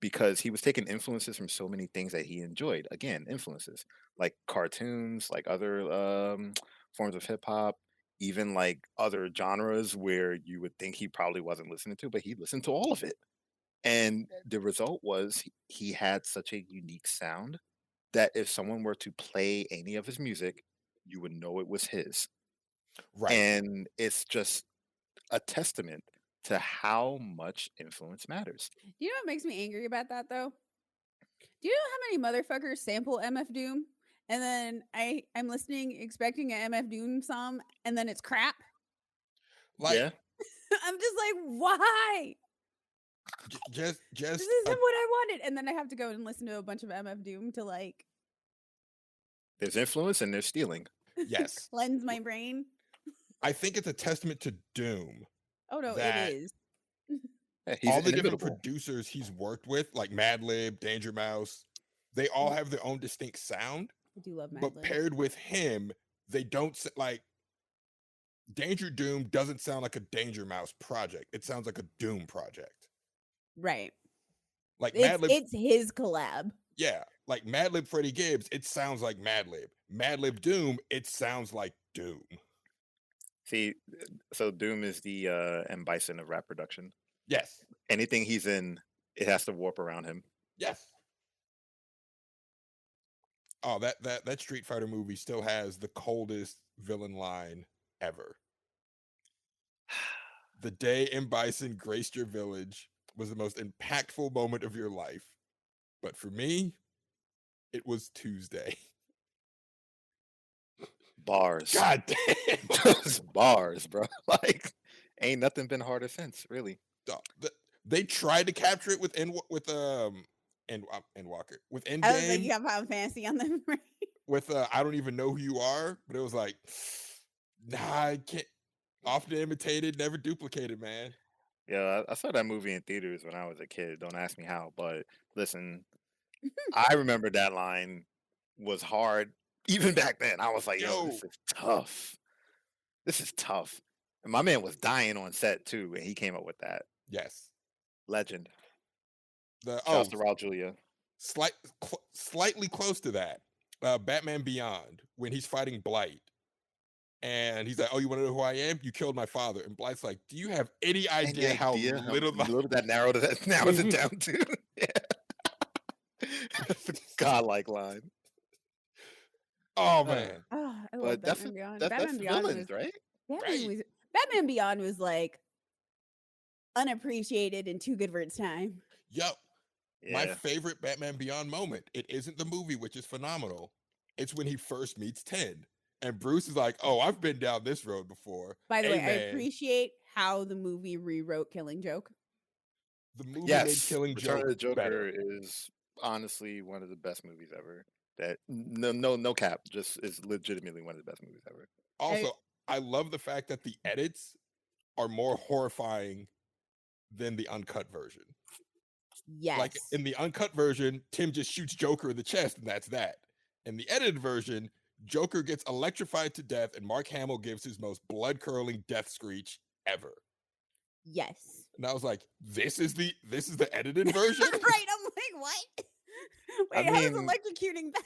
because he was taking influences from so many things that he enjoyed. Again, influences like cartoons, like other forms of hip hop, even like other genres where you would think he probably wasn't listening to, but he listened to all of it. And the result was he had such a unique sound that if someone were to play any of his music, you would know it was his. right. And it's just a testament to how much influence matters. Do you know what makes me angry about that though? Do you know how many motherfuckers sample MF Doom? And then I'm listening, expecting an MF Doom song, and then it's crap. Like Yeah. I'm just like, why? just This isn't what I wanted. And then I have to go and listen to a bunch of MF Doom to like There's influence and there's stealing. yes. cleanse my brain. I think it's a testament to Doom. Oh no, That- it is. Yeah, he's All the different inimitable. producers he's worked with, like Madlib, Danger Mouse, they all have their own distinct sound. I do love But Madlib. paired with him, they don't like Danger Doom doesn't sound like a Danger Mouse project. It sounds like a Doom project. Right. Like It's, Madlib, it's his collab. yeah, like Madlib Freddie Gibbs, it sounds like Madlib. Madlib Doom, it sounds like Doom. See, so Doom is the M. Bison of rap production. Yes, Anything he's in, it has to warp around him. yes. Oh, that Street Fighter movie still has the coldest villain line ever. The day M. Bison graced your village was the most impactful moment of your life. But for me, it was Tuesday. Bars. God damn. Those bars, bro. Like, ain't nothing been harder since, really. Dog, they tried to capture it with Endwalker, with I was like, Endgame, you got Final Fantasy on the brain. with I don't even know who you are, but it was like, nah, I can't. Often imitated, never duplicated, man. Yeah, I saw that movie in theaters when I was a kid. Don't ask me how, but listen, I remember that line was hard even back then. I was like, yo, this Yo. is tough. This is tough. And my man was dying on set too, and he came up with that. Yes. Legend. The Shouts to Raul Julia. slightly close to that. Batman Beyond, when he's fighting Blight, and he's like, "Oh, you want to know who I am? You killed my father." And Blight's like, "Do you have any idea Any how idea little?" little that narrows it down to? Yeah. That's a godlike line. Oh man, Oh, I love But that's Batman Beyond. that's Batman Beyond villains, was, right? Batman, Right. Batman Beyond was like unappreciated and too good for its time. yo, my Yeah. favorite Batman Beyond moment. It isn't the movie, which is phenomenal. It's when he first meets 10, and Bruce is like, "Oh, I've been down this road before." By the way, I Amen. appreciate how the movie rewrote Killing Joke. The movie made Yes, Killing Return Joke of the Joker better. is honestly one of the best movies ever. That no cap, just is legitimately one of the best movies ever. Also, I love the fact that the edits are more horrifying than the uncut version. Yes. Like in the uncut version, Tim just shoots Joker in the chest, and that's that. In the edited version, Joker gets electrified to death, and Mark Hamill gives his most blood-curdling death screech ever. Yes. And I was like, this is the edited version? Right. I'm like, what? I Wait, how is mean, electrocuting better?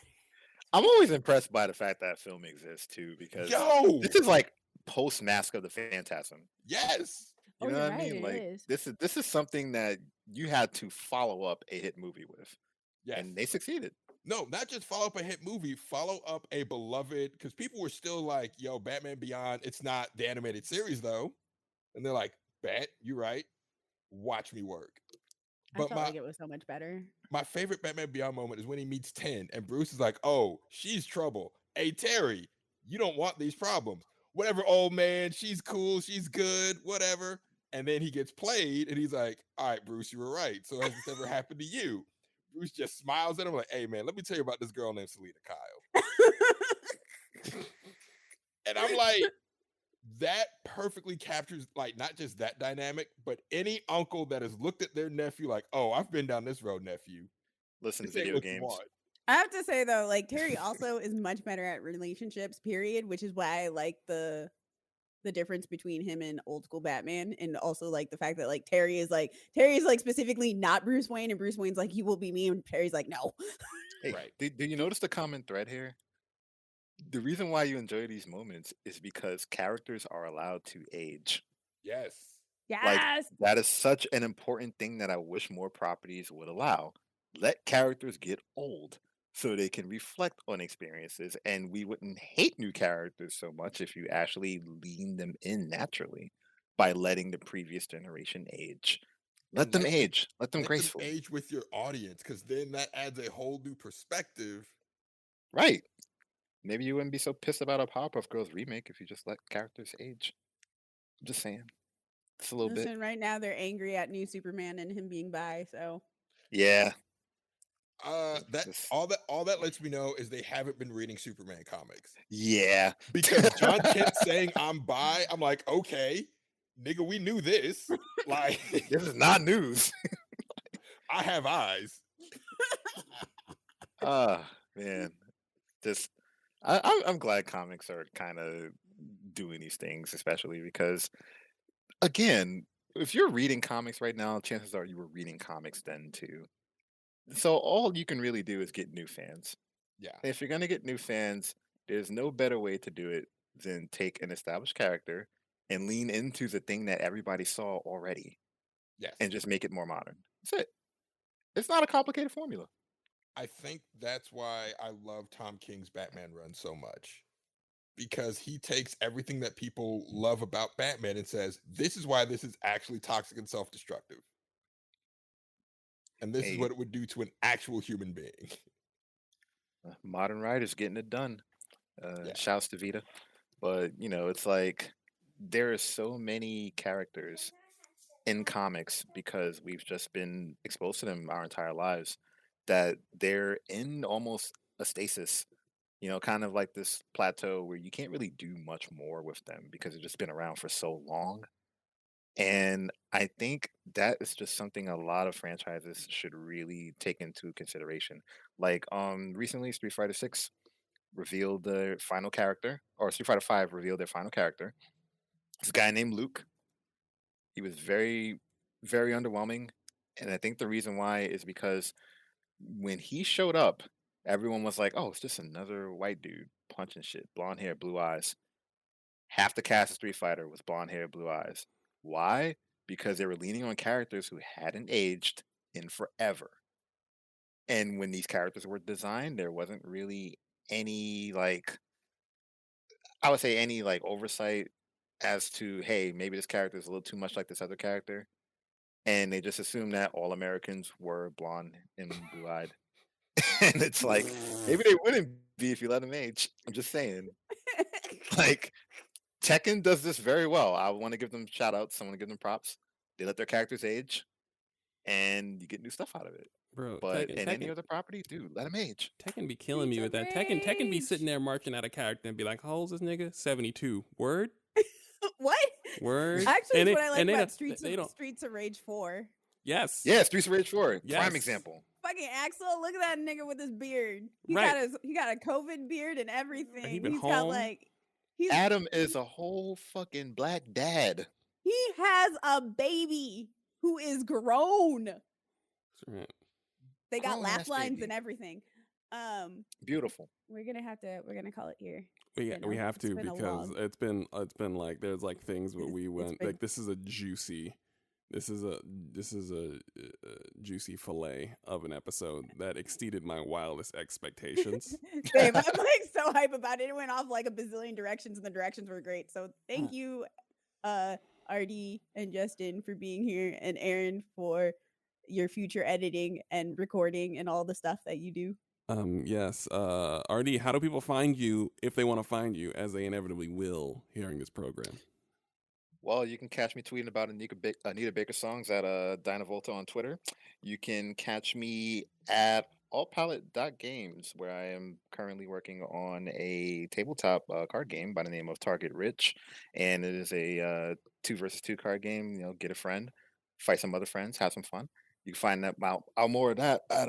I'm always impressed by the fact that film exists too, because Yo! this is like post Mask of the Phantasm. Yes. You Oh, know you're what I right, mean? it Like is. this is something that you had to follow up a hit movie with, Yes. and they succeeded. No, not just follow up a hit movie, follow up a beloved, because people were still like, yo, Batman Beyond, it's not the animated series though. And they're like, Bet, you're right. Watch me work. I But felt like it was so much better. my favorite Batman Beyond moment is when he meets 10 and Bruce is like, "Oh, she's trouble. Hey, Terry, you don't want these problems. Whatever, old man, she's cool, she's good, whatever." And then he gets played and he's like, "All right, Bruce, you were right. So has this ever happened to you?" Bruce just smiles at him like, "Hey, man, let me tell you about this girl named Selena Kyle." And I'm like, that perfectly captures like not just that dynamic, but any uncle that has looked at their nephew like, oh, I've been down this road, nephew. Listen, This ain't video what you games. want. I have to say though, like Terry also is much better at relationships, period, which is why I like the difference between him and old school Batman, and also like the fact that like Terry's like specifically not Bruce Wayne, and Bruce Wayne's like, you will be me, and Terry's like, no. Hey, Right. did you notice the common thread here? The reason why you enjoy these moments is because characters are allowed to age. Yes. Like, Yes. that is such an important thing that I wish more properties would allow. Let characters get old so they can reflect on experiences, and we wouldn't hate new characters so much if you actually lean them in naturally by letting the previous generation age. Let And them let age. Let them let them gracefully. age with your audience, because then that adds a whole new perspective. Right. Maybe you wouldn't be so pissed about a Powerpuff Girls remake if you just let characters age. I'm just saying. Just a little bit. Listen, right now they're angry at new Superman and him being bi, so Yeah. That Just- all that lets me know is they haven't been reading Superman comics. Yeah. Because John Kent saying I'm bi, I'm like, okay, nigga, we knew this. Like, This is not news. I have eyes. Man. Just I'm glad comics are kind of doing these things, especially because again, if you're reading comics right now, chances are you were reading comics then too. So all you can really do is get new fans. Yeah. If you're gonna get new fans, there's no better way to do it than take an established character and lean into the thing that everybody saw already Yes. and just make it more modern. That's it. It's not a complicated formula. I think that's why I love Tom King's Batman run so much. Because he takes everything that people love about Batman and says, this is why this is actually toxic and self-destructive. And this is Hey. what it would do to an actual human being. Modern writers getting it done. Yeah. Shouts to Vita. But, it's like there are so many characters in comics because we've just been exposed to them our entire lives that they're in almost a stasis, kind of like this plateau where you can't really do much more with them because they've just been around for so long. And I think that is just something a lot of franchises should really take into consideration. Like recently Street Fighter 6 revealed their final character, or Street Fighter 5 revealed their final character. This guy named Luke. He was very, very underwhelming. And I think the reason why is because when he showed up, everyone was like, oh, it's just another white dude punching shit, blonde hair, blue eyes. Half the cast of Street Fighter was blonde hair, blue eyes. Why? Because they were leaning on characters who hadn't aged in forever. And when these characters were designed, there wasn't really any any oversight as to, hey, maybe this character is a little too much like this other character. And they just assumed that all Americans were blonde and blue eyed. And it's like, maybe they wouldn't be if you let them age. I'm just saying. Like, Tekken does this very well. I want to give them shout outs. I want to give them props. They let their characters age, and you get new stuff out of it. Bro, But in any Tekken, other property, dude, let them age. Tekken be killing me Streets with of that. Tekken be Rage. sitting there marching out a character and be like, how old's this nigga? 72. Word? What? Word? Actually, And it's they- what I like and they about don't- they don't- Streets of Rage 4. Yes. Yeah, Streets of Rage 4, Yes. prime example. Fucking Axel, look at that nigga with his beard. He Right. got a COVID beard and everything. been He's got home. like he's Adam is a whole fucking black dad. he has a baby who is grown. Right. They got laugh Grown-ass lines baby. and everything. Beautiful. We're gonna call it here. We been we a- have it's to been a because long- it's been like there's like things where we went been- like this is a juicy juicy fillet of an episode that exceeded my wildest expectations. Same. I'm like so hype about it. It went off like a bazillion directions and the directions were great. So Mm. thank you, RD and Justin for being here, and Aaron for your future editing and recording and all the stuff that you do. Yes. RD, how do people find you if they want to find you, as they inevitably will hearing this program? Well, you can catch me tweeting about Anita Baker songs at Dinah Volta on Twitter. You can catch me at altpalette.games, where I am currently working on a tabletop card game by the name of Target Rich, and it is a 2 versus 2 card game. Get a friend, fight some other friends, have some fun. You can find out more of that at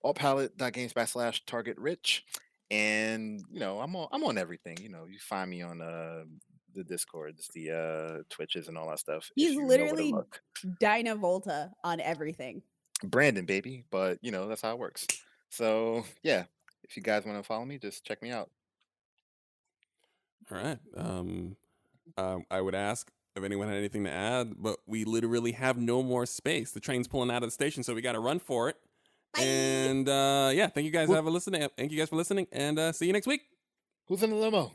altpalette.games/Target Rich, and I'm on everything. You find me on the Discords, the Twitches, and all that stuff. If He's you know where to literally look. Dinah Volta on everything. Brandon, baby, but that's how it works. So yeah, if you guys want to follow me, just check me out. All right. I would ask if anyone had anything to add, but we literally have no more space. The train's pulling out of the station, so we got to run for it. Bye. And yeah, thank you guys for listening. Thank you guys for listening, and see you next week. Who's in the limo?